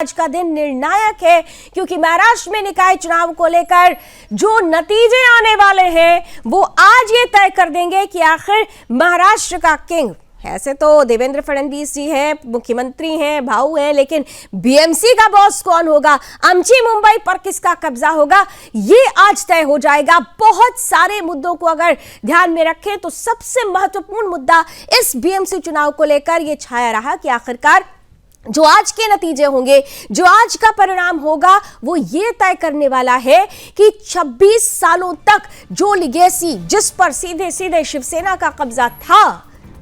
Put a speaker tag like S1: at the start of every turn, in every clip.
S1: आज का दिन निर्णायक है क्योंकि महाराष्ट्र में निकाय चुनाव को लेकर जो नतीजे आने वाले हैं वो आज ये तय कर देंगे कि आखिर महाराष्ट्र का किंग, ऐसे तो देवेंद्र फडणवीस जी हैं, मुख्यमंत्री हैं, भाऊ हैं, लेकिन बीएमसी का बॉस कौन होगा, आमची मुंबई पर किसका कब्जा होगा, ये आज तय हो जाएगा। बहुत सारे मुद्दों को अगर ध्यान में रखें तो सबसे महत्वपूर्ण मुद्दा इस बीएमसी चुनाव को लेकर ये छाया रहा कि आखिरकार जो आज के नतीजे होंगे, जो आज का परिणाम होगा, वो ये तय करने वाला है कि 26 सालों तक जो लिगेसी जिस पर सीधे सीधे शिवसेना का कब्जा था,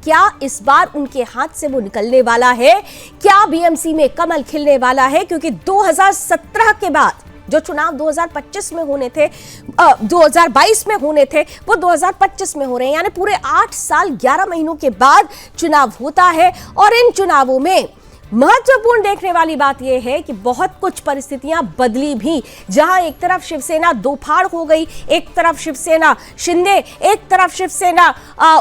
S1: क्या इस बार उनके हाथ से वो निकलने वाला है, क्या बीएमसी में कमल खिलने वाला है। क्योंकि 2017 के बाद जो चुनाव 2025 में होने थे, 2022 में होने थे, वो 2025 में हो रहे हैं, यानी पूरे 8 साल 11 महीनों के बाद चुनाव होता है। और इन चुनावों में महत्वपूर्ण देखने वाली बात यह है कि बहुत कुछ परिस्थितियां बदली भी। जहां एक तरफ शिवसेना दो फाड़ हो गई, एक तरफ शिवसेना शिंदे, एक तरफ शिवसेना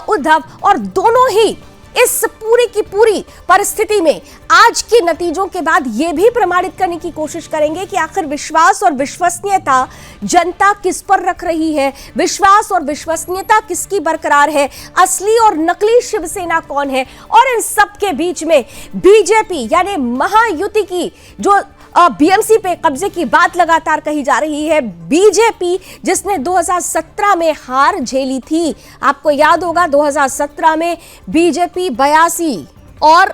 S1: उद्धव, और दोनों ही इस पूरी की पूरी परिस्थिति में आज के नतीजों के बाद यह भी प्रमाणित करने की कोशिश करेंगे कि आखिर विश्वास और विश्वसनीयता जनता किस पर रख रही है, विश्वास और विश्वसनीयता किसकी बरकरार है, असली और नकली शिवसेना कौन है। और इन सब के बीच में बीजेपी यानी महायुति की जो बीएमसी पे कब्जे की बात लगातार कही जा रही है, बीजेपी जिसने 2017 में हार झेली थी, आपको याद होगा 2017 में बीजेपी 82 और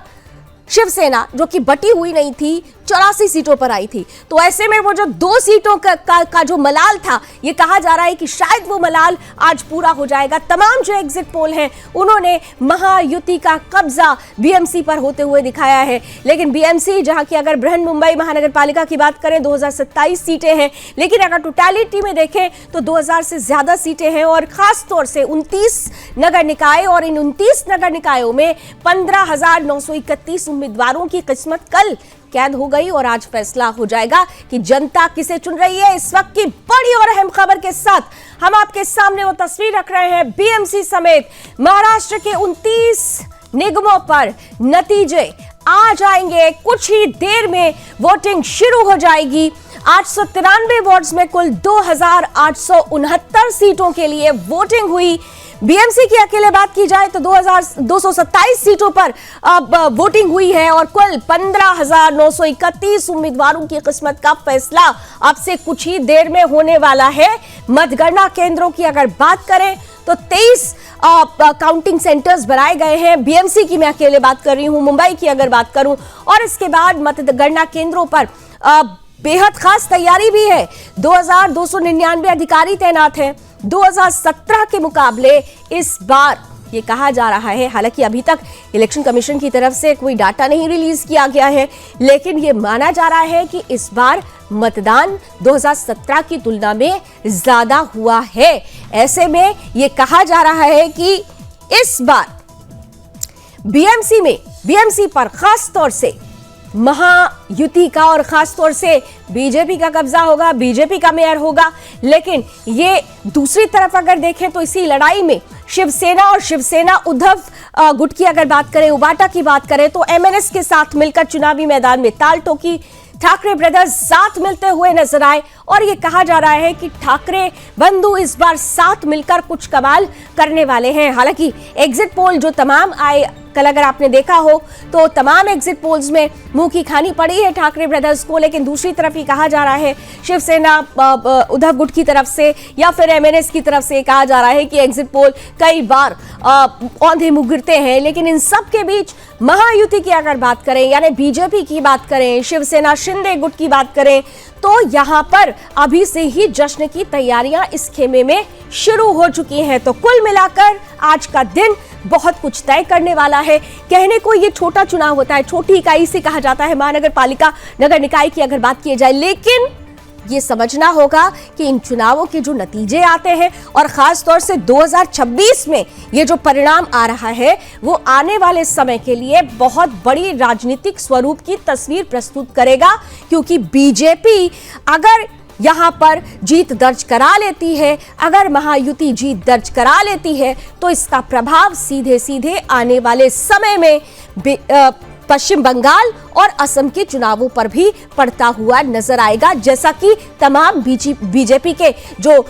S1: शिवसेना जो कि बटी हुई नहीं थी 84 सीटों पर आई थी। तो ऐसे में वो जो 2 सीटों का जो मलाल था, ये कहा जा रहा है कि शायद वो मलाल आज पूरा हो जाएगा। तमाम जो एग्जिट पोल हैं उन्होंने महायुति का कब्जा बीएमसी पर होते हुए दिखाया है। लेकिन बीएमसी जहां की अगर बृहन मुंबई महानगर पालिका की बात करें 2027 सीटें हैं, लेकिन अगर टोटलिटी में देखें तो 2000 से ज्यादा सीटें हैं और खास तौर से 29 नगर निकाय, और इन 29 नगर निकायों में 15,931 उम्मीदवारों की किस्मत कल कैद हो गई और आज फैसला हो जाएगा कि जनता किसे चुन रही है। इस वक्त की बड़ी और अहम खबर के साथ हम आपके सामने वो तस्वीर रख रहे हैं। बीएमसी समेत महाराष्ट्र के 29 निगमों पर नतीजे आ जाएंगे। कुछ ही देर में वोटिंग शुरू हो जाएगी। 893 वार्ड्स में कुल 2,869 सीटों के लिए वोटिंग हुई। बीएमसी की अकेले बात की जाए तो 2,227 सीटों पर वोटिंग हुई है और कुल 15,931 उम्मीदवारों की किस्मत का फैसला अब से कुछ ही देर में होने वाला है। मतगणना केंद्रों की अगर बात करें तो 23 काउंटिंग सेंटर्स बनाए गए हैं। बीएमसी की मैं अकेले बात कर रही हूं, मुंबई की अगर बात करूं, और इसके बाद मतगणना केंद्रों पर बेहद खास तैयारी भी है। 2,299 अधिकारी तैनात हैं। 2017 के मुकाबले इस बार ये कहा जा रहा है, हालांकि अभी तक इलेक्शन कमीशन की तरफ से कोई डाटा नहीं रिलीज किया गया है, लेकिन ये माना जा रहा है कि इस बार मतदान 2017 की तुलना में ज्यादा हुआ है। ऐसे में ये कहा जा रहा है कि इस बार बीएमसी पर खास तौर से महायुति का और खास तौर से बीजेपी का कब्जा होगा, बीजेपी का मेयर होगा। लेकिन ये दूसरी तरफ अगर देखें तो इसी लड़ाई में शिवसेना और शिवसेना उद्धव गुट की अगर बात करें, उबाटा की बात करें, तो एमएनएस के साथ मिलकर चुनावी मैदान में ताल ठोकी। ठाकरे ब्रदर्स साथ मिलते हुए नजर आए और ये कहा जा रहा है कि ठाकरे बंधु इस बार साथ मिलकर कुछ कमाल करने वाले हैं। हालांकि एग्जिट पोल जो तमाम आए, कल अगर आपने देखा हो तो तमाम एग्जिट पोल्स में मुंह की खानी पड़ी है ठाकरे ब्रदर्स को, लेकिन दूसरी तरफ ही कहा जा रहा है शिवसेना उद्धव गुट की तरफ से या फिर एमएनएस की तरफ से कहा जा रहा है कि एग्जिट पोल कई बार औंधे मुंह गिरते हैं। लेकिन इन सब के बीच महायुति की अगर बात करें, यानी बीजेपी की बात करें, शिवसेना शिंदे गुट की बात करें, तो यहां पर अभी से ही जश्न की तैयारियां इस खेमे में शुरू हो चुकी हैं। तो कुल मिलाकर आज का दिन बहुत कुछ तय करने वाला है। कहने को ये छोटा चुनाव होता है, छोटी इकाई से कहा जाता है महानगर पालिका नगर निकाय की अगर बात की जाए, लेकिन ये समझना होगा कि इन चुनावों के जो नतीजे आते हैं और खास तौर से 2026 में ये जो परिणाम आ रहा है, वो आने वाले समय के लिए बहुत बड़ी राजनीतिक स्वरूप की तस्वीर प्रस्तुत करेगा। क्योंकि बीजेपी अगर यहां पर जीत दर्ज करा लेती है, अगर महायुति जीत दर्ज करा लेती है, तो इसका प्रभाव सीधे सीधे आने वाले समय में पश्चिम बंगाल और असम के चुनावों पर भी पड़ता हुआ नजर आएगा, जैसा कि तमाम बीजेपी के जो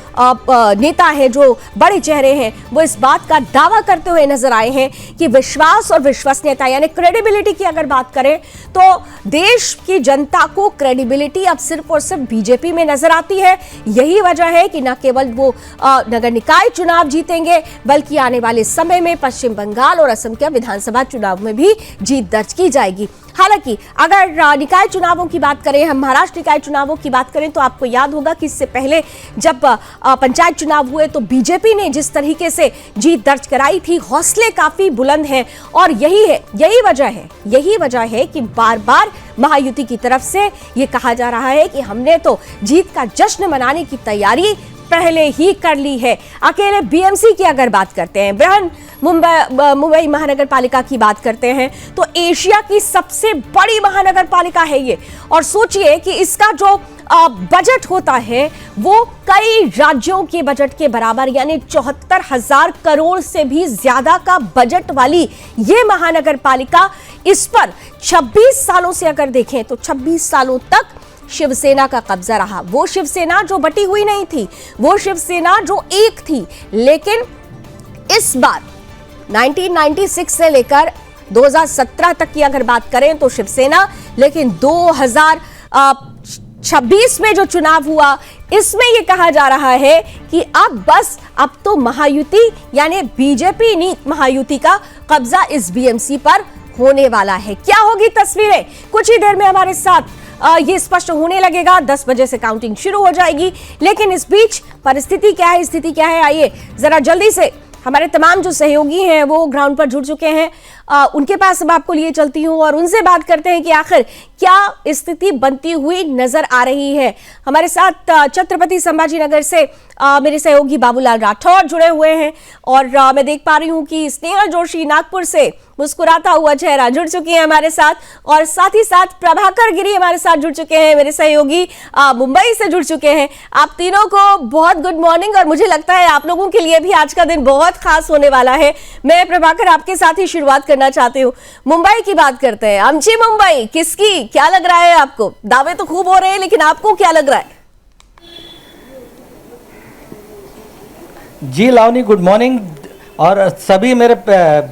S1: नेता हैं, जो बड़े चेहरे हैं, वो इस बात का दावा करते हुए नजर आए हैं कि विश्वास और विश्वसनीयता यानी क्रेडिबिलिटी की अगर बात करें तो देश की जनता को क्रेडिबिलिटी अब सिर्फ और सिर्फ बीजेपी में नजर आती है। यही वजह है कि न केवल वो नगर निकाय चुनाव जीतेंगे बल्कि आने वाले समय में पश्चिम बंगाल और असम के विधानसभा चुनाव में भी जीत दर्ज की जाएगी। हालांकि अगर निकाय चुनावों की बात करें, हम महाराष्ट्र निकाय चुनावों की बात करें, तो आपको याद होगा कि इससे पहले जब पंचायत चुनाव हुए तो बीजेपी ने जिस तरीके से जीत दर्ज कराई थी, हौसले काफी बुलंद हैं और यही वजह है कि बार बार महायुति की तरफ से यह कहा जा रहा है कि हमने तो जीत का जश्न मनाने की तैयारी पहले ही कर ली है। अकेले बीएमसी की अगर बात करते हैं, बृहन मुंबई महानगर पालिका की बात करते हैं, तो एशिया की सबसे बड़ी महानगर पालिका है ये। और सोचिए कि इसका जो बजट होता है वो कई राज्यों के बजट के बराबर, यानी 74,000 करोड़ से भी ज्यादा का बजट वाली ये महानगर पालिका, इस पर 26 सालों से अगर देखें तो 26 सालों तक शिवसेना का कब्जा रहा। वो शिवसेना जो बटी हुई नहीं थी, वो शिवसेना जो एक थी। लेकिन इस बार 1996 से लेकर 2017 तक की अगर बात करें तो शिवसेना, लेकिन 2026 में जो चुनाव हुआ इसमें यह कहा जा रहा है कि अब तो महायुति यानी बीजेपी नी महायुति का कब्जा इस बीएमसी पर होने वाला है। क्या होगी तस्वीरें कुछ ही देर में हमारे साथ ये स्पष्ट होने लगेगा। 10 बजे से काउंटिंग शुरू हो जाएगी, लेकिन इस बीच परिस्थिति क्या है, स्थिति क्या है, आइए जरा जल्दी से हमारे तमाम जो सहयोगी हैं वो ग्राउंड पर जुड़ चुके हैं, उनके पास अब आपको लिए चलती हूं और उनसे बात करते हैं कि आखिर क्या स्थिति बनती हुई नजर आ रही है। हमारे साथ छत्रपति संभाजी नगर से मेरे सहयोगी बाबूलाल राठौर जुड़े हुए हैं और मैं देख पा रही हूं कि स्नेहा जोशी नागपुर से मुस्कुराता हुआ चेहरा जुड़ चुकी है हमारे साथ, और साथ ही साथ प्रभाकर गिरी हमारे साथ जुड़ चुके हैं, मेरे सहयोगी मुंबई से जुड़ चुके हैं। आप तीनों को बहुत गुड मॉर्निंग, और मुझे लगता है आप लोगों के लिए भी आज का दिन बहुत खास होने वाला है। मैं प्रभाकर आपके साथ ही शुरुआत करना चाहती हूँ। मुंबई की बात करते हैं। आमची मुंबई किसकी, क्या लग रहा है आपको? दावे तो खूब हो रहे हैं, लेकिन आपको क्या लग रहा है?
S2: जी लावनी, गुड मॉर्निंग, और सभी मेरे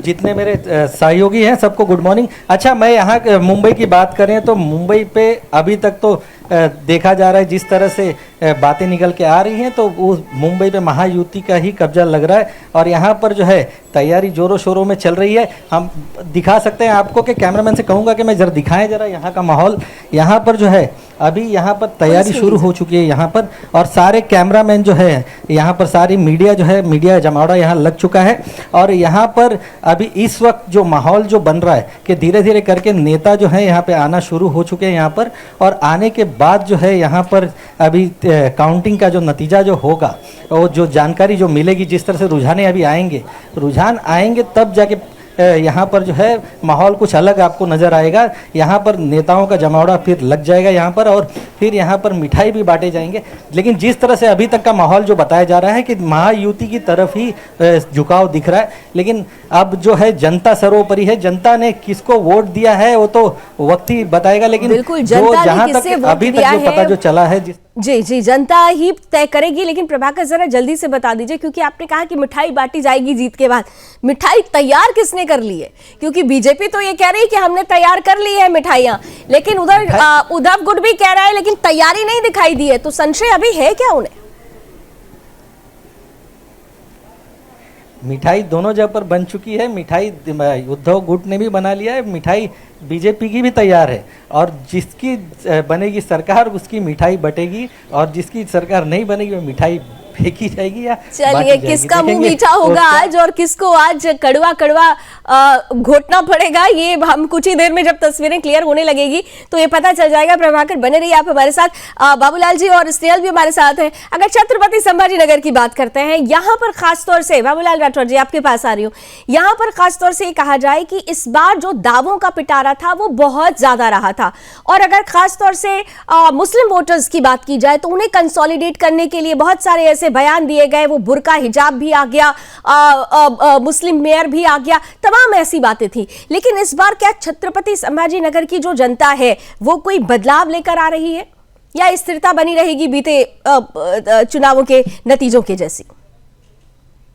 S2: जितने मेरे सहयोगी हैं सबको गुड मॉर्निंग। अच्छा, मैं यहाँ मुंबई की बात करें तो मुंबई पे अभी तक तो देखा जा रहा है जिस तरह से बातें निकल के आ रही हैं, तो वो मुंबई पे महायुति का ही कब्जा लग रहा है और यहाँ पर जो है तैयारी जोरों शोरों में चल रही है। हम दिखा सकते हैं आपको, कि कैमरामैन से कहूँगा कि मैं जरा दिखाएं जरा यहाँ का माहौल। यहाँ पर जो है अभी यहाँ पर तैयारी शुरू हो चुकी है यहाँ पर, और सारे कैमरामैन जो है यहाँ पर, सारी मीडिया जो है, मीडिया जमावड़ा यहाँ लग चुका है। और यहाँ पर अभी इस वक्त जो माहौल जो बन रहा है कि धीरे धीरे करके नेता जो है यहाँ पे आना शुरू हो चुके हैं यहाँ पर, और आने के बाद जो है यहाँ पर अभी काउंटिंग का जो नतीजा जो होगा, और जो जानकारी जो मिलेगी, जिस तरह से रुझान आएंगे तब जाके यहाँ पर जो है माहौल कुछ अलग आपको नज़र आएगा। यहाँ पर नेताओं का जमावड़ा फिर लग जाएगा यहाँ पर, और फिर यहाँ पर मिठाई भी बांटे जाएंगे। लेकिन जिस तरह से अभी तक का माहौल जो बताया जा रहा है कि महायुति की तरफ ही झुकाव दिख रहा है, लेकिन अब जो है जनता सर्वोपरि है। जनता ने किसको वोट दिया है वो तो वक्त ही बताएगा, लेकिन जो जहाँ तक अभी तक जो पता जो चला है
S1: जी जनता ही तय करेगी। लेकिन प्रभाकर जरा जल्दी से बता दीजिए, क्योंकि आपने कहा कि मिठाई बांटी जाएगी जीत के बाद, मिठाई तैयार किसने कर ली है? क्योंकि बीजेपी तो ये कह रही है कि हमने तैयार कर ली है मिठाइयां, लेकिन उधर उद्धव गुट भी कह रहा है लेकिन तैयारी नहीं दिखाई दी है, तो संशय अभी है क्या उन्हें?
S2: मिठाई दोनों जगह पर बन चुकी है। मिठाई उद्धव गुट ने भी बना लिया है, मिठाई बीजेपी की भी तैयार है, और जिसकी बनेगी सरकार उसकी मिठाई बटेगी, और जिसकी सरकार नहीं बनेगी वो मिठाई फेंकी जाएगी या
S1: चलिए किसका मुंह मीठा होगा आज और किसको आज कड़वा कड़वा घोटना पड़ेगा, ये हम कुछ ही देर में जब तस्वीरें क्लियर होने लगेगी तो ये पता चल जाएगा। प्रभाकर बने रहिए आप हमारे साथ, बाबूलाल जी और स्नेहल भी हमारे साथ हैं। अगर छत्रपति संभाजी नगर की बात करते हैं, यहाँ पर खासतौर से बाबूलाल राठौर जी आपके पास आ रही हूँ, यहाँ पर खासतौर से कहा जाए कि इस बार जो दावों का पिटारा था वो बहुत ज्यादा रहा था, और अगर खासतौर से मुस्लिम वोटर्स की बात की जाए तो उन्हें कंसोलिडेट करने के लिए बहुत सारे ऐसे से बयान दिए गए, वो बुर्का हिजाब भी आ गया, मुस्लिम मेयर भी आ गया, तमाम ऐसी बातें थी। लेकिन इस बार क्या छत्रपति संभाजी नगर की जो जनता है वो कोई बदलाव लेकर आ रही है या स्थिरता बनी रहेगी बीते चुनावों के नतीजों के जैसी?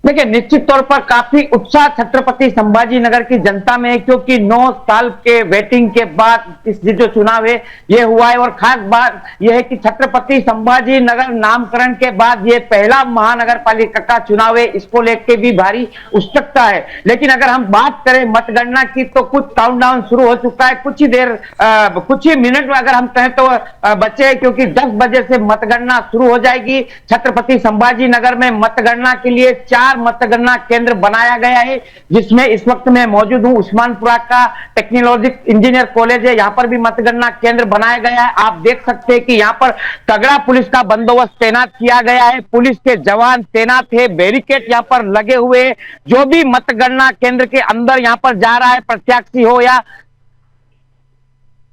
S3: देखिए, निश्चित तौर पर काफी उत्साह छत्रपति संभाजी नगर की जनता में है, क्योंकि 9 साल के वेटिंग के बाद इस जो चुनाव है ये हुआ है। और खास बात यह है कि छत्रपति संभाजी नगर नामकरण के बाद ये पहला महानगर पालिका का चुनाव है, इसको लेकर भी भारी उत्सुकता है। लेकिन अगर हम बात करें मतगणना की तो कुछ काउंटडाउन शुरू हो चुका है, कुछ ही मिनट में अगर हम कहें तो बचे, क्योंकि 10 बजे से मतगणना शुरू हो जाएगी। छत्रपति संभाजी नगर में मतगणना के लिए 4 मतगणना केंद्र बनाया गया है, जिसमें इस वक्त मैं मौजूद हूं। उस्मानपुरा का टेक्नोलॉजिक इंजीनियर कॉलेज है, यहां पर भी मतगणना केंद्र बनाया गया है। आप देख सकते हैं कि यहां पर तगड़ा पुलिस का बंदोबस्त तैनात किया गया है, पुलिस के जवान तैनात है, बैरिकेड यहां पर लगे हुए हैं। जो भी मतगणना केंद्र के अंदर यहां पर जा रहा है, प्रत्याशी हो या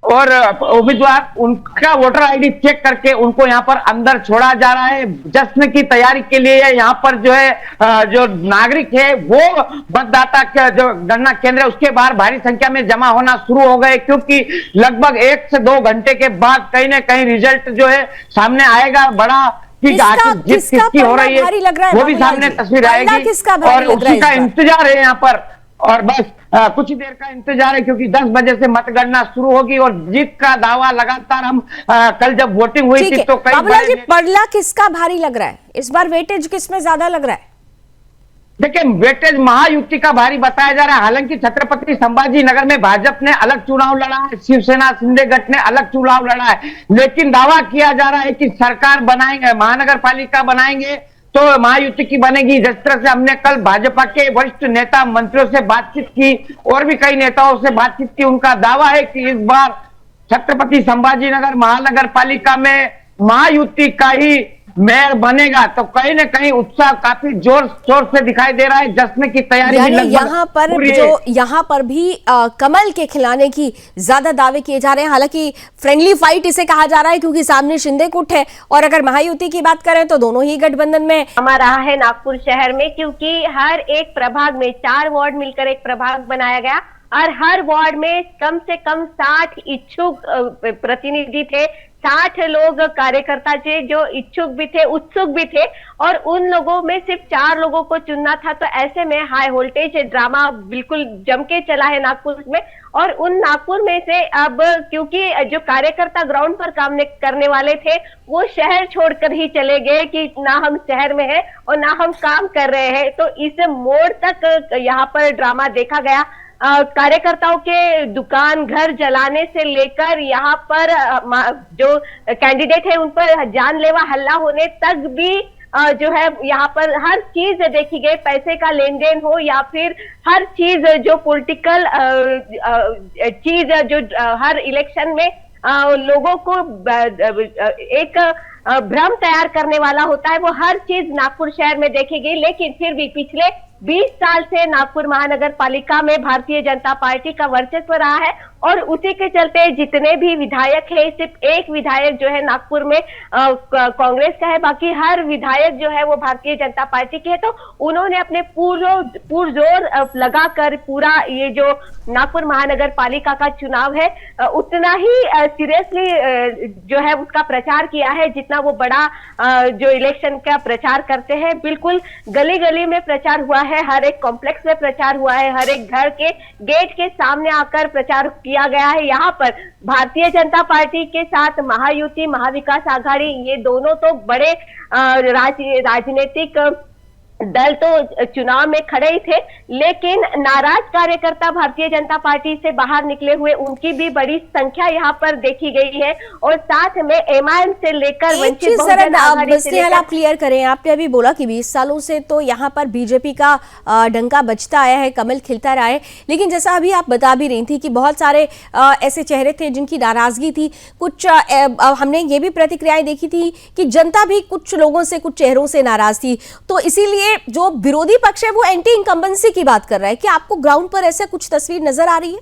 S3: और उम्मीदवार, उनका वोटर आईडी चेक करके उनको यहाँ पर अंदर छोड़ा जा रहा है। जश्न की तैयारी के लिए यहाँ पर जो है जो नागरिक है वो मतदाता का जो गणना केंद्र है उसके बाहर भारी संख्या में जमा होना शुरू हो गए, क्योंकि लगभग 1 से 2 घंटे के बाद कहीं ना कहीं रिजल्ट जो है सामने आएगा। बड़ा कि आखिर जीत किसकी हो रही है वो भी सामने तस्वीर आएगी और उसी का इंतजार है यहाँ पर। और बस कुछ ही देर का इंतजार है, क्योंकि 10 बजे से मतगणना शुरू होगी और जीत का दावा लगातार हम कल जब वोटिंग हुई थी तो कई
S1: जी, पड़ला किसका भारी लग रहा है इस बार? वेटेज किसमें ज्यादा लग रहा है?
S3: देखिए, वेटेज महायुति का भारी बताया जा रहा है। हालांकि छत्रपति संभाजी नगर में भाजपा ने अलग चुनाव लड़ा है, शिवसेना शिंदे गठ ने अलग चुनाव लड़ा है, लेकिन दावा किया जा रहा है कि सरकार बनाएंगे, महानगर पालिका बनाएंगे तो महायुति की बनेगी। जिस तरह से हमने कल भाजपा के वरिष्ठ नेता मंत्रियों से बातचीत की और भी कई नेताओं से बातचीत की, उनका दावा है कि इस बार छत्रपति संभाजी नगर महानगर पालिका में महायुति का ही मेयर बनेगा। तो कहीं न कहीं उत्साह काफी जोर शोर से दिखाई दे रहा है, जश्न की तैयारी
S1: यहाँ पर भी कमल के खिलाने की ज्यादा दावे किए जा रहे हैं। हालांकि फ्रेंडली फाइट इसे कहा जा रहा है, क्योंकि सामने शिंदे गुट है और अगर महायुति की बात करें तो दोनों ही गठबंधन में
S4: रहा है नागपुर शहर में, क्योंकि हर एक प्रभाग में 4 वार्ड मिलकर एक प्रभाग बनाया गया और हर वार्ड में कम से कम 60 इच्छुक प्रतिनिधि थे, 60 लोग कार्यकर्ता थे जो इच्छुक भी थे, उत्सुक भी थे और उन लोगों में सिर्फ 4 लोगों को चुनना था। तो ऐसे में हाई वोल्टेज ड्रामा बिल्कुल जम के चला है नागपुर में। और उन नागपुर में से अब क्योंकि जो कार्यकर्ता ग्राउंड पर काम करने वाले थे वो शहर छोड़कर ही चले गए कि ना हम शहर में हैं और ना हम काम कर रहे हैं, तो इस मोड़ तक यहाँ पर ड्रामा देखा गया। कार्यकर्ताओं के दुकान घर जलाने से लेकर यहाँ पर जो कैंडिडेट है उन पर जानलेवा हल्ला होने तक भी जो है यहाँ पर हर चीज देखी गई, पैसे का लेन देन हो या फिर हर चीज जो पॉलिटिकल चीज जो हर इलेक्शन में लोगों को एक भ्रम तैयार करने वाला होता है, वो हर चीज नागपुर शहर में देखी गई। लेकिन फिर भी पिछले 20 साल से नागपुर महानगर पालिका में भारतीय जनता पार्टी का वर्चस्व रहा है और उसी के चलते जितने भी विधायक है, सिर्फ एक विधायक जो है नागपुर में कांग्रेस का है, बाकी हर विधायक जो है वो भारतीय जनता पार्टी के है। तो उन्होंने अपने पुरजोर लगाकर पूरा ये जो नागपुर महानगर पालिका का चुनाव है उतना ही सीरियसली जो है उसका प्रचार किया है जितना वो बड़ा जो इलेक्शन का प्रचार करते हैं। बिल्कुल गली गली में प्रचार हुआ है, हर एक कॉम्प्लेक्स में प्रचार हुआ है, हर एक घर के गेट के सामने आकर प्रचार किया गया है। यहाँ पर भारतीय जनता पार्टी के साथ महायुति, महाविकास आघाड़ी, ये दोनों तो बड़े राजनीतिक दल तो चुनाव में खड़े ही थे, लेकिन नाराज कार्यकर्ता भारतीय जनता पार्टी से बाहर निकले हुए उनकी भी बड़ी संख्या यहाँ पर देखी गई है। और साथ में एमआईएम से लेकर वंचित बहुजन आघाड़ी से लेकर
S1: आप क्लियर करें, आपने अभी बोला कि 20 सालों से तो यहाँ पर बीजेपी का डंका बजता आया है, कमल खिलता रहा है, लेकिन जैसा अभी आप बता भी रही थी कि बहुत सारे ऐसे चेहरे थे जिनकी नाराजगी थी। कुछ हमने ये भी प्रतिक्रियाएं देखी थी कि जनता भी कुछ लोगों से, कुछ चेहरों से नाराज थी। तो इसीलिए जो विरोधी पक्ष है वो एंटी इनकम्बेंसी की बात कर रहा है। क्या आपको ग्राउंड पर ऐसा कुछ तस्वीर नजर आ रही है?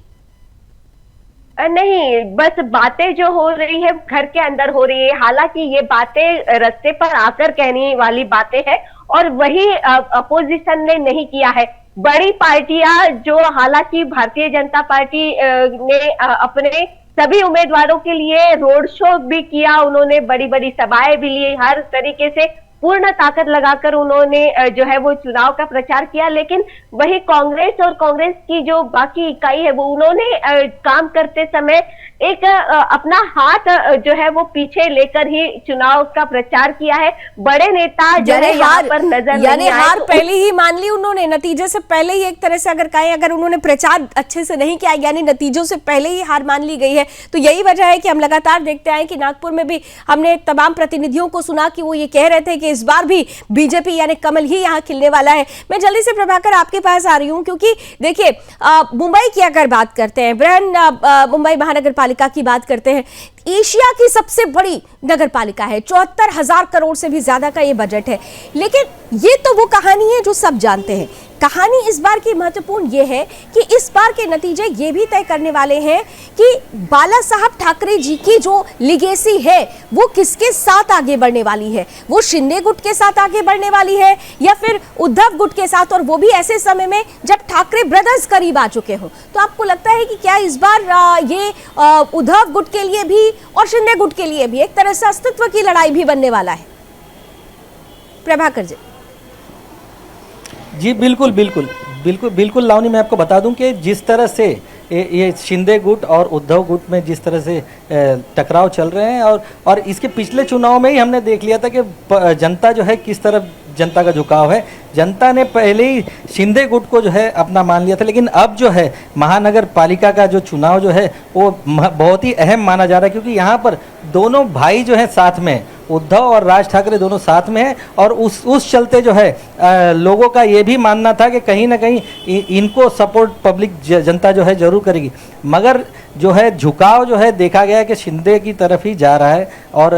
S4: नहीं, बस बातें जो हो रही है घर के अंदर हो रही है। हालांकि ये बातें रास्ते पर आकर कहने वाली बातें हैं और वही अपोजिशन ने नहीं किया है। बड़ी पार्टियां जो, हालांकि भारतीय जनता पार्टी ने अपने सभी उम्मीदवारों के लिए रोड शो भी किया, उन्होंने बड़ी बड़ी सभाएं भी ली, हर तरीके से पूर्ण ताकत लगाकर उन्होंने जो है वो चुनाव का प्रचार किया। लेकिन वही कांग्रेस और कांग्रेस की जो बाकी इकाई है वो उन्होंने काम करते समय एक अपना हाथ जो है वो पीछे लेकर ही चुनाव का प्रचार किया है। बड़े नेता जो है यहाँ पर नजर
S1: यानी
S4: नहीं आए।
S1: हार पहले ही मान ली उन्होंने, नतीजे से पहले ही एक तरह से अगर कहें, अगर उन्होंने प्रचार अच्छे से नहीं किया यानी नतीजों से पहले ही हार मान ली गई है। तो यही वजह है कि हम लगातार देखते आए कि नागपुर में भी हमने तमाम प्रतिनिधियों को सुना कि वो ये कह रहे थे कि इस बार भी बीजेपी यानी कमल ही यहाँ खिलने वाला है। मैं जल्दी से प्रभाकर आपके पास आ रही हूँ, क्योंकि देखिए मुंबई की अगर बात करते हैं, बृहन मुंबई महानगर पालिका की बात करते हैं, एशिया की सबसे बड़ी नगर पालिका है, 74,000 करोड़ से भी ज्यादा का ये बजट है। लेकिन ये तो वो कहानी है जो सब जानते हैं। कहानी इस बार की महत्वपूर्ण ये है कि इस बार के नतीजे ये भी तय करने वाले हैं कि बाला साहब ठाकरे जी की जो लिगेसी है वो किसके साथ आगे बढ़ने वाली है। वो शिंदे गुट के साथ आगे बढ़ने वाली है या फिर उद्धव गुट के साथ, और वो भी ऐसे समय में जब ठाकरे ब्रदर्स करीब आ चुके हों। तो आपको लगता है कि क्या इस बार ये उद्धव गुट के लिए भी और शिंदे गुट के लिए भी एक तरह से अस्तित्व की लड़ाई भी बनने वाला है? प्रभाकर जी।
S2: जी बिल्कुल बिल्कुल बिल्कुल बिल्कुल लावनी, मैं आपको बता दूं कि जिस तरह से ये शिंदे गुट और उद्धव गुट में जिस तरह से टकराव चल रहे हैं, और इसके पिछले चुनाव में ही हमने देख लिया था कि जनता जो है किस तरफ जनता का झुकाव है। जनता ने पहले ही शिंदे गुट को जो है अपना मान लिया था, लेकिन अब जो है महानगर पालिका का जो चुनाव जो है वो बहुत ही अहम माना जा रहा है, क्योंकि यहाँ पर दोनों भाई जो है साथ में, उद्धव और राज ठाकरे दोनों साथ में हैं। और उस चलते जो है लोगों का ये भी मानना था कि कहीं ना कहीं इनको सपोर्ट पब्लिक जनता जो है जरूर करेगी। मगर जो है झुकाव जो है देखा गया कि शिंदे की तरफ ही जा रहा है और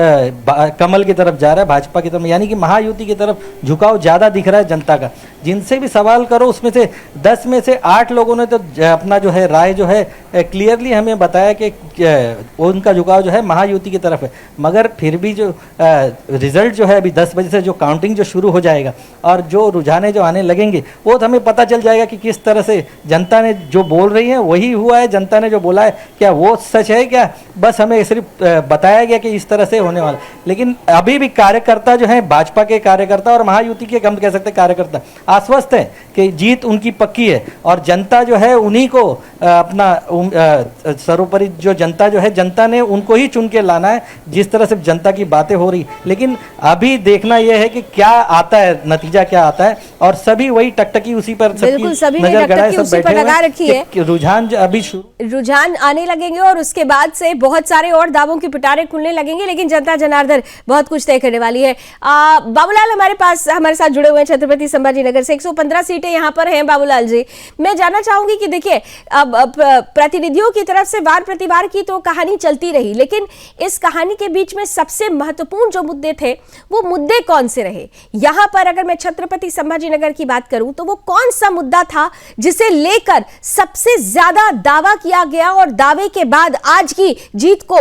S2: कमल की तरफ जा रहा है, भाजपा की तरफ, यानी कि महायुति की तरफ झुकाव ज़्यादा दिख रहा है जनता का। जिनसे भी सवाल करो उसमें से 10 में से 8 लोगों ने तो अपना जो है राय जो है क्लियरली हमें बताया कि उनका झुकाव जो है महायुति की तरफ है। मगर फिर भी जो रिजल्ट जो है अभी 10 बजे से जो काउंटिंग जो शुरू हो जाएगा और जो रुझाने जो आने लगेंगे वो तो हमें पता चल जाएगा कि किस तरह से जनता ने जो बोल रही है वही हुआ है। जनता ने जो बोला है क्या वो सच है, क्या बस हमें सिर्फ बताया गया कि इस तरह से होने वाला। लेकिन अभी भी कार्यकर्ता जो है, भाजपा के कार्यकर्ता और महायुति के, हम कह सकते हैं कार्यकर्ता, आश्वस्त है कि जीत उनकी पक्की है और जनता जो है उन्हीं को अपना सर्वोपरि जो जनता जो है, जनता ने उनको ही चुन के लाना है। जिस तरह से जनता की बातें हो रही, लेकिन अभी देखना यह है कि क्या आता है, नतीजा क्या आता है। और सभी वही टकटकी उसी पर नजर गड़ाए, सब बैठे लगा रखी है। रुझान अभी
S1: रुझान आने लगेंगे और उसके बाद से बहुत सारे और दावों की पिटारे खुलने लगेंगे, लेकिन जनता जनार्दन बहुत कुछ तय करने वाली है। बाबूलाल हमारे साथ जुड़े हुए हैं छत्रपति संभाजी नगर से। 115 सीटें यहाँ पर हैं। बाबूलाल जी, मैं जानना चाहूंगी कि देखिए अब प्रतिनिधियों की तरफ से वार प्रतिवार की तो कहानी चलती रही, लेकिन इस कहानी के बीच में सबसे महत्वपूर्ण जो मुद्दे थे वो मुद्दे कौन से रहे? यहाँ पर अगर मैं छत्रपति संभाजी नगर की बात करूं तो वो कौन सा मुद्दा था जिसे लेकर सबसे ज्यादा दावा किया गया और दावे के बाद आज की जीत को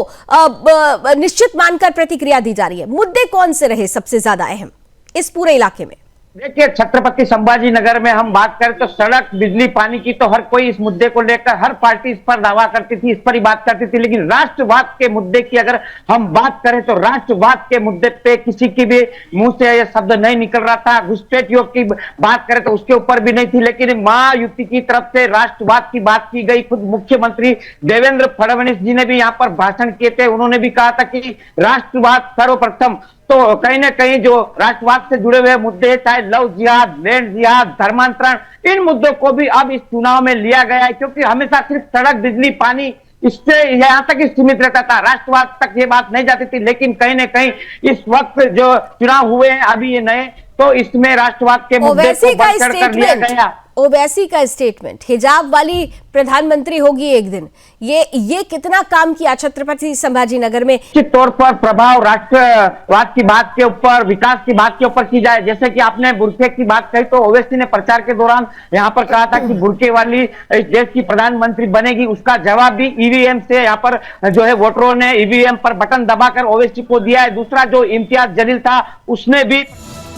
S1: निश्चित मानकर प्रतिक्रिया दी जा रही है? मुद्दे कौन से रहे सबसे ज्यादा अहम इस पूरे इलाके में?
S3: देखिए, छत्रपति संभाजी नगर में हम बात करें तो सड़क, बिजली, पानी की तो हर कोई इस मुद्दे को लेकर, हर पार्टी इस पर दावा करती थी, इस पर ही बात करती थी। लेकिन राष्ट्रवाद के मुद्दे की अगर हम बात करें तो राष्ट्रवाद के मुद्दे पे किसी की भी मुंह से यह शब्द नहीं निकल रहा था। घुसपैठ योग की बात करें तो उसके ऊपर भी नहीं थी, लेकिन महायुति की तरफ से राष्ट्रवाद की बात की गई। खुद मुख्यमंत्री देवेंद्र फडणवीस जी ने भी यहाँ पर भाषण किए थे। उन्होंने भी कहा था कि राष्ट्रवाद सर्वप्रथम। तो कहीं ना कहीं जो राष्ट्रवाद से जुड़े हुए मुद्दे, चाहे लव जिहाद, लैंड जिहाद, धर्मांतरण, इन मुद्दों को भी अब इस चुनाव में लिया गया है, क्योंकि हमेशा सिर्फ सड़क, बिजली, पानी इससे यहाँ तक ही सीमित रहता था, राष्ट्रवाद तक ये बात नहीं जाती थी। लेकिन कहीं ना कहीं इस वक्त जो चुनाव हुए हैं अभी ये नए, तो इसमें राष्ट्रवाद के मुद्दे को बढ़ चढ़ कर लिया गया।
S1: ओवैसी का स्टेटमेंट, हिजाब वाली प्रधानमंत्री होगी एक दिन, ये कितना काम किया छत्रपति संभाजी नगर में?
S3: निश्चित तौर पर प्रभाव राष्ट्रवाद की बात के ऊपर, विकास की बात के ऊपर की जाए। जैसे कि आपने बुरके की बात कही, तो ओवैसी ने प्रचार के दौरान यहाँ पर कहा था कि बुरके वाली इस देश की प्रधानमंत्री बनेगी। उसका जवाब भी ईवीएम से यहाँ पर जो है वोटरों ने ईवीएम पर बटन दबाकर ओवैसी को दिया है। दूसरा जो इम्तियाज जलील था उसने भी।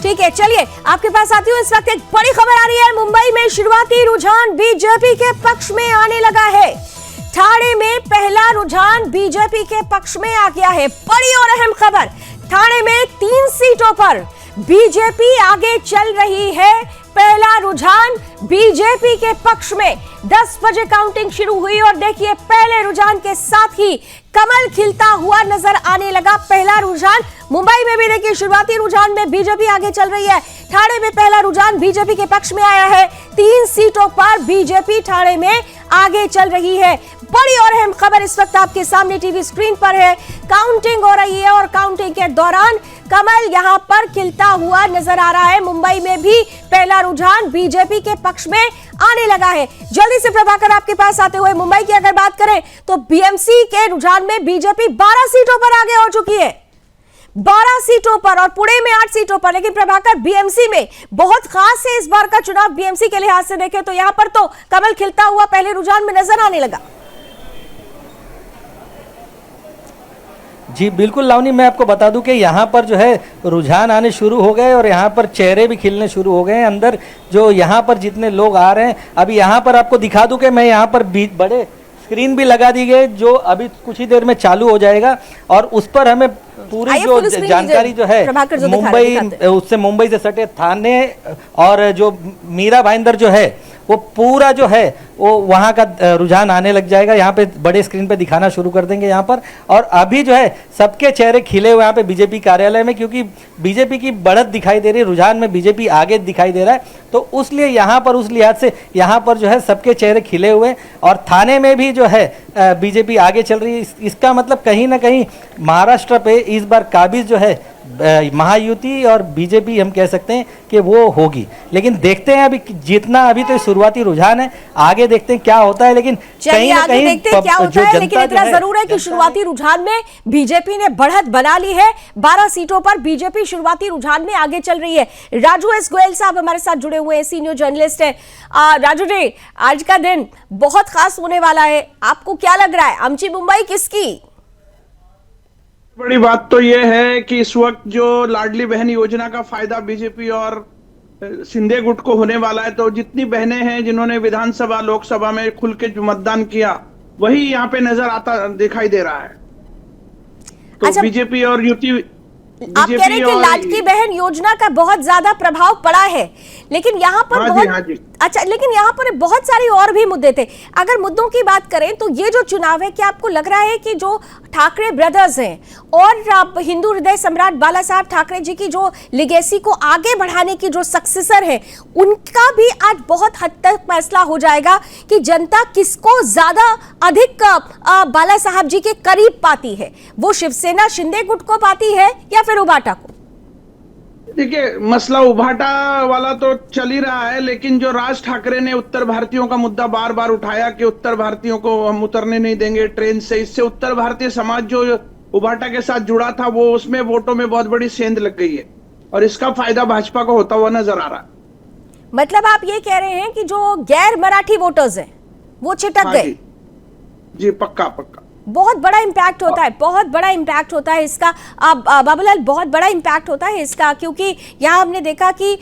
S1: ठीक है, चलिए आपके पास आती हूँ। इस वक्त एक बड़ी खबर आ रही है, मुंबई में शुरुआती रुझान बीजेपी के पक्ष में आने लगा है। ठाणे में पहला रुझान बीजेपी के पक्ष में आ गया है। बड़ी और अहम खबर, ठाणे में 3 सीटों पर बीजेपी आगे चल रही है। पहला रुझान बीजेपी के पक्ष में 10 बजे काउंटिंग शुरू हुई और देखिए पहले रुझान के साथ ही कमल खिलता हुआ नजर आने लगा। पहला रुझान मुंबई में भी देखिए, शुरुआती रुझान में बीजेपी आगे चल रही है। ठाणे में पहला रुझान बीजेपी के पक्ष में आया है। 3 सीटों पर बीजेपी ठाणे में आगे चल रही है। बड़ी और अहम खबर इस वक्त आपके सामने टीवी स्क्रीन पर है। काउंटिंग हो रही है और काउंटिंग के दौरान कमल यहां पर खिलता हुआ नजर आ रहा है। मुंबई में भी पहला रुझान बीजेपी के पक्ष में आने लगा है। जल्दी से प्रभाकर आपके पास आते हुए, मुंबई की अगर बात करें तो बीएमसी के रुझान में बीजेपी 12 सीटों पर आगे हो चुकी है, 12 सीटों पर, और पुणे में 8 सीटों पर। लेकिन प्रभाकर, बीएमसी में बहुत खास है इस बार का चुनाव। बीएमसी के लिहाज से देखें तो यहां पर तो कमल खिलता हुआ पहले रुझान में नजर आने लगा।
S2: जी बिल्कुल लावनी, मैं आपको बता दूं कि यहाँ पर जो है रुझान आने शुरू हो गए और यहाँ पर चेहरे भी खिलने शुरू हो गए हैं। अंदर जो यहाँ पर जितने लोग आ रहे हैं, अभी यहाँ पर आपको दिखा दूं कि मैं यहाँ पर बड़े स्क्रीन भी लगा दी गई, जो अभी कुछ ही देर में चालू हो जाएगा और उस पर हमें पूरी जो जानकारी जो है मुंबई, उससे मुंबई से सटे थाने और जो मीरा भाईंदर जो है वो पूरा जो है वो वहाँ का रुझान आने लग जाएगा। यहाँ पे बड़े स्क्रीन पे दिखाना शुरू कर देंगे यहाँ पर। और अभी जो है सबके चेहरे खिले हुए यहाँ पे बीजेपी कार्यालय में, क्योंकि बीजेपी की बढ़त दिखाई दे रही है, रुझान में बीजेपी आगे दिखाई दे रहा है। तो उस लिए यहाँ पर, उस लिहाज से यहाँ पर जो है सबके चेहरे खिले हुए और थाने में भी जो है बीजेपी आगे चल रही है। इसका मतलब कहीं ना कहीं महाराष्ट्र पे इस बार काबिज जो है महायुति और बीजेपी हम कह सकते हैं कि वो होगी। लेकिन देखते हैं अभी जितना, अभी तो शुरुआती रुझान है, आगे देखते हैं क्या होता है। लेकिन कहीं ना कहीं
S1: देखते हैं क्या होता है। लेकिन इतना जरूर है कि शुरुआती रुझान में बीजेपी ने बढ़त बना ली है। 12 सीटों पर बीजेपी शुरुआती रुझान में आगे चल रही है। राजू एस गोयल साहब हमारे साथ जुड़े हुए हैं, सीनियर जर्नलिस्ट है। राजू जी, आज का दिन बहुत खास होने वाला है, आपको क्या लग रहा है? आमची मुंबई किसकी?
S5: बड़ी बात तो यह है कि इस वक्त जो लाडली बहन योजना का फायदा बीजेपी और शिंदे गुट को होने वाला है, तो जितनी बहनें हैं जिन्होंने विधानसभा लोकसभा में खुल के जो मतदान किया, वही यहाँ पे नजर आता दिखाई दे रहा है। तो
S1: अच्छा,
S5: बीजेपी और यूटी,
S1: आप कह रहे हैं कि लाडली बहन योजना का बहुत ज्यादा प्रभाव पड़ा है, लेकिन यहाँ पर अच्छा, लेकिन यहाँ पर बहुत सारी और भी मुद्दे थे। अगर मुद्दों की बात करें तो ये जो चुनाव है, क्या आपको लग रहा है कि जो ठाकरे ब्रदर्स हैं और हिंदू हृदय सम्राट बाला साहब ठाकरे जी की जो लिगेसी को आगे बढ़ाने की जो सक्सेसर है, उनका भी आज बहुत हद तक फैसला हो जाएगा कि जनता किसको ज्यादा अधिक बाला साहब जी के करीब पाती है? वो शिवसेना शिंदे गुट को पाती है या फिर उबाटा को?
S5: देखिए, मसला उभाटा वाला तो चल ही रहा है, लेकिन जो राज ठाकरे ने उत्तर भारतीयों का मुद्दा बार बार उठाया कि उत्तर भारतीयों को हम उतरने नहीं देंगे ट्रेन से, इससे उत्तर भारतीय समाज जो उभाटा के साथ जुड़ा था वो उसमें वोटों में बहुत बड़ी सेंध लग गई है और इसका फायदा भाजपा को होता हुआ नजर आ रहा है।
S1: मतलब आप ये कह रहे हैं कि जो गैर मराठी वोटर्स हैं वो चिटक गए?
S5: जी पक्का पक्का,
S1: बहुत बड़ा इम्पैक्ट होता है, बहुत बड़ा इम्पैक्ट होता है इसका। बाबूलाल, बहुत बड़ा इम्पैक्ट होता है इसका, क्योंकि यहाँ हमने देखा कि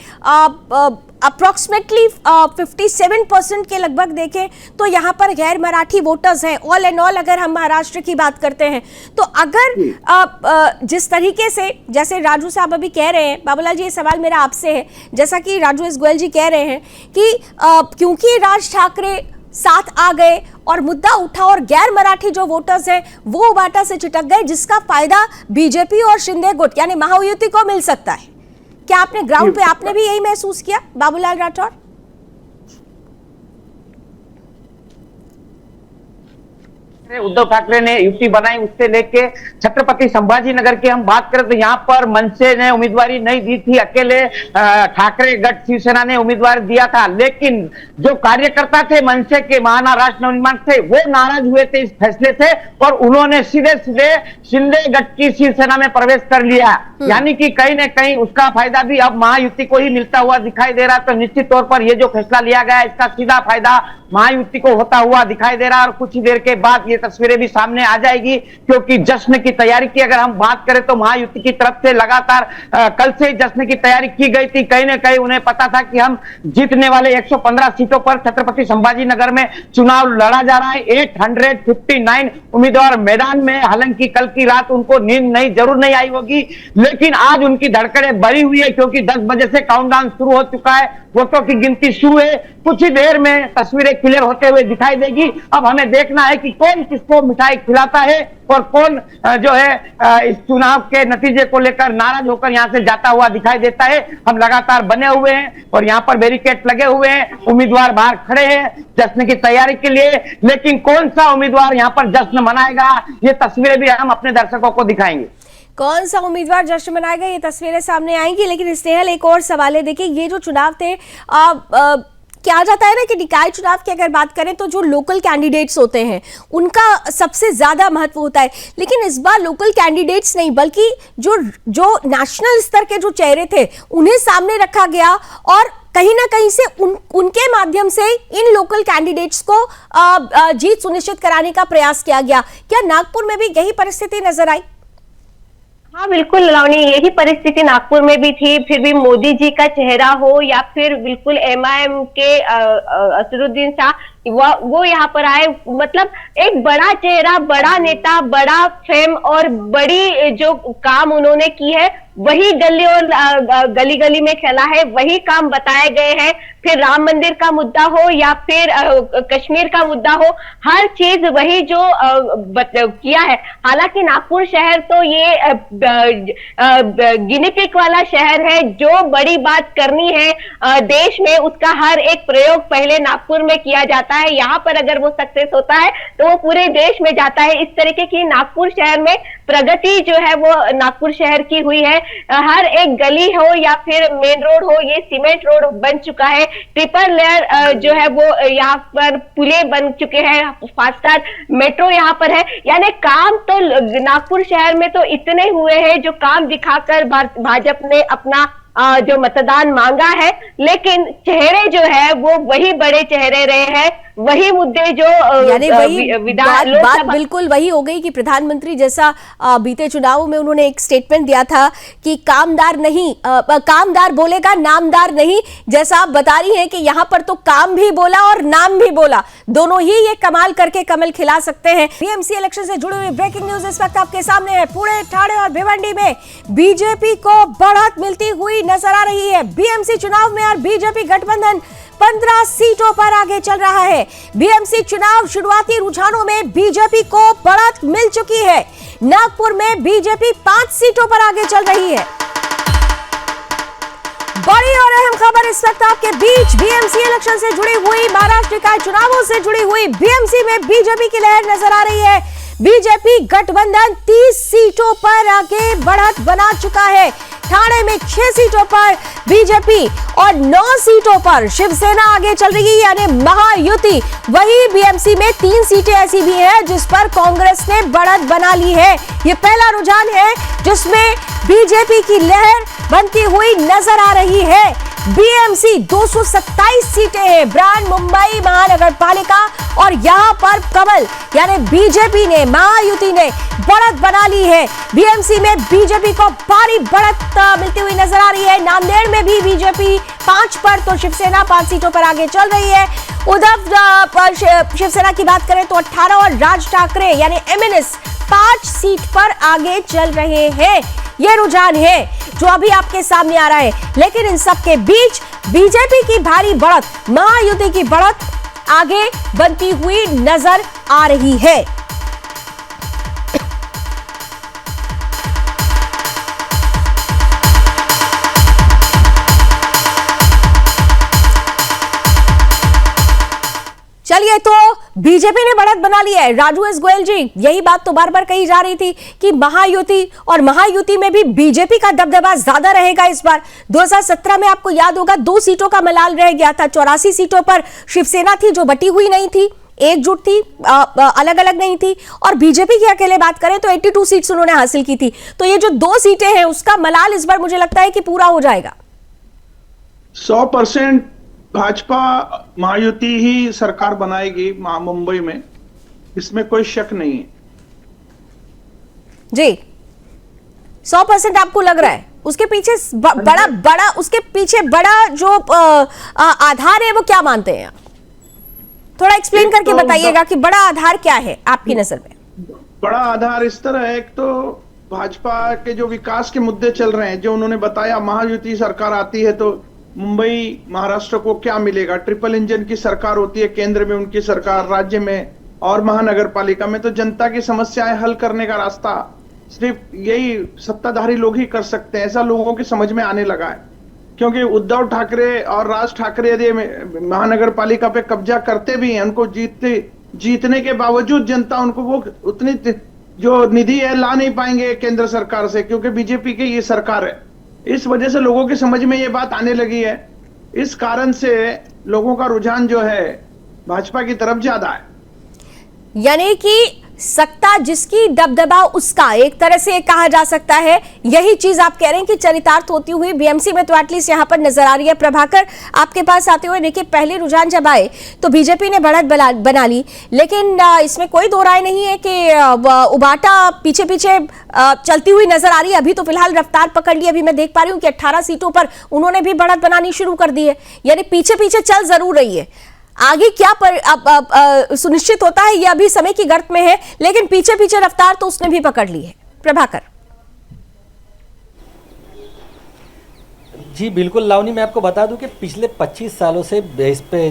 S1: अप्रोक्सीमेटली 57% के लगभग देखें तो यहाँ पर गैर मराठी वोटर्स हैं। ऑल एंड ऑल अगर हम महाराष्ट्र की बात करते हैं तो अगर जिस तरीके से, जैसे राजू साहब अभी कह रहे हैं, बाबूलाल जी ये सवाल मेरा आपसे है, जैसा कि राजू एस गोयल जी कह रहे हैं कि क्योंकि राज ठाकरे साथ आ गए और मुद्दा उठा और गैर मराठी जो वोटर्स हैं वो उबाटा से चिटक गए, जिसका फायदा बीजेपी और शिंदे गुट यानी महायुति को मिल सकता है। क्या आपने ग्राउंड पे आपने भी यही महसूस किया, बाबूलाल राठौर?
S3: उद्धव ठाकरे ने युति बनाई, उससे लेके छत्रपति संभाजी नगर की हम बात करें तो यहाँ पर मनसे ने उम्मीदवारी नहीं दी थी, अकेले ठाकरे गठ शिवसेना ने उम्मीदवार दिया था। लेकिन जो कार्यकर्ता थे मनसे के, महाराष्ट्र नवनिर्माण थे, वो नाराज हुए थे इस फैसले से और उन्होंने सीधे सीधे शिंदे गठ की शिवसेना में प्रवेश कर लिया। यानी कि कहीं न कहीं उसका फायदा भी अब महायुति को ही मिलता हुआ दिखाई दे रहा। तो निश्चित तौर पर ये जो फैसला लिया गया, इसका सीधा फायदा महायुति को होता हुआ दिखाई दे रहा। और कुछ ही देर के बाद ये तस्वीरें भी सामने आ जाएगी, क्योंकि जश्न की तैयारी की अगर हम बात करें तो महायुति की तरफ से लगातार कल से जश्न की तैयारी की गई थी। कहीं ना कहीं उन्हें पता था कि हम जीतने वाले 115 सीटों पर छत्रपति संभाजी नगर में चुनाव लड़ा जा रहा है। 859 उम्मीदवार मैदान में, हालांकि कल की रात उनको नींद जरूर नहीं आई होगी, लेकिन आज उनकी धड़कनें बढ़ी हुई है, क्योंकि 10 बजे से काउंटडाउन शुरू हो चुका है, वोटों की गिनती शुरू है। कुछ ही देर में तस्वीरें क्लियर होते हुए दिखाई देगी। अब हमें देखना है कि कौन किसको मिठाई खिलाता है और कौन जो है इस चुनाव के नतीजे को लेकर नाराज होकर यहां से जाता हुआ दिखाई देता है। हम लगातार बने हुए हैं और यहां पर बैरिकेड लगे हुए हैं, उम्मीदवार बाहर खड़े हैं जश्न की तैयारी के लिए। लेकिन कौन सा उम्मीदवार यहां पर जश्न मनाएगा, ये तस्वीरें भी हम अपने दर्शकों को दिखाएंगे।
S1: कौन सा उम्मीदवार जश्न मनाएगा, ये तस्वीरें सामने आएंगी। लेकिन स्नेहल, एक और सवाल है। देखिए, ये जो चुनाव थे, क्या जाता है ना कि निकाय चुनाव की अगर बात करें तो जो लोकल कैंडिडेट्स होते हैं उनका सबसे ज्यादा महत्व होता है। लेकिन इस बार लोकल कैंडिडेट्स नहीं, बल्कि जो नेशनल स्तर के जो चेहरे थे उन्हें सामने रखा गया और कहीं ना कहीं से उनके माध्यम से इन लोकल कैंडिडेट्स को जीत सुनिश्चित कराने का प्रयास किया गया। क्या नागपुर में भी यही परिस्थिति नजर आई?
S4: हाँ बिल्कुल लावनी, यही परिस्थिति नागपुर में भी थी। फिर भी मोदी जी का चेहरा हो या फिर बिल्कुल एमआईएम के असदुद्दीन शाह, वो यहाँ पर आए। मतलब एक बड़ा चेहरा, बड़ा नेता, बड़ा फेम और बड़ी जो काम उन्होंने की है वही गली और गली गली में खेला है, वही काम बताए गए हैं। फिर राम मंदिर का मुद्दा हो या फिर कश्मीर का मुद्दा हो, हर चीज वही जो किया है। हालांकि नागपुर शहर तो ये गिनी पिग वाला शहर है। जो बड़ी बात करनी है देश में, उसका हर एक प्रयोग पहले नागपुर में किया जाता है। यहाँ पर अगर वो सक्सेस होता है तो वो पूरे देश में जाता है। इस तरीके की नागपुर शहर में प्रगति जो है वो नागपुर शहर की हुई है। हर एक गली हो या फिर मेन रोड हो, ये सीमेंट रोड बन चुका है। ट्रिपल लेयर जो है वो यहाँ पर पुले बन चुके हैं, फास्टर मेट्रो यहाँ पर है। यानी काम तो नागपुर शहर में तो इतने हुए हैं जो काम दिखाकर भाजपा ने अपना जो मतदान मांगा है। लेकिन चेहरे जो है वो वही बड़े चेहरे रहे हैं, वही मुद्दे जो
S1: यानी वही बात बिल्कुल वही हो गई कि प्रधानमंत्री जैसा बीते चुनावों में उन्होंने एक स्टेटमेंट दिया था कि कामदार नहीं, कामदार बोलेगा नामदार नहीं। जैसा आप बता रही हैं कि यहाँ पर तो काम भी बोला और नाम भी बोला, दोनों ही ये कमाल करके कमल खिला सकते हैं। बीएमसी इलेक्शन से जुड़ी हुई ब्रेकिंग न्यूज इस वक्त आपके सामने है। पुणे, ठाणे और भिवंडी में बीजेपी को बढ़त मिलती हुई नजर आ रही है। बीएमसी चुनाव में और बीजेपी गठबंधन 15 सीटों पर आगे चल रहा है। बीएमसी चुनाव शुरुआती रुझानों में बीजेपी को बढ़त मिल चुकी है। नागपुर में बीजेपी 5 सीटों पर आगे चल रही है। बड़ी और अहम खबर इस वक्त आपके बीच, बीएमसी इलेक्शन से जुड़ी हुई, महाराष्ट्र निकाय चुनावों से जुड़ी हुई बीएमसी में बीजेपी की लहर नजर आ रही है। बीजेपी गठबंधन 30 सीटों पर आगे बढ़त बना चुका है। ठाणे में 6 सीटों पर बीजेपी और 9 सीटों पर शिवसेना आगे चल रही है, यानी महायुति। वही बीएमसी में 3 सीटें ऐसी भी हैं जिस पर कांग्रेस ने बढ़त बना ली है। ये पहला रुझान है जिसमें बीजेपी की लहर बनती हुई नजर आ रही है। बीएमसी 227 सीटें हैं, ब्रांड मुंबई महानगर पालिका, और यहां पर कमल यानी बीजेपी ने, महायुति ने बढ़त बना ली है। बीएमसी में बीजेपी को भारी बढ़त मिलती हुई नजर आ रही है। नांदेड़ में भी बीजेपी 5 पर तो शिवसेना 5 सीटों पर आगे चल रही है। उद्धव शिवसेना की बात करें तो 18 और राज ठाकरे यानी एमएनएस 5 सीट पर आगे चल रहे हैं। ये रुझान है जो अभी आपके सामने आ रहा है। लेकिन इन सब के बीच बीजेपी की भारी बढ़त, महायुति की बढ़त आगे बनती हुई नजर आ रही है। चलिए तो बीजेपी ने बढ़त बना ली है। राजू एस गोयल जी, यही बात तो बार बार कही जा रही थी कि महायुति, और महायुति में भी बीजेपी का दबदबा ज्यादा रहेगा इस बार। 2017 में आपको याद होगा 2 सीटों का मलाल रह गया था। 84 सीटों पर शिवसेना थी जो बटी हुई नहीं थी, एकजुट थी, अलग अलग नहीं थी, और बीजेपी की अकेले बात करें तो 82 सीट्स उन्होंने हासिल की थी। तो ये जो 2 सीटें हैं उसका मलाल इस बार मुझे लगता है कि पूरा हो जाएगा।
S5: 100% भाजपा महायुति ही सरकार बनाएगी मुंबई में, इसमें कोई शक नहीं है
S1: जी। 100% आपको लग रहा है? उसके पीछे उसके पीछे बड़ा जो आधार है वो क्या मानते हैं आप? थोड़ा एक्सप्लेन करके बताइएगा कि बड़ा आधार क्या है आपकी नजर में।
S5: बड़ा आधार इस तरह है, एक तो भाजपा के जो विकास के मुद्दे चल रहे हैं, जो उन्होंने बताया महायुति सरकार आती है तो मुंबई महाराष्ट्र को क्या मिलेगा। ट्रिपल इंजन की सरकार होती है, केंद्र में उनकी सरकार, राज्य में और महानगर पालिका में, तो जनता की समस्याएं हल करने का रास्ता सिर्फ यही सत्ताधारी लोग ही कर सकते हैं, ऐसा लोगों की समझ में आने लगा है। क्योंकि उद्धव ठाकरे और राज ठाकरे यदि महानगर पालिका पे कब्जा करते भी हैं, उनको जीतने के बावजूद जनता उनको वो उतनी जो निधि है ला नहीं पाएंगे केंद्र सरकार से, क्योंकि बीजेपी की ये सरकार है। इस वजह से लोगों की समझ में ये बात आने लगी है। इस कारण से लोगों का रुझान जो है भाजपा की तरफ ज्यादा है।
S1: यानी कि सत्ता जिसकी दबदबा उसका, एक तरह से कहा जा सकता है। यही चीज आप कह रहे हैं कि चरितार्थ होती हुई बीएमसी में तो एटलीस्ट यहां पर नजर आ रही है। प्रभाकर, आपके पास आते हुए देखिए, पहले रुझान जब आए तो बीजेपी ने बढ़त बना ली, लेकिन इसमें कोई दो राय नहीं है कि उबाटा पीछे पीछे चलती हुई नजर आ रही है। अभी तो फिलहाल रफ्तार पकड़ ली। अभी मैं देख पा रही हूँ कि 18 सीटों पर उन्होंने भी बढ़त बनानी शुरू कर दी है, यानी पीछे पीछे चल जरूर रही है। आगे क्या सुनिश्चित होता है ये अभी समय की गर्त में है, लेकिन पीछे पीछे रफ्तार तो उसने भी पकड़ ली है। प्रभाकर
S2: जी बिल्कुल लावनी, मैं आपको बता दूं कि पिछले 25 सालों से इस पे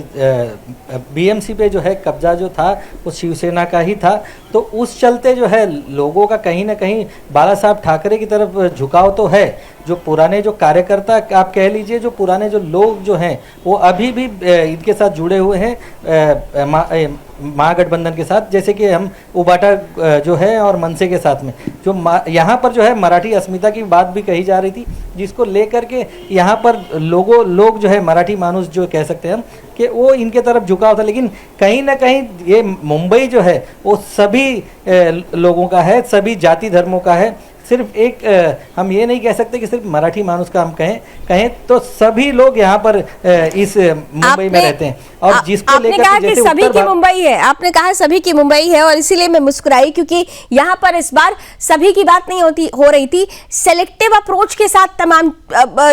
S2: बीएमसी पे जो है कब्जा जो था वो शिवसेना का ही था। तो उस चलते जो है लोगों का कहीं ना कहीं बाला साहब ठाकरे की तरफ झुकाव तो है। जो पुराने जो कार्यकर्ता आप कह लीजिए, जो पुराने जो लोग जो हैं वो अभी भी इनके साथ जुड़े हुए हैं महागठबंधन के साथ, जैसे कि हम उबाटा जो है और मनसे के साथ में जो यहाँ पर जो है मराठी अस्मिता की बात भी कही जा रही थी, जिसको लेकर के यहाँ पर लोग जो है मराठी मानुस जो कह सकते हैं हम कि वो इनके तरफ झुकाव था। लेकिन कहीं ना कहीं ये मुंबई जो है वो सभी लोगों का है, सभी जाति धर्मों का है। सिर्फ एक हम ये नहीं कह सकते कि सिर्फ मराठी मानुस का हम कहें तो सभी लोग यहाँ पर इस मुंबई में रहते हैं। और जिसको
S1: आपने कहा कि सभी की मुंबई है, आपने कहा सभी की मुंबई है, और इसीलिए मैं मुस्कुराई क्योंकि यहाँ पर इस बार सभी की बात नहीं हो रही थी। सेलेक्टिव अप्रोच के साथ तमाम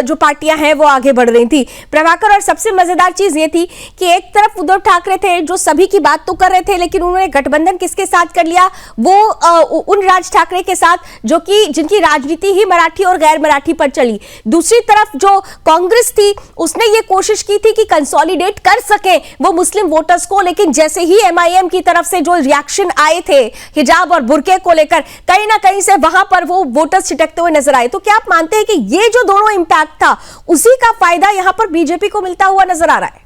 S1: जो पार्टियां हैं वो आगे बढ़ रही थी। प्रभाकर, और सबसे मजेदार चीज ये थी कि एक तरफ उद्धव ठाकरे थे जो सभी की बात तो कर रहे थे, लेकिन उन्होंने गठबंधन किसके साथ कर लिया? वो उन राज ठाकरे के साथ जो कि जिनकी राजनीति ही मराठी और गैर मराठी पर चली। दूसरी तरफ जो कांग्रेस थी उसने ये कोशिश की थी कि कंसोलिडेट कर सके वो मुस्लिम वोटर्स को, लेकिन जैसे ही एमआईएम की तरफ से जो रिएक्शन आए थे हिजाब और बुर्के को लेकर, कहीं ना कहीं से वहां पर वो वोटर्स छिटकते हुए नजर आए। तो क्या आप मानते हैं कि ये जो दोनों इंपैक्ट था उसी का फायदा यहां पर बीजेपी को मिलता हुआ नजर आ रहा है?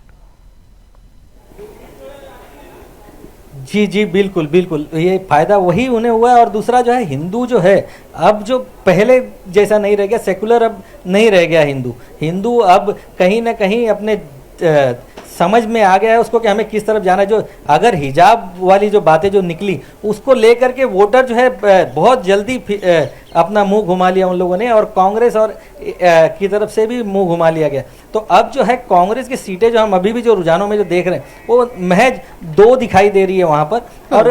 S2: जी बिल्कुल बिल्कुल, ये फायदा वही उन्हें हुआ है। और दूसरा जो है हिंदू जो है अब जो पहले जैसा नहीं रह गया, सेकुलर अब नहीं रह गया। हिंदू अब कहीं ना कहीं अपने समझ में आ गया है उसको कि हमें किस तरफ जाना है। जो अगर हिजाब वाली जो बातें जो निकली उसको लेकर के वोटर जो है बहुत जल्दी अपना मुंह घुमा लिया उन लोगों ने, और कांग्रेस और की तरफ से भी मुंह घुमा लिया गया। तो अब जो है कांग्रेस की सीटें जो हम अभी भी जो रुझानों में जो देख रहे हैं वो महज 2 दिखाई दे रही है वहाँ पर। और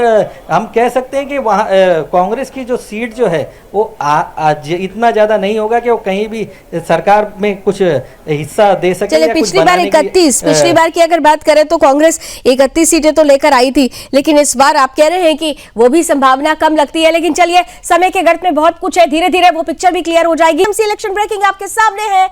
S2: हम कह सकते हैं कि वहाँ कांग्रेस की जो सीट जो है वो इतना ज़्यादा नहीं होगा कि वो कहीं भी सरकार में कुछ हिस्सा दे सके।
S1: चलिए, पिछली बार 31, पिछली बार की अगर बात करें तो कांग्रेस 31 सीटें तो लेकर आई थी, लेकिन इस बार आप कह रहे हैं कि वो भी संभावना कम लगती है। लेकिन चलिए, समय के गर्त में बहुत कुछ है, धीरे धीरे वो पिक्चर भी क्लियर हो जाएगी। इलेक्शन ब्रेकिंग आपके सामने है।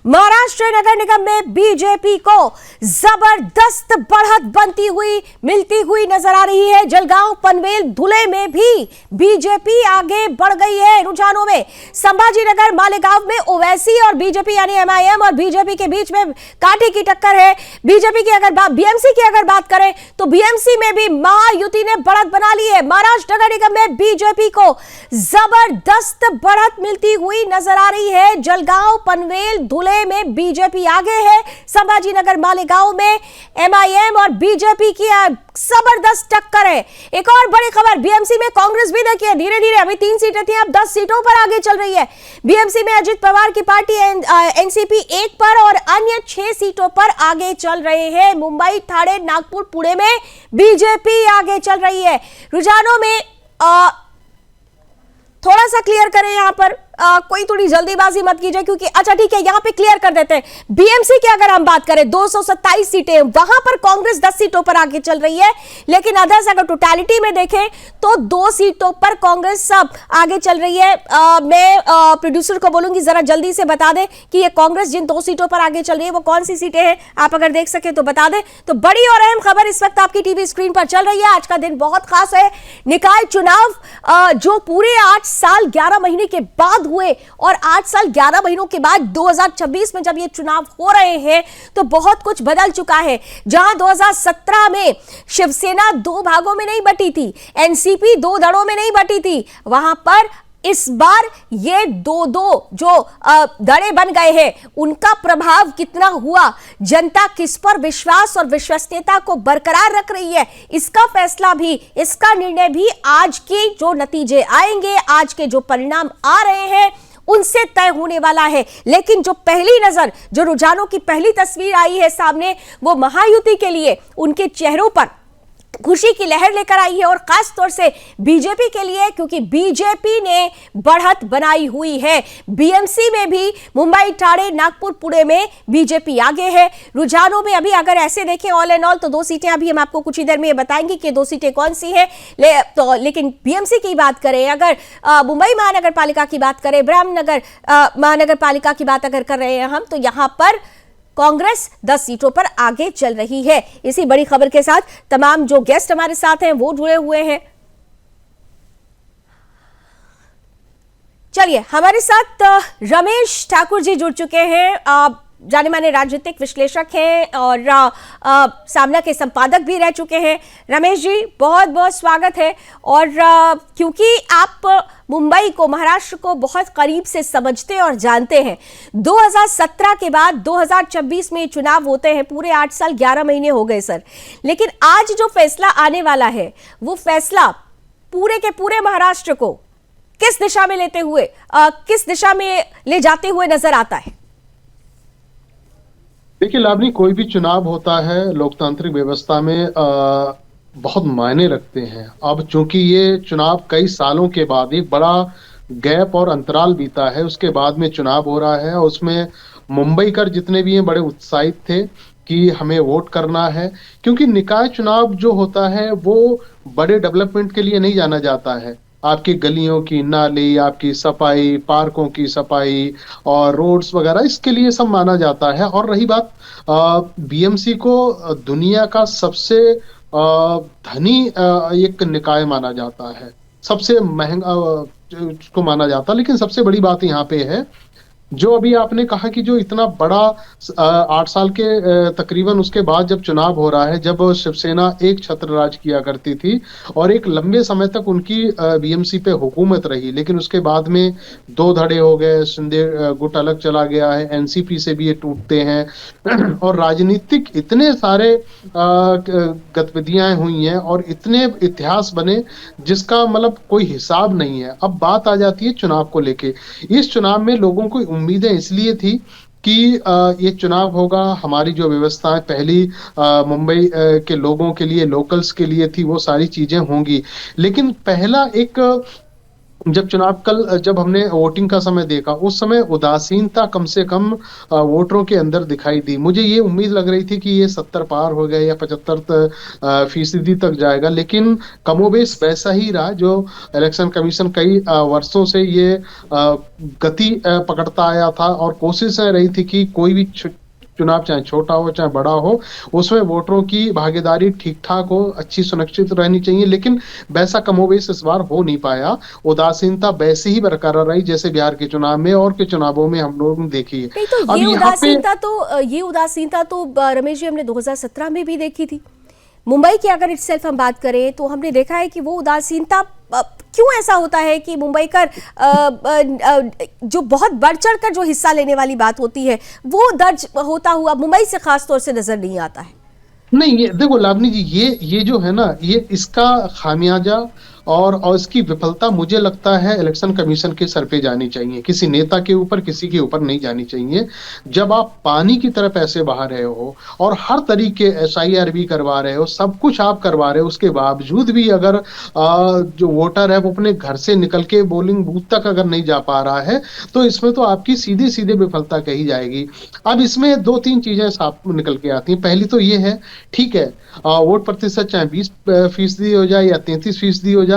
S1: महाराष्ट्र नगर निगम में बीजेपी को जबरदस्त बढ़त बनती हुई मिलती हुई नजर आ रही है। जलगांव, पनवेल, धुले में भी बीजेपी आगे बढ़ गई है रुझानों में। संभाजीनगर, मालेगांव में ओवैसी और बीजेपी यानी एमआईएम और बीजेपी के बीच में कांटे की टक्कर है। बीजेपी की अगर बीएमसी की अगर बात करें तो बीएमसी में भी महायुति ने बढ़त बना ली है। महाराष्ट्र नगर निगम में बीजेपी को जबरदस्त बढ़त मिलती हुई नजर आ रही है। जलगांव, पनवेल, धुले में बीजेपी आगे है। संभाजीनगर, मालेगांव में एमआईएम और बीजेपी की जबरदस्त टक्कर है। एक और बड़ी खबर, बीएमसी में कांग्रेस भी देखिए धीरे धीरे, अभी 3 सीटें थी, अब 10 सीटों पर आगे चल रही है। बीएमसी में अजित पवार की पार्टी एनसीपी 1 पर और अन्य 6 सीटों पर आगे चल रहे हैं। मुंबई, ठाणे, नागपुर, पुणे में बीजेपी आगे चल रही है। रुझानों में थोड़ा सा क्लियर करें यहां पर, कोई थोड़ी जल्दीबाजी मत कीजिए, क्योंकि अच्छा ठीक है यहां पे क्लियर कर देते हैं। बीएमसी की अगर हम बात करें 227 सीटें, वहां पर कांग्रेस 10 सीटों पर आगे चल रही है। लेकिन अदर्स अगर टोटलिटी में देखें तो 2 सीटों पर कांग्रेस सब आगे चल रही है। मैं प्रोड्यूसर को बोलूंगी जरा जल्दी से बता दें कि ये कांग्रेस जिन 2 सीटों पर आगे चल रही है वो कौन सी सीटें हैं, आप अगर देख सके तो बता दें। तो बड़ी और अहम खबर इस वक्त आपकी टीवी स्क्रीन पर चल रही है। आज का दिन बहुत खास है। निकाय चुनाव जो पूरे 8 साल 11 महीने के बाद हुए और 8 साल 11 महीनों के बाद 2026 में जब ये चुनाव हो रहे हैं तो बहुत कुछ बदल चुका है। जहां 2017 में शिवसेना 2 भागों में नहीं बटी थी, एनसीपी 2 धड़ों में नहीं बटी थी, वहां पर इस बार ये 2 जो धड़े बन गए हैं उनका प्रभाव कितना हुआ, जनता किस पर विश्वास और विश्वसनीयता को बरकरार रख रही है, इसका फैसला भी, इसका निर्णय भी आज के जो नतीजे आएंगे, आज के जो परिणाम आ रहे हैं उनसे तय होने वाला है। लेकिन जो पहली नजर, जो रुझानों की पहली तस्वीर आई है सामने, वो महायुति के लिए उनके चेहरों पर खुशी की लहर लेकर आई है और खास तौर से बीजेपी के लिए, क्योंकि बीजेपी ने बढ़त बनाई हुई है। बीएमसी में भी मुंबई, ठाणे, नागपुर, पुणे में बीजेपी आगे है। रुझानों में अभी अगर ऐसे देखें ऑल एंड ऑल तो 2 सीटें, अभी हम आपको कुछ ही देर में ये बताएंगे कि 2 सीटें कौन सी है। लेकिन बीएमसी की बात करें, अगर मुंबई महानगर पालिका की बात करें, ब्रह्मनगर महानगर पालिका की बात अगर कर रहे हैं हम, तो यहां पर कांग्रेस 10 सीटों पर आगे चल रही है। इसी बड़ी खबर के साथ तमाम जो गेस्ट हमारे साथ हैं वो जुड़े हुए हैं। चलिए, हमारे साथ रमेश ठाकुर जी जुड़ चुके हैं, जाने माने राजनीतिक विश्लेषक हैं और सामना के संपादक भी रह चुके हैं। रमेश जी, बहुत बहुत स्वागत है। और क्योंकि आप मुंबई को, महाराष्ट्र को बहुत करीब से समझते और जानते हैं, 2017 के बाद 2026 में चुनाव होते हैं, पूरे 8 साल 11 महीने हो गए सर। लेकिन आज जो फैसला आने वाला है वो फैसला पूरे के पूरे महाराष्ट्र को किस दिशा में लेते हुए, किस दिशा में ले जाते हुए नजर आता है?
S6: देखिए लावनी, कोई भी चुनाव होता है लोकतांत्रिक व्यवस्था में बहुत मायने रखते हैं। अब चूंकि ये चुनाव कई सालों के बाद, एक बड़ा गैप और अंतराल बीता है, उसके बाद में चुनाव हो रहा है। उसमें मुंबईकर जितने भी हैं बड़े उत्साहित थे कि हमें वोट करना है, क्योंकि निकाय चुनाव जो होता है वो बड़े डेवलपमेंट के लिए नहीं जाना जाता है। आपकी गलियों की नाली, आपकी सफाई, पार्कों की सफाई और रोड्स वगैरह, इसके लिए सब माना जाता है। और रही बात, बीएमसी को दुनिया का सबसे धनी एक निकाय माना जाता है, सबसे महंगा उसको माना जाता है। लेकिन सबसे बड़ी बात यहाँ पे है, जो अभी आपने कहा कि जो इतना बड़ा 8 साल के तकरीबन उसके बाद जब चुनाव हो रहा है, जब शिवसेना एक छत्र राज किया करती थी और एक लंबे समय तक उनकी बीएमसी पे हुकूमत रही, लेकिन उसके बाद में 2 धड़े हो गए, शिंदे गुट अलग चला गया है, एनसीपी से भी ये टूटते हैं और राजनीतिक इतने सारे गतिविधियां हुई हैं और इतने इतिहास बने जिसका मतलब कोई हिसाब नहीं है। अब बात आ जाती है चुनाव को लेके। इस चुनाव में लोगों को उम्मीदें इसलिए थी कि ये चुनाव होगा, हमारी जो व्यवस्थाएं पहली मुंबई के लोगों के लिए, लोकल्स के लिए थी, वो सारी चीजें होंगी। लेकिन पहला एक जब हमने वोटिंग का समय देखा, उस समय उदासीनता कम से कम वोटरों के अंदर दिखाई दी। मुझे ये उम्मीद लग रही थी कि ये 70 पार हो गया या 75% तक जाएगा, लेकिन कमोबेश वैसा ही रहा जो इलेक्शन कमीशन कई वर्षों से ये गति पकड़ता आया था, और कोशिश रही थी कि कोई भी चुनाव चाहे छोटा हो चाहे बड़ा हो, उसमें वोटरों की भागीदारी ठीक ठाक हो, अच्छी सुनिश्चित रहनी चाहिए, लेकिन वैसा कमोबेश इस बार हो नहीं पाया। उदासीनता वैसे ही बरकरार रही जैसे बिहार के चुनाव में और के चुनावों में हम लोग देखी है।
S1: नहीं तो ये उदासीनता तो रमेश जी हमने 2017 में भी देखी थी। मुंबई की अगर इटसेल्फ हम बात करें तो हमने देखा है कि वो उदासीनता क्यों ऐसा होता है कि मुंबई का जो बहुत बढ़ चढ़ कर जो हिस्सा लेने वाली बात होती है वो दर्ज होता हुआ मुंबई से खास तौर से नजर नहीं आता है।
S6: नहीं, ये देखो लावनी जी, ये जो है ना, ये इसका खामियाजा और इसकी विफलता मुझे लगता है इलेक्शन कमीशन के सर पे जानी चाहिए, किसी नेता के ऊपर, किसी के ऊपर नहीं जानी चाहिए। जब आप पानी की तरफ ऐसे बहा रहे हो और हर तरीके SIR भी करवा रहे हो, सब कुछ आप करवा रहे हो, उसके बावजूद भी अगर जो वोटर है वो अपने घर से निकल के पोलिंग बूथ तक अगर नहीं जा पा रहा है, तो इसमें तो आपकी सीधी सीधी विफलता कही जाएगी। अब इसमें 2-3 चीजें साफ निकल के आती हैं। पहली तो ये है, ठीक है, वोट प्रतिशत चाहे 20% हो जाए या 33% हो जाए,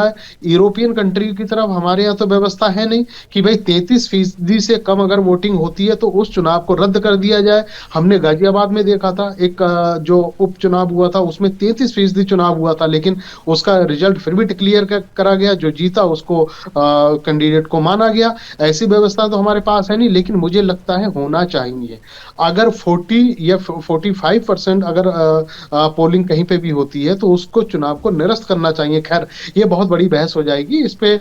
S6: यूरोपियन कंट्री की तरफ हमारे यहाँ तो व्यवस्था है नहीं कि भाई 33% से कम अगर वोटिंग होती है तो उस चुनाव को रद्द कर दिया जाए। हमने गाजियाबाद में देखा था, एक जो उपचुनाव हुआ था उसमें 33% चुनाव हुआ था, लेकिन उसका रिजल्ट फिर भी डिक्लेयर करा गया, जो जीता उसको कैंडिडेट को माना गया। ऐसी व्यवस्था तो हमारे पास है नहीं, लेकिन मुझे लगता है होना चाहिए। अगर 40 या 45% अगर पोलिंग कहीं पे भी होती है तो उसको चुनाव को निरस्त करना चाहिए। खैर, ये बहुत बड़ी बहस हो जाएगी इस पे।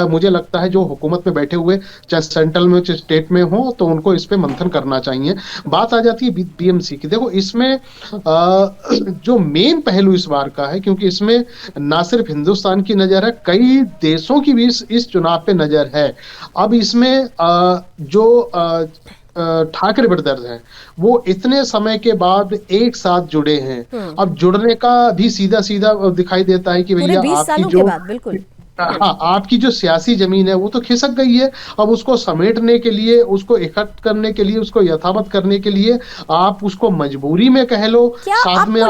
S6: मुझे लगता है जो हुकूमत में बैठे हुए, चाहे सेंट्रल में चाहे स्टेट में हो, तो उनको इस पे मंथन करना चाहिए। बात आ जाती है BMC की। देखो, इसमें जो मेन पहलू इस बार का है, क्योंकि इसमें ना सिर्फ हिंदुस्तान की नजर है, कई देशों की भी इस चुनाव पे नजर है। अब इसमें जो ठाकरे ब्रदर्स हैं वो इतने समय के बाद एक साथ जुड़े हैं। अब जुड़ने का भी सीधा सीधा दिखाई देता है कि भैया आपकी जो, बिल्कुल हाँ, आपकी जो सियासी जमीन है वो तो खिसक गई है। अब उसको समेटने के लिए, उसको इकट्ठ करने के लिए, उसको यथावत करने के लिए आप उसको मजबूरी में कह लो, साथ में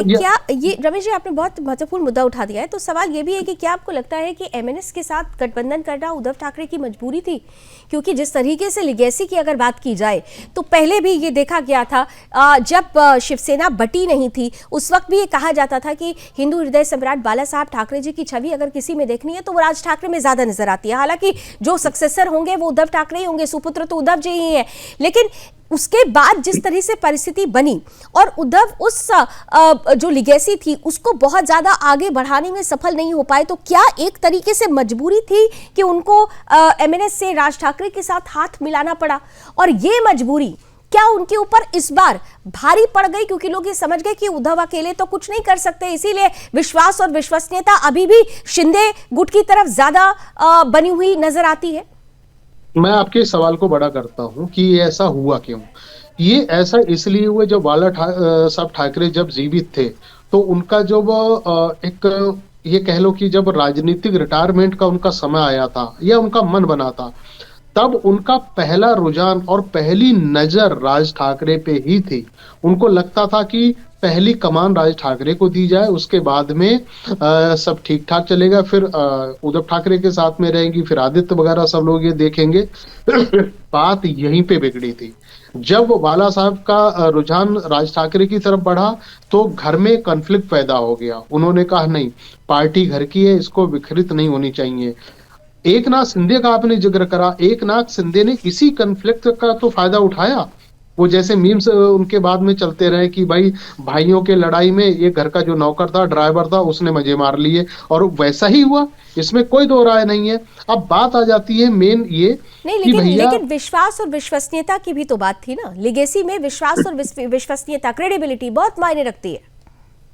S1: क्या ये रमेश जी आपने बहुत महत्वपूर्ण मुद्दा उठा दिया है। तो सवाल ये भी है कि क्या आपको लगता है कि MNS के साथ गठबंधन करना उद्धव ठाकरे की मजबूरी थी? क्योंकि जिस तरीके से लिगेसी की अगर बात की जाए तो पहले भी ये देखा गया था, जब शिवसेना बटी नहीं थी उस वक्त भी ये कहा जाता था कि हिंदू हृदय सम्राट बाला साहब ठाकरे जी की छवि अगर किसी में देखनी है तो वो राज ठाकरे में ज्यादा नजर आती है। हालांकि जो सक्सेसर होंगे वो उद्धव ठाकरे ही होंगे, सुपुत्र तो उद्धव जी ही हैं, लेकिन उसके बाद जिस तरह से परिस्थिति बनी और उद्धव उस जो लिगेसी थी उसको बहुत ज्यादा आगे बढ़ाने में सफल नहीं हो पाए, तो क्या एक तरीके से मजबूरी थी कि उनको MNS से राज ठाकरे के साथ हाथ मिलाना पड़ा? और ये मजबूरी क्या उनके ऊपर इस बार भारी पड़ गई क्योंकि लोग ये समझ गए कि उद्धव अकेले तो कुछ नहीं कर सकते, इसीलिए विश्वास और विश्वसनीयता अभी भी शिंदे गुट की तरफ ज्यादा बनी हुई नजर आती है?
S6: मैं आपके सवाल को बड़ा करता हूं कि ये ऐसा हुआ क्यों। ये ऐसा इसलिए हुआ, जब बाला साहब ठाकरे जब जीवित थे तो उनका जो एक ये कह लो कि जब राजनीतिक रिटायरमेंट का उनका समय आया था या उनका मन बना था, तब उनका पहला रुझान और पहली नजर राज ठाकरे पे ही थी। उनको लगता था कि पहली कमान राज ठाकरे को दी जाए, उसके बाद में सब ठीक ठाक चलेगा, फिर उद्धव ठाकरे के साथ में रहेंगी, फिर आदित्य वगैरह सब लोग ये देखेंगे। बात यहीं पे बिगड़ी थी। जब बाला साहब का रुझान राज ठाकरे की तरफ बढ़ा तो घर में कॉन्फ्लिक्ट पैदा हो गया। उन्होंने कहा नहीं, पार्टी घर की है, इसको विखरित नहीं होनी चाहिए। एकनाथ शिंदे का आपने जिक्र करा, एकनाथ शिंदे ने इसी कॉन्फ्लिक्ट का तो फायदा उठाया। वो जैसे मीम्स उनके बाद में चलते रहे कि भाई भाइयों के लड़ाई में ये घर का जो नौकर था, ड्राइवर था, उसने मजे मार लिए, और वैसा ही हुआ, इसमें कोई दो राय नहीं है। अब बात आ जाती है मेन ये
S1: नहीं, लेकिन विश्वास और विश्वसनीयता की भी तो बात थी ना। लिगेसी में विश्वास और विश्वसनीयता, क्रेडिबिलिटी बहुत मायने रखती है।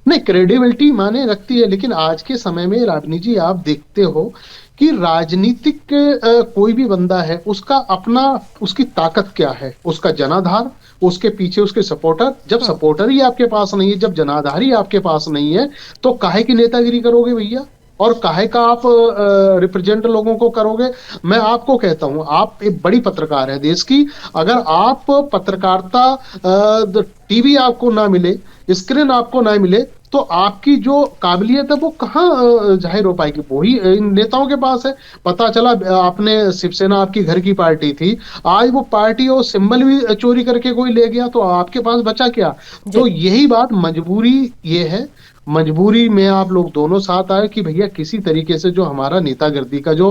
S6: नहीं, क्रेडिबिलिटी माने रखती है, लेकिन आज के समय में रागिनी जी आप देखते हो कि राजनीतिक कोई भी बंदा है, उसका अपना, उसकी ताकत क्या है, उसका जनाधार, उसके पीछे उसके सपोर्टर। जब सपोर्टर ही आपके पास नहीं है, जब जनाधार ही आपके पास नहीं है, तो काहे की नेतागिरी करोगे भैया? और काहे का आप रिप्रेजेंट लोगों को करोगे? मैं आपको कहता हूं, आप एक बड़ी पत्रकार है देश की, अगर आप पत्रकारिता टीवी आपको ना मिले, स्क्रीन आपको ना मिले, तो आपकी जो काबिलियत है वो कहाँ जाहिर हो पाएगी? वही इन नेताओं के पास है। पता चला आपने शिवसेना आपकी घर की पार्टी थी, आज वो पार्टी और सिंबल भी चोरी करके कोई ले गया, तो आपके पास बचा क्या? तो यही बात, मजबूरी ये है, मजबूरी में आप लोग दोनों साथ आए कि भैया किसी तरीके से जो हमारा नेतागिरी का जो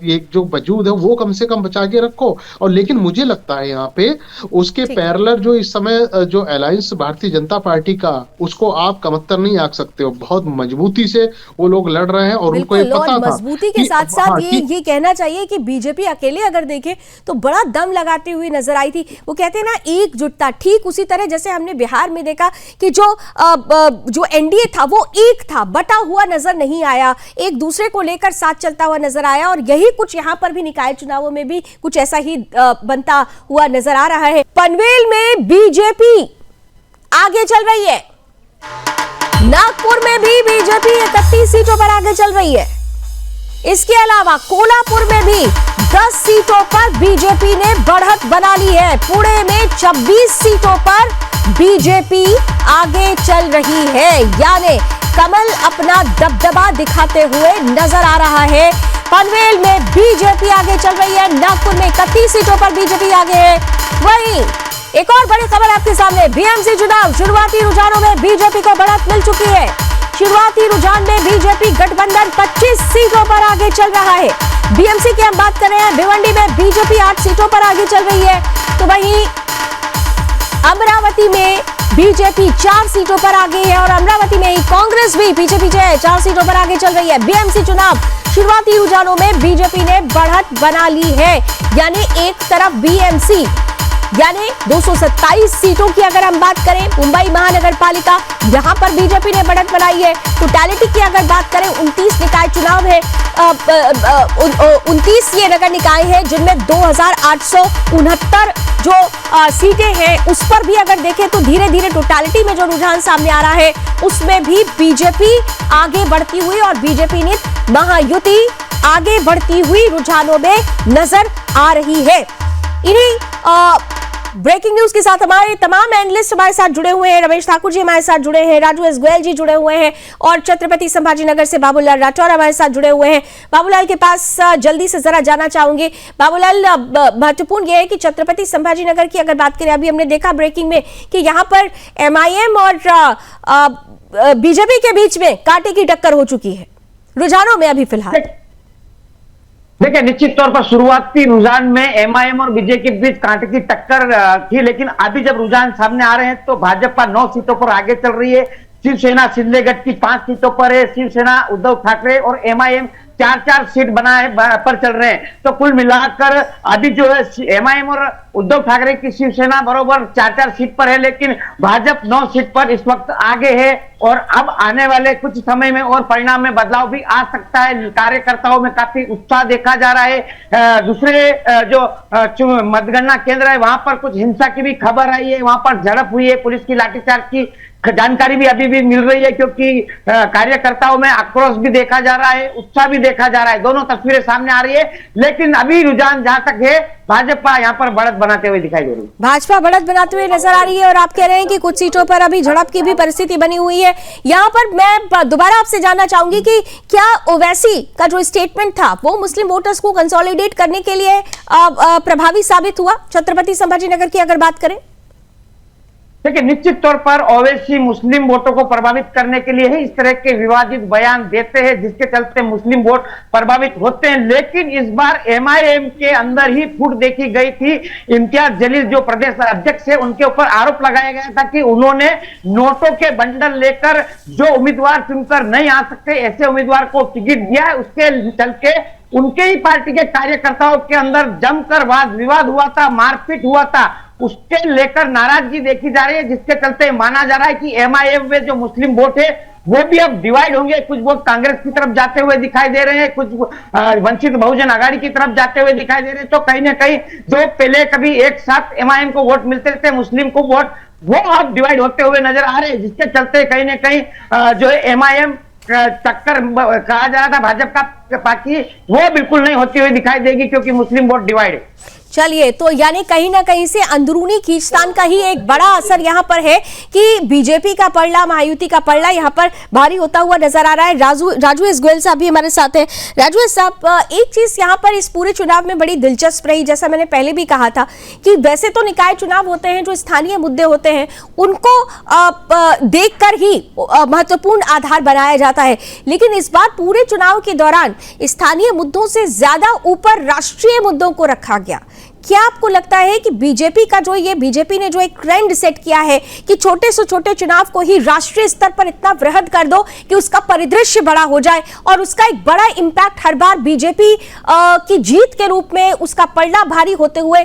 S6: एक जो वजूद है वो कम से कम बचा के रखो। और लेकिन मुझे लगता है यहाँ पे उसके पैरेलल जो इस समय जो अलायंस भारतीय जनता पार्टी का, उसको आप कमतर नहीं आंक सकते हो। बहुत मजबूती से वो लोग लड़ रहे हैं और उनको ये पता था।
S1: मजबूती के साथ साथ ये कहना चाहिए कि बीजेपी अकेले अगर देखे तो बड़ा दम लगाती हुई नजर आई थी। वो कहते हैं ना एकजुटता, ठीक उसी तरह जैसे हमने बिहार में देखा कि जो एनडीए था वो एक था, बटा हुआ नजर नहीं आया, एक दूसरे को लेकर साथ चलता हुआ नजर आया। और यही कुछ यहां पर भी निकाय चुनावों में भी कुछ ऐसा ही बनता हुआ नजर आ रहा है। पनवेल में बीजेपी आगे चल रही है, नागपुर में भी बीजेपी 31 सीटों पर आगे चल रही है। इसके अलावा कोल्हापुर में भी 10 सीटों पर बीजेपी ने बढ़त बना ली है। पुणे में 26 सीटों पर बीजेपी आगे चल रही है, यानी कमल अपना दबदबा दिखाते हुए नजर आ रहा है। पनवेल में बीजेपी आगे चल रही है, नागपुर में 31 सीटों पर बीजेपी आगे है। वहीं एक और बड़ी खबर आपके सामने, बीएमसी चुनाव शुरुआती रुझानों में बीजेपी को बढ़त मिल चुकी है। शुरुआती रुझान में बीजेपी गठबंधन 25 सीटों पर आगे चल रहा है। बीएमसी की हम बात कर रहे हैं, भिवंडी में बीजेपी 8 सीटों पर आगे चल रही है, तो वहीं अमरावती में बीजेपी 4 सीटों पर आगे है और अमरावती में ही कांग्रेस भी पीछे पीछे है, 4 सीटों पर आगे चल रही है। बीएमसी चुनाव शुरुआती रुझानों में बीजेपी ने बढ़त बना ली है, यानी एक तरफ बीएमसी यानी 227 सीटों की अगर हम बात करें, मुंबई महानगर पालिका यहां पर बीजेपी ने बढ़त बनाई है। टोटलिटी की अगर बात करें 29 निकाय चुनाव है, 29 ये नगर निकाय है जिनमें 2869 जो सीटें हैं उस पर भी अगर देखें तो धीरे धीरे टोटलिटी में जो रुझान सामने आ रहा है उसमें भी बीजेपी आगे बढ़ती हुई और बीजेपी ने महायुति आगे बढ़ती हुई रुझानों में नजर आ रही है। इन्हीं ब्रेकिंग न्यूज के साथ हमारे तमाम एनालिस्ट हमारे साथ जुड़े हुए हैं। रमेश ठाकुर जी हमारे साथ जुड़े हैं, राजू एस गोयल जी जुड़े हुए हैं और छत्रपति संभाजीनगर से बाबूलाल राठौर हमारे साथ जुड़े हुए हैं। बाबूलाल के पास जल्दी से जरा जाना चाहूंगी। बाबूलाल, महत्वपूर्ण यह है कि छत्रपति संभाजीनगर की अगर बात करें, अभी हमने देखा ब्रेकिंग में कि यहाँ पर एमआईएम और बीजेपी के बीच में कांटे की टक्कर हो चुकी है रुझानों में अभी फिलहाल।
S3: देखिए, निश्चित तौर पर शुरुआती रुझान में एमआईएम और बीजेपी के बीच कांटे की टक्कर थी, लेकिन अभी जब रुझान सामने आ रहे हैं तो भाजपा 9 सीटों पर आगे चल रही है, शिवसेना शिंदे गठ की 5 सीटों पर है, शिवसेना उद्धव ठाकरे और एमआईएम 4-4 सीट पर चल रहे हैं। तो कुल मिलाकर अभी जो है एमआईएम और उद्धव ठाकरे की शिवसेना बरोबर 4-4 सीट पर है, लेकिन भाजपा 9 सीट पर इस वक्त आगे है और अब आने वाले कुछ समय में और परिणाम में बदलाव भी आ सकता है। कार्यकर्ताओं में काफी उत्साह देखा जा रहा है। दूसरे जो मतगणना केंद्र है वहां पर कुछ हिंसा की भी खबर आई है, वहां पर झड़प हुई है, पुलिस की लाठीचार्ज की जानकारी भी अभी भी मिल रही है, क्योंकि कार्यकर्ताओं में आक्रोश भी देखा जा रहा है, उत्साह भी देखा जा रहा है, दोनों तस्वीरें सामने आ रही है। लेकिन अभी रुझान जहां तक है भाजपा यहाँ पर बढ़त बनाते हुए दिखाई दे रही है। भाजपा
S1: बढ़त बनाते हुए नजर आ रही है और आप कह रहे हैं कि कुछ सीटों पर अभी झड़प की भी परिस्थिति बनी हुई है। यहाँ पर मैं दोबारा आपसे जानना चाहूंगी कि क्या ओवैसी का जो स्टेटमेंट था वो मुस्लिम वोटर्स को कंसोलिडेट करने के लिए प्रभावी साबित हुआ छत्रपति संभाजीनगर की अगर बात करें?
S3: देखिए, निश्चित तौर पर ओवैसी मुस्लिम वोटों को प्रभावित करने के लिए ही इस तरह के विवादित बयान देते हैं, जिसके चलते मुस्लिम वोट प्रभावित होते हैं। लेकिन इस बार एमआईएम के अंदर ही फूट देखी गई थी। इम्तियाज जलील जो प्रदेश अध्यक्ष है उनके ऊपर आरोप लगाया गया था कि उन्होंने नोटों के बंडल लेकर जो उम्मीदवार चुनकर नहीं आ सकते ऐसे उम्मीदवार को टिकट दिया है। उसके चलते उनके ही पार्टी के कार्यकर्ताओं के अंदर जमकर वाद विवाद हुआ था, मारपीट हुआ था, उसके लेकर नाराजगी देखी जा रही है, जिसके चलते माना जा रहा है कि एमआईएम में जो मुस्लिम वोट है वो भी अब डिवाइड होंगे। कुछ वोट कांग्रेस की तरफ जाते हुए दिखाई दे रहे हैं, कुछ वंचित बहुजन आघाड़ी की तरफ जाते हुए दिखाई दे रहे हैं। तो कहीं ना कहीं जो पहले कभी एक साथ एमआईएम को वोट मिलते थे, मुस्लिम को वोट, वो अब डिवाइड होते हुए नजर आ रहे हैं, जिसके चलते कहीं ना कहीं जो है एमआईएम टक्कर कहा जा रहा था भाजपा का पार्टी, वो बिल्कुल नहीं होती हुई दिखाई देगी, क्योंकि मुस्लिम वोट डिवाइड है।
S1: चलिए, तो यानी कहीं ना कहीं से अंदरूनी खींचतान का ही एक बड़ा असर यहाँ पर है कि बीजेपी का पलड़ा, महायुति का पलड़ा यहाँ पर भारी होता हुआ नजर आ रहा है। राजू एस गोयल साहब भी हमारे साथ हैं। राजू एस साहब, एक चीज यहाँ पर इस पूरे चुनाव में बड़ी दिलचस्प रही, जैसा मैंने पहले भी कहा था कि वैसे तो निकाय चुनाव होते हैं, जो स्थानीय मुद्दे होते हैं उनको देखकर ही महत्वपूर्ण आधार बनाया जाता है, लेकिन इस बार पूरे चुनाव के दौरान स्थानीय मुद्दों से ज्यादा ऊपर राष्ट्रीय मुद्दों को रखा गया। क्या आपको लगता है कि बीजेपी ने जो एक ट्रेंड सेट किया है कि छोटे से छोटे चुनाव को ही राष्ट्रीय स्तर पर इतना वृहद कर दो कि उसका परिदृश्य बड़ा हो जाए और उसका एक बड़ा इंपैक्ट हर बार बीजेपी की जीत के रूप में उसका पलड़ा भारी होते हुए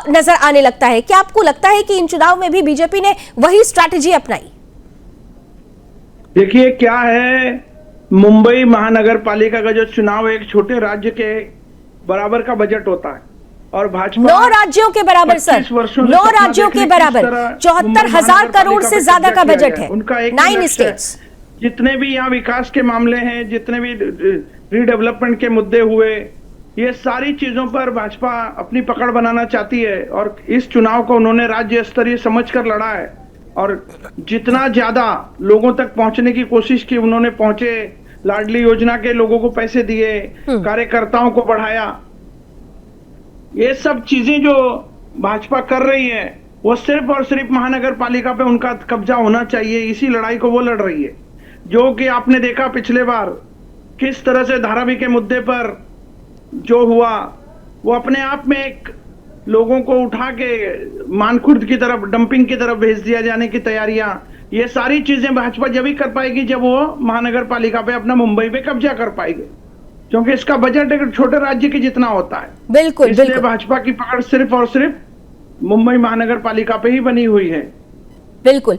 S1: नजर आने लगता है? क्या आपको लगता है कि इन चुनाव में भी बीजेपी ने वही स्ट्रैटेजी अपनाई?
S5: देखिए क्या है, मुंबई महानगर पालिका का जो चुनाव है, एक छोटे राज्य के बराबर का बजट होता है और भाजपा
S1: 9 राज्यों के बराबर सर, 9 राज्यों के बराबर 74,000 करोड़ से ज्यादा का बजट है।
S5: उनका एक
S1: 9 स्टेट्स।
S5: जितने भी यहाँ विकास के मामले हैं, जितने भी रीडेवलपमेंट के मुद्दे हुए, ये सारी चीजों पर भाजपा अपनी पकड़ बनाना चाहती है और इस चुनाव को उन्होंने राज्य स्तरीय समझकर लड़ा है और जितना ज्यादा लोगों तक पहुंचने की कोशिश की उन्होंने पहुंचे। लाडली योजना के लोगों को पैसे दिए, कार्यकर्ताओं को बढ़ाया। ये सब चीजें जो भाजपा कर रही है वो सिर्फ और सिर्फ महानगर पालिका पे उनका कब्जा होना चाहिए, इसी लड़ाई को वो लड़ रही है। जो कि आपने देखा पिछले बार किस तरह से धारावी के मुद्दे पर जो हुआ, वो अपने आप में एक लोगों को उठा के मानखुर्द की तरफ, डंपिंग की तरफ भेज दिया जाने की तैयारियां, ये सारी चीजें भाजपा जब ही कर पाएगी जब वो महानगर पालिका पे अपना मुंबई पे कब्जा कर पाएगी, क्योंकि इसका बजट एक छोटे राज्य के जितना होता है।
S1: बिल्कुल,
S5: इसलिए
S1: बिल्कुल।
S5: भाजपा की पकड़ सिर्फ और सिर्फ मुंबई महानगर पालिका पे ही बनी हुई है।
S1: बिल्कुल।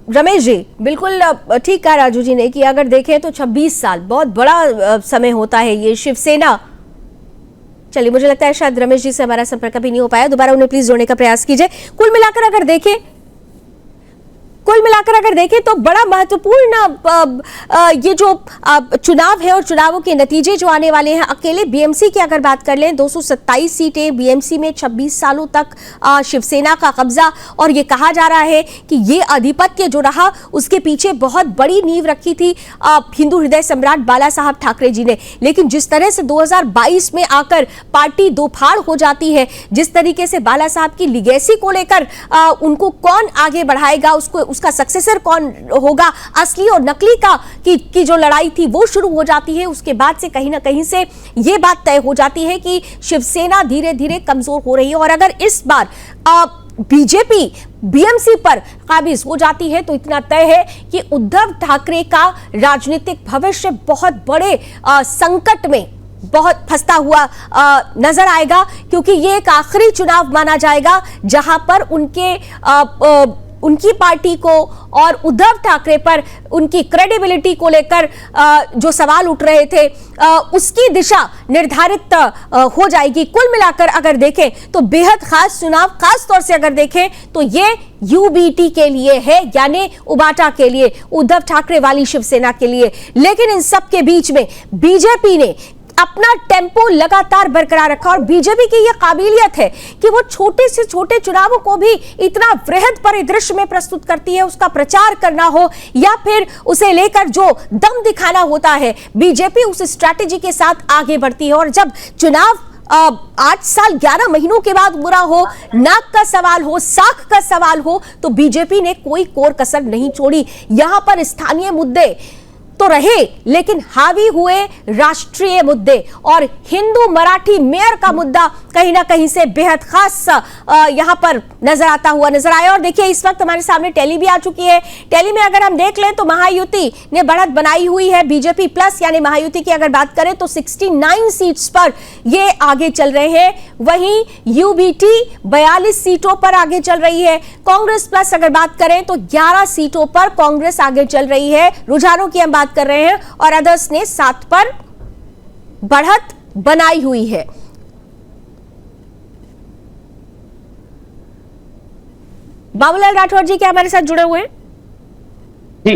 S1: रमेश जी, बिल्कुल ठीक कहा राजू जी ने कि अगर देखें तो 26 साल बहुत बड़ा समय होता है ये। शिवसेना, चलिए मुझे लगता है शायद रमेश जी से हमारा संपर्क अभी नहीं हो पाया, दोबारा उन्हें प्लीज जोड़ने का प्रयास कीजिए। कुल मिलाकर अगर देखें तो बड़ा महत्वपूर्ण ये जो चुनाव है और चुनावों के नतीजे जो आने वाले हैं। अकेले बीएमसी की अगर बात कर लें, 227 सीटें बीएमसी में 26 सालों तक शिवसेना का कब्जा, और ये कहा जा रहा है कि ये आधिपत्य जो रहा उसके पीछे बहुत बड़ी नींव रखी थी हिंदू हृदय सम्राट बाला साहब ठाकरे जी ने। लेकिन जिस तरह से 2022 में आकर पार्टी दो फाड़ हो जाती है, जिस तरीके से बाला साहब की लिगेसी को लेकर उनको कौन आगे बढ़ाएगा, उसका सक्सेसर कौन होगा, असली और नकली की जो लड़ाई थी वो शुरू हो जाती है। उसके बाद से कहीं ना कहीं से ये बात तय हो जाती है कि शिवसेना धीरे धीरे कमजोर हो रही है। और अगर इस बार बीजेपी बीएमसी पर काबिज हो जाती है तो इतना तय है कि उद्धव ठाकरे का राजनीतिक भविष्य बहुत बड़े संकट में बहुत फंसता हुआ नजर आएगा, क्योंकि ये एक आखिरी चुनाव माना जाएगा जहां पर उनकी पार्टी को और उद्धव ठाकरे पर उनकी क्रेडिबिलिटी को लेकर जो सवाल उठ रहे थे उसकी दिशा निर्धारित हो जाएगी। कुल मिलाकर अगर देखें तो बेहद खास चुनाव, खास तौर से अगर देखें तो ये यूबीटी के लिए है, यानी उबाटा के लिए, उद्धव ठाकरे वाली शिवसेना के लिए। लेकिन इन सब के बीच में बीजेपी ने अपना टेम्पो लगातार बरकरार रखा और बीजेपी की यह काबिलियत है कि वो छोटे से छोटे चुनावों को भी इतना वृहद परिदृश्य में प्रस्तुत करती है। उसका प्रचार करना हो या फिर उसे लेकर जो दम दिखाना होता है, बीजेपी उस स्ट्रैटेजी के साथ आगे बढ़ती है। और जब चुनाव 8 साल 11 महीनों के बाद बुरा हो, नाक का सवाल हो, साख का सवाल हो, तो बीजेपी ने कोई कोर कसर नहीं छोड़ी। यहां पर स्थानीय मुद्दे तो रहे, लेकिन हावी हुए राष्ट्रीय मुद्दे, और हिंदू मराठी मेयर का मुद्दा कहीं ना कहीं से बेहद खास यहां पर नजर आता हुआ नजर आया। और देखिए इस वक्त हमारे सामने टैली भी आ चुकी है। टैली में अगर हम देख लें तो महायुति ने बढ़त बनाई हुई है, बीजेपी प्लस यानी महायुति की अगर बात करें तो 69 सीट्स पर ये आगे चल रहे हैं, वहीं यूबीटी 42 सीटों पर आगे चल रही है। कांग्रेस प्लस अगर बात करें तो 11 सीटों पर कांग्रेस आगे चल रही है, रुझानों की हम बात कर रहे हैं, और अदर्स ने 7 पर बढ़त बनाई हुई है। बाबूलाल राठौर जी क्या हमारे साथ जुड़े हुए हैं?
S3: जी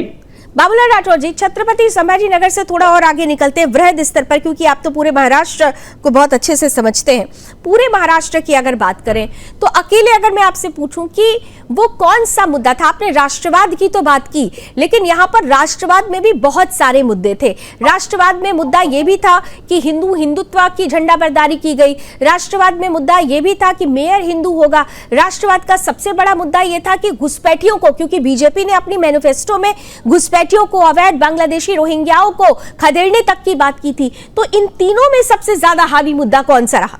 S1: बाबूलाल राठौर जी, छत्रपति संभाजी नगर से थोड़ा और आगे निकलते हैं वृहद स्तर पर, क्योंकि आप तो पूरे महाराष्ट्र को बहुत अच्छे से समझते हैं। पूरे महाराष्ट्र की अगर बात करें तो अकेले अगर मैं आपसे पूछूं कि वो कौन सा मुद्दा था, आपने राष्ट्रवाद की तो बात की, लेकिन यहाँ पर राष्ट्रवाद में भी बहुत सारे मुद्दे थे। राष्ट्रवाद में मुद्दा ये भी था कि हिंदुत्व की झंडा बरदारी की गई। राष्ट्रवाद में मुद्दा ये भी था कि मेयर हिंदू होगा। राष्ट्रवाद का सबसे बड़ा मुद्दा ये था कि घुसपैठियों को, क्योंकि बीजेपी ने अपनी मैनिफेस्टो में घुसपैठियों को, अवैध बांग्लादेशी रोहिंग्याओं को खदेड़ने तक की बात की थी। तो इन तीनों में सबसे ज्यादा हावी मुद्दा कौन सा रहा?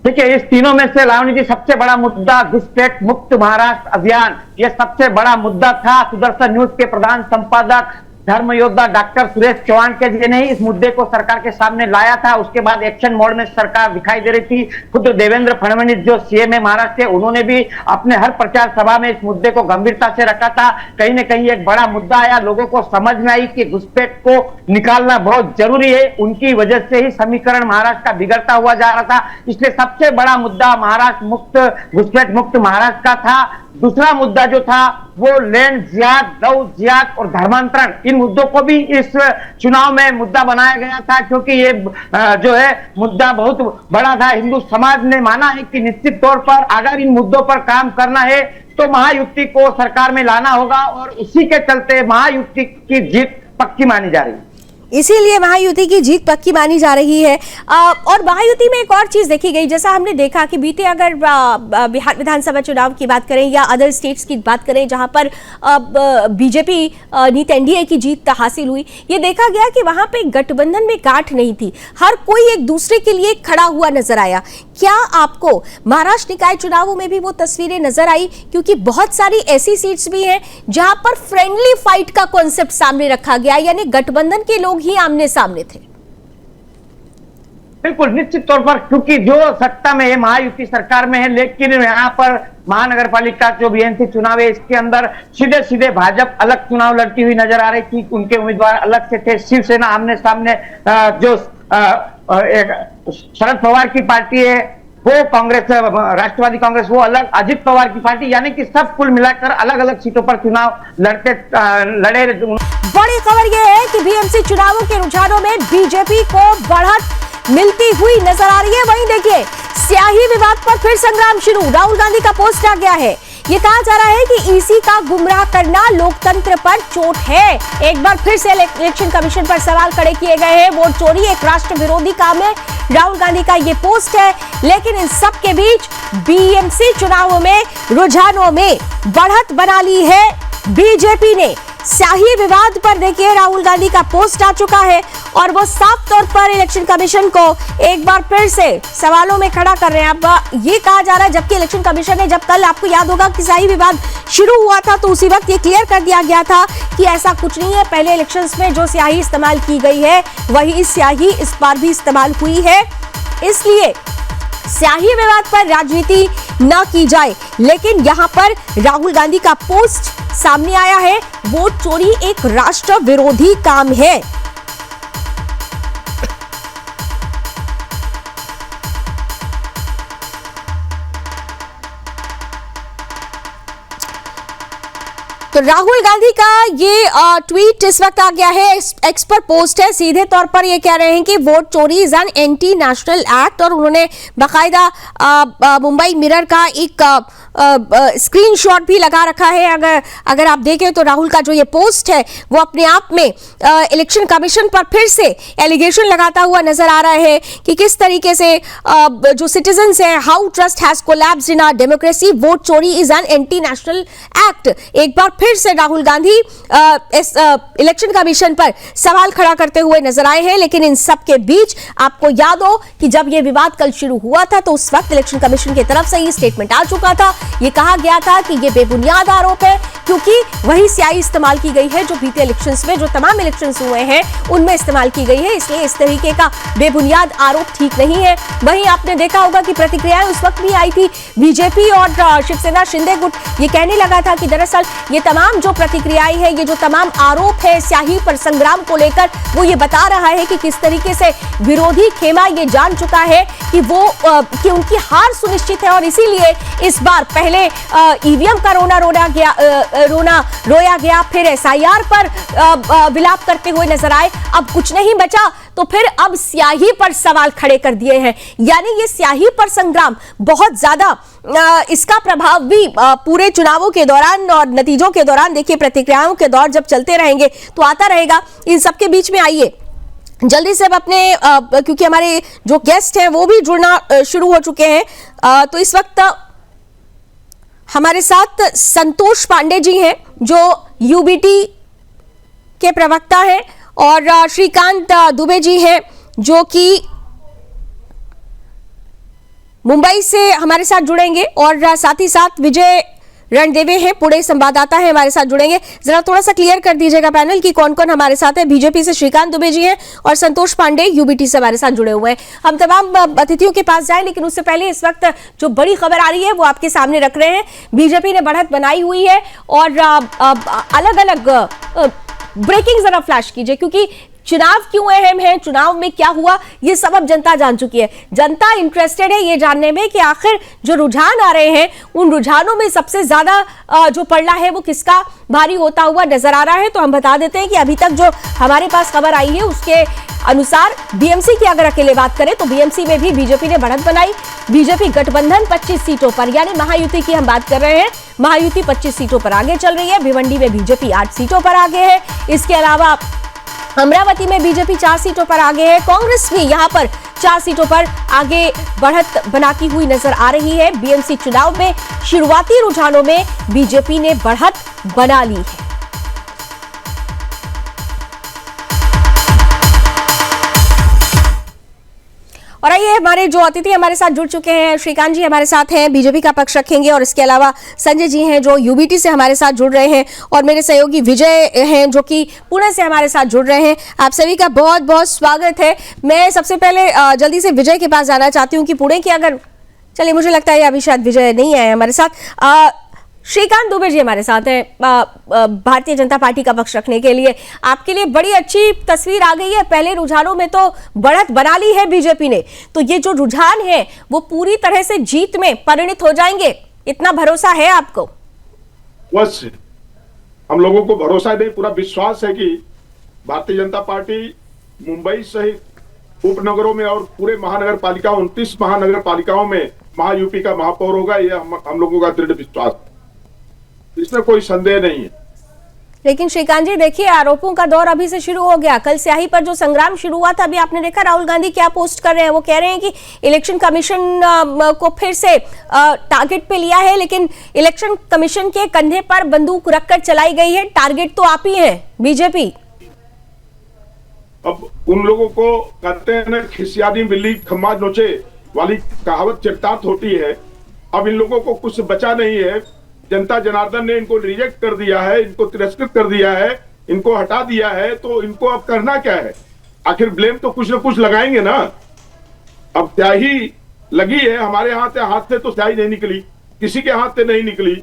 S3: देखिए, इस तीनों में से लावणी जी सबसे बड़ा मुद्दा घुसपैठ मुक्त महाराष्ट्र अभियान, यह सबसे बड़ा मुद्दा था। सुदर्शन न्यूज के प्रधान संपादक धर्म योद्धा डॉक्टर सुरेश चौहान के जी ने इस मुद्दे को सरकार के सामने लाया था। उसके बाद एक्शन मोड में सरकार दिखाई दे रही थी। खुद देवेंद्र फडणवीस जो सीएम है महाराष्ट्र के, उन्होंने भी अपने हर प्रचार सभा में इस मुद्दे को गंभीरता से रखा था। कहीं ना कहीं एक बड़ा मुद्दा आया, लोगों को समझ में आई कि घुसपैठ को निकालना बहुत जरूरी है। उनकी वजह से ही समीकरण महाराष्ट्र का बिगड़ता हुआ जा रहा था। इसलिए सबसे बड़ा मुद्दा महाराष्ट्र मुक्त, घुसपैठ मुक्त महाराष्ट्र का था। दूसरा मुद्दा जो था वो लैंड जिहाद, लव जिहाद और धर्मांतरण, इन मुद्दों को भी इस चुनाव में मुद्दा बनाया गया था, क्योंकि ये जो है मुद्दा बहुत बड़ा था। हिंदू समाज ने माना है कि निश्चित तौर पर अगर इन मुद्दों पर काम करना है तो महायुति को सरकार में लाना होगा, और उसी के चलते महायुति की जीत पक्की मानी जा रही है।
S1: इसीलिए महायुति की जीत पक्की मानी जा रही है। और महायुति में एक और चीज देखी गई, जैसा हमने देखा कि बीते अगर बिहार विधानसभा चुनाव की बात करें या अदर स्टेट्स की बात करें जहां पर बीजेपी नीत एनडीए की जीत हासिल हुई, ये देखा गया कि वहां पे गठबंधन में गांठ नहीं थी, हर कोई एक दूसरे के लिए खड़ा हुआ नजर आया। क्या आपको महाराष्ट्र निकाय चुनावों में भी वो तस्वीरें नजर आई? क्योंकि बहुत सारी ऐसी सीट्स भी हैं जहां पर फ्रेंडली फाइट का कॉन्सेप्ट सामने रखा गया, यानी गठबंधन के लोग ही आमने सामने थे।
S3: बिल्कुल, निश्चित तौर पर, क्योंकि जो सत्ता में है महायुति सरकार में है, लेकिन यहाँ पर महानगर पालिका जो बीएमसी चुनाव है इसके अंदर सीधे सीधे भाजपा अलग चुनाव लड़ती हुई नजर आ रही थी। उनके उम्मीदवार अलग से थे। शिवसेना आमने सामने, जो शरद पवार की पार्टी है वो कांग्रेस, राष्ट्रवादी कांग्रेस वो अलग, अजित पवार की पार्टी, यानी कि सब कुल मिलाकर अलग अलग सीटों पर चुनाव लड़े।
S1: बड़ी खबर यह है कि बीएमसी चुनावों के रुझानों में बीजेपी को बढ़त मिलती हुई नजर आ रही है। वहीं देखिए, स्याही विवाद पर फिर संग्राम शुरू। राहुल गांधी का पोस्ट आ गया है। ये कहा जा रहा है कि ईसी का गुमराह करना लोकतंत्र पर चोट है। एक बार फिर से इलेक्शन कमीशन पर सवाल खड़े किए गए हैं। वोट चोरी एक राष्ट्र विरोधी काम है, राहुल गांधी का ये पोस्ट है। लेकिन इन सब के बीच बीएमसी चुनावों में रुझानों में बढ़त बना ली है बीजेपी ने। स्याही विवाद पर देखिए राहुल गांधी का पोस्ट आ चुका है और वो साफ तौर पर इलेक्शन कमीशन को एक बार फिर से सवालों में खड़ा कर रहे हैं। अब ये कहा जा रहा है, जबकि इलेक्शन कमीशन ने, जब कल आपको याद होगा कि स्याही विवाद शुरू हुआ था तो उसी वक्त ये क्लियर कर दिया गया था कि ऐसा कुछ नहीं है। पहले इलेक्शंस में जो स्याही इस्तेमाल की गई है वही स्याही इस बार भी इस्तेमाल हुई है, इसलिए स्याही विवाद पर राजनीति न की जाए। लेकिन यहां पर राहुल गांधी का पोस्ट सामने आया है, वोट चोरी एक राष्ट्र विरोधी काम है। तो राहुल गांधी का ये ट्वीट इस वक्त आ गया है, एक्स पर पोस्ट है। सीधे तौर पर ये कह रहे हैं कि वोट चोरी is an anti national act, और उन्होंने बाकायदा मुंबई मिरर का एक स्क्रीनशॉट भी लगा रखा है। अगर आप देखें तो राहुल का जो ये पोस्ट है वो अपने आप में इलेक्शन कमीशन पर फिर से एलिगेशन लगाता हुआ नजर आ रहा है कि किस तरीके से जो सिटीजन्स हैं, how trust has collapsed in our democracy, vote चोरी is an anti national act. एक बार फिर से राहुल गांधी इस इलेक्शन कमीशन पर सवाल खड़ा करते हुए नजर आए हैं। लेकिन इन सब के बीच आपको याद हो कि जब यह विवाद कल शुरू हुआ था तो उस वक्त इलेक्शन कमीशन की तरफ से ये स्टेटमेंट आ चुका था। ये कहा गया था कि ये बेबुनियाद आरोप है, क्योंकि वही स्याही इस्तेमाल की गई है जो बीते इलेक्शंस में, जो तमाम इलेक्शंस हुए हैं उनमें इस्तेमाल की गई है, इसलिए इस तरीके का बेबुनियाद आरोप ठीक नहीं है। वहीं आपने देखा होगा कि प्रतिक्रियाएं उस वक्त भी आई थी। बीजेपी और शिवसेना शिंदे गुट ये कहने लगा था कि दरअसल ये तमाम जो प्रतिक्रियाएं हैं, ये जो तमाम आरोप है स्याही पर संग्राम को लेकर, वो ये बता रहा है कि किस तरीके से विरोधी खेमा ये जान चुका है कि कि उनकी हार सुनिश्चित है और इसीलिए इस बार पहले ईवीएम का रोया गया, फिर एसआईआर पर विलाप करते हुए नजर आए। अब कुछ नहीं बचा तो फिर अब स्याही पर सवाल खड़े कर दिए हैं। यानी ये स्याही पर संग्राम बहुत ज्यादा इसका प्रभाव भी पूरे चुनावों के दौरान और नतीजों के दौरान, देखिए प्रतिक्रियाओं के दौर जब चलते रहेंगे तो आता रहेगा। इन सबके बीच में आइए जल्दी से अब अपने क्योंकि हमारे जो गेस्ट हैं वो भी जुड़ना शुरू हो चुके हैं, तो इस वक्त हमारे साथ संतोष पांडे जी हैं जो यूबीटी के प्रवक्ता हैं और श्रीकांत दुबे जी हैं जो कि मुंबई से हमारे साथ जुड़ेंगे और साथ ही साथ विजय रणदेवे हैं, पुणे संवाददाता है, हमारे साथ जुड़ेंगे। जरा थोड़ा सा क्लियर कर दीजिएगा पैनल की कौन कौन हमारे साथ है। बीजेपी से श्रीकांत दुबे जी हैं और संतोष पांडे यूबीटी से हमारे साथ जुड़े हुए हैं। हम तमाम अतिथियों के पास जाएं, लेकिन उससे पहले इस वक्त जो बड़ी खबर आ रही है वो आपके सामने रख रहे हैं। बीजेपी ने बढ़त बनाई हुई है और अलग अलग ब्रेकिंग जरा फ्लैश कीजिए, क्योंकि चुनाव क्यों अहम है, चुनाव में क्या हुआ, ये सब अब जनता जान चुकी है। जनता इंटरेस्टेड है ये जानने में कि आखिर जो रुझान आ रहे हैं उन रुझानों में सबसे ज्यादा जो पलड़ा है वो किसका भारी होता हुआ नजर आ रहा है। तो हम बता देते हैं कि अभी तक जो हमारे पास खबर आई है उसके अनुसार बीएमसी की अगर अकेले बात करें तो बीएमसी में भी बीजेपी ने बढ़त बनाई। बीजेपी गठबंधन 25 सीटों पर, यानी महायुति की हम बात कर रहे हैं, महायुति 25 सीटों पर आगे चल रही है। भिवंडी में बीजेपी 8 सीटों पर आगे है। इसके अलावा अमरावती में बीजेपी 4 सीटों पर आगे है। कांग्रेस भी यहां पर 4 सीटों पर आगे बढ़त बनाती हुई नजर आ रही है। बीएमसी चुनाव में शुरुआती रुझानों में बीजेपी ने बढ़त बना ली है। और आइए हमारे जो अतिथि हमारे साथ जुड़ चुके हैं, श्रीकांत जी हमारे साथ हैं, बीजेपी का पक्ष रखेंगे, और इसके अलावा संजय जी हैं जो यूबीटी से हमारे साथ जुड़ रहे हैं, और मेरे सहयोगी विजय हैं जो कि पुणे से हमारे साथ जुड़ रहे हैं। आप सभी का बहुत बहुत स्वागत है। मैं सबसे पहले जल्दी से विजय के पास जाना चाहती हूँ कि पुणे की अगर, चलिए मुझे लगता है अभी शायद विजय नहीं आए हमारे साथ। श्रीकांत दुबे जी हमारे साथ हैं भारतीय जनता पार्टी का पक्ष रखने के लिए। आपके लिए बड़ी अच्छी तस्वीर आ गई है, पहले रुझानों में तो बढ़त बना ली है बीजेपी ने, तो ये जो रुझान है वो पूरी तरह से जीत में परिणत हो जाएंगे, इतना भरोसा है आपको?
S7: बस हम लोगों को भरोसा नहीं, पूरा विश्वास है कि भारतीय जनता पार्टी मुंबई सहित उपनगरों में और पूरे महानगर पालिकाओं 29 महानगर पालिकाओं में महायूपी का महापौर होगा। ये हम लोगों का दृढ़ विश्वास, इसमें कोई संदेह नहीं है।
S1: लेकिन श्रीकांत जी देखिए, आरोपों का दौर अभी से शुरू हो गया। कल स्याही पर जो संग्राम शुरू हुआ था, अभी आपने देखा राहुल गांधी क्या पोस्ट कर रहे हैं। वो कह रहे हैं कि इलेक्शन कमीशन को फिर से टारगेट पे लिया है, लेकिन इलेक्शन कमीशन के कंधे पर बंदूक रखकर चलाई गई है। टारगेट तो आप ही हैं, बीजेपी।
S7: अब उन लोगों को कहते हैं ना, खिसियानी बिल्ली खम्मा नोचे वाली कहावत चरितार्थ होती है। अब इन लोगों को कुछ बचा नहीं है। जनता जनार्दन ने इनको रिजेक्ट कर दिया है, इनको तिरस्कृत कर दिया है, इनको हटा दिया है, तो इनको अब करना क्या है? आखिर ब्लेम तो कुछ ना कुछ लगाएंगे ना। अब स्याही लगी है, हमारे हाथ से तो स्याही नहीं निकली, किसी के हाथ से नहीं निकली,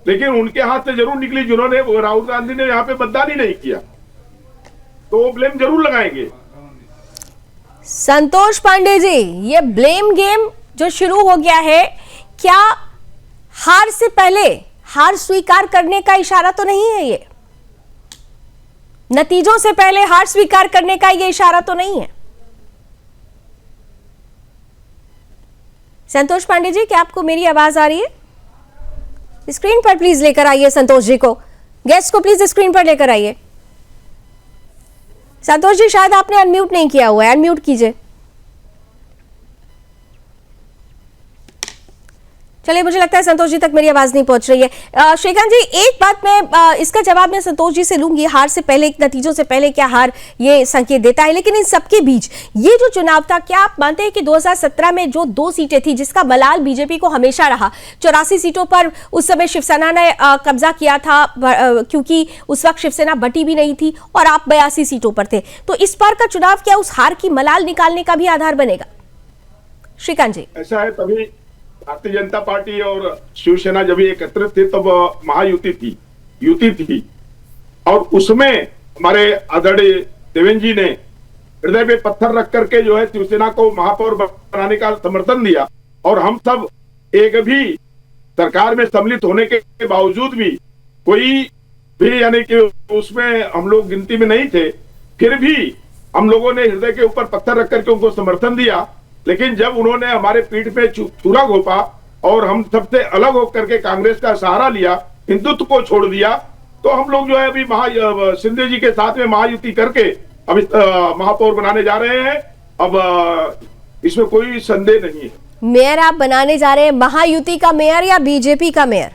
S7: लेकिन उनके हाथ से जरूर निकली जिन्होंने, राहुल गांधी ने यहाँ पे मतदान ही नहीं किया, तो वो ब्लेम जरूर लगाएंगे।
S1: संतोष पांडे जी, ये ब्लेम गेम जो शुरू हो गया है, क्या हार से पहले हार स्वीकार करने का इशारा तो नहीं है? ये नतीजों से पहले हार स्वीकार करने का ये इशारा तो नहीं है? संतोष पांडे जी, क्या आपको मेरी आवाज आ रही है? स्क्रीन पर प्लीज लेकर आइए संतोष जी को, गेस्ट को प्लीज स्क्रीन पर लेकर आइए। संतोष जी, शायद आपने अनम्यूट नहीं किया हुआ है, अनम्यूट कीजिए। चलिए, मुझे लगता है संतोष जी तक मेरी आवाज नहीं पहुंच रही है। श्रीकांत जी, एक बात मैं इसका जवाब मैं संतोष जी से लूंगी, हार से पहले, नतीजों से पहले क्या हार ये संकेत देता है, लेकिन इन सबके बीच ये जो चुनाव था, क्या आप मानते हैं कि 2017 में जो 2 सीटें थी जिसका मलाल बीजेपी को हमेशा रहा, 84 सीटों पर उस समय शिवसेना ने कब्जा किया था, क्योंकि उस वक्त शिवसेना बटी भी नहीं थी, और आप 82 सीटों पर थे, तो इस बार का चुनाव क्या उस हार की मलाल निकालने का भी आधार बनेगा? श्रीकांत जी,
S7: ऐसा है, तभी भारतीय जनता पार्टी और शिवसेना जब एकत्रित थे तब महायुति थी, युति थी और उसमें हमारे आदरणीय देवेंद्र जी ने हृदय पे पत्थर रख करके जो है शिवसेना को महापौर बनाने का समर्थन दिया और हम सब एक भी सरकार में सम्मिलित होने के बावजूद भी कोई भी यानी कि उसमें हम लोग गिनती में नहीं थे, फिर भी हम लोगों ने हृदय के ऊपर पत्थर रख करके उनको समर्थन दिया। लेकिन जब उन्होंने हमारे पीठ पे छुरा घोंपा और हम सबसे अलग होकर के कांग्रेस का सहारा लिया, हिंदुत्व को छोड़ दिया, तो हम लोग जो है अभी शिंदे जी के साथ में महायुति करके अब महापौर बनाने जा रहे हैं। अब इसमें कोई संदेह नहीं है।
S1: मेयर आप बनाने जा रहे हैं महायुति का मेयर या बीजेपी का मेयर?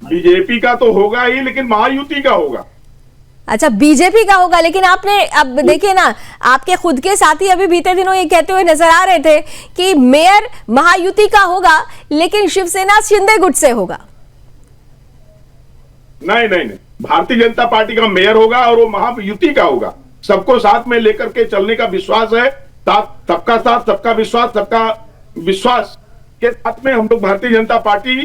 S7: बीजेपी का तो होगा ही, लेकिन महायुति का होगा।
S1: अच्छा, बीजेपी का होगा, लेकिन आपने अब देखिए ना, आपके खुद के साथी अभी बीते दिनों ये कहते हुए नजर आ रहे थे कि मेयर महायुति का होगा लेकिन शिवसेना शिंदे गुट से होगा।
S7: नहीं नहीं नहीं, भारतीय जनता पार्टी का मेयर होगा और वो महायुति का होगा। सबको साथ में लेकर के चलने का विश्वास है, सबका साथ सबका विश्वास, सबका विश्वास के साथ में हम लोग भारतीय जनता पार्टी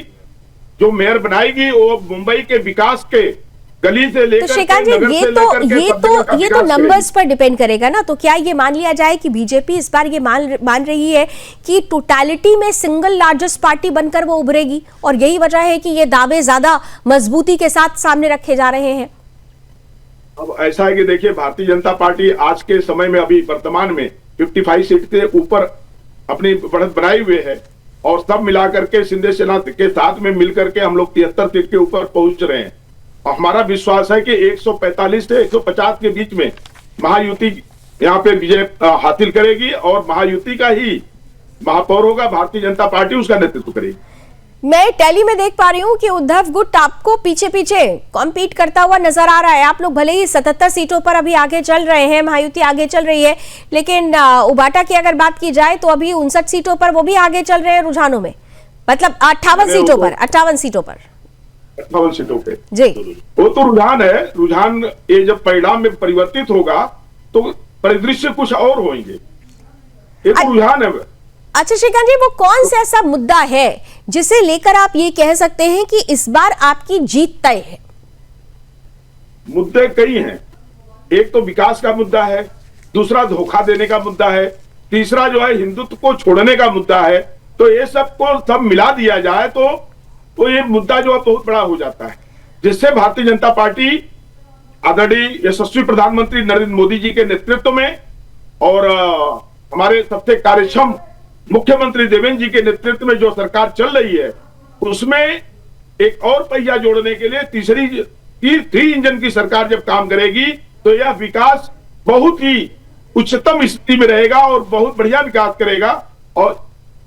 S7: जो मेयर बनाएगी वो मुंबई के विकास के गली से लेकर
S1: तो श्रीकांत जी, ये तो नंबर्स पर डिपेंड करेगा ना। तो क्या ये मान लिया जाए कि बीजेपी इस बार ये मान रही है कि टोटलिटी में सिंगल लार्जेस्ट पार्टी बनकर वो उभरेगी और यही वजह है कि ये दावे ज्यादा मजबूती के साथ सामने रखे जा रहे हैं?
S7: अब ऐसा है कि देखिए, भारतीय जनता पार्टी आज के समय में अभी वर्तमान में 55 सीट से ऊपर अपनी बढ़त बनाए हुए है और सब मिलाकर के शिंदे सेना के साथ में मिलकर के हम लोग 73 सीट के ऊपर पहुंच रहे हैं। और हमारा विश्वास है कि 145 से 150 के बीच में महायुति यहाँ पे विजय हासिल करेगी और महायुति का ही महापौर होगा। भारतीय जनता पार्टी उसका नेतृत्व करेगी।
S1: मैं टैली में देख पा रही हूँ कि उद्धव गुट आपको पीछे पीछे कॉम्पीट करता हुआ नजर आ रहा है। आप लोग भले ही 77 सीटों पर अभी आगे चल रहे हैं, महायुति आगे चल रही है, लेकिन उबाटा की अगर बात की जाए तो अभी 59 सीटों पर वो भी आगे चल रहे हैं रुझानों में, मतलब 58 सीटों पर 58 सीटों पे जी।
S7: वो तो रुझान है, रुझान ये जब परिणाम में परिवर्तित होगा तो परिदृश्य कुछ और होंगे, ये तो रुझान है।
S1: अच्छा श्रीकांत जी, वो कौन सा ऐसा मुद्दा है जिसे लेकर आप ये कह सकते हैं कि इस बार आपकी जीत तय है?
S7: मुद्दे कई हैं। एक तो विकास का मुद्दा है, दूसरा धोखा देने का मुद्दा है, तीसरा जो है हिंदुत्व को छोड़ने का मुद्दा है। तो ये सब मिला दिया जाए तो ये मुद्दा जो है बहुत बड़ा हो जाता है, जिससे भारतीय जनता पार्टी आदरणीय यशस्वी प्रधानमंत्री नरेंद्र मोदी जी के नेतृत्व में और हमारे सबसे कार्यक्षम मुख्यमंत्री देवेंद्र जी के नेतृत्व में जो सरकार चल रही है, उसमें एक और पहिया जोड़ने के लिए थ्री इंजन की सरकार जब काम करेगी तो यह विकास बहुत ही उच्चतम स्थिति में रहेगा और बहुत बढ़िया विकास करेगा। और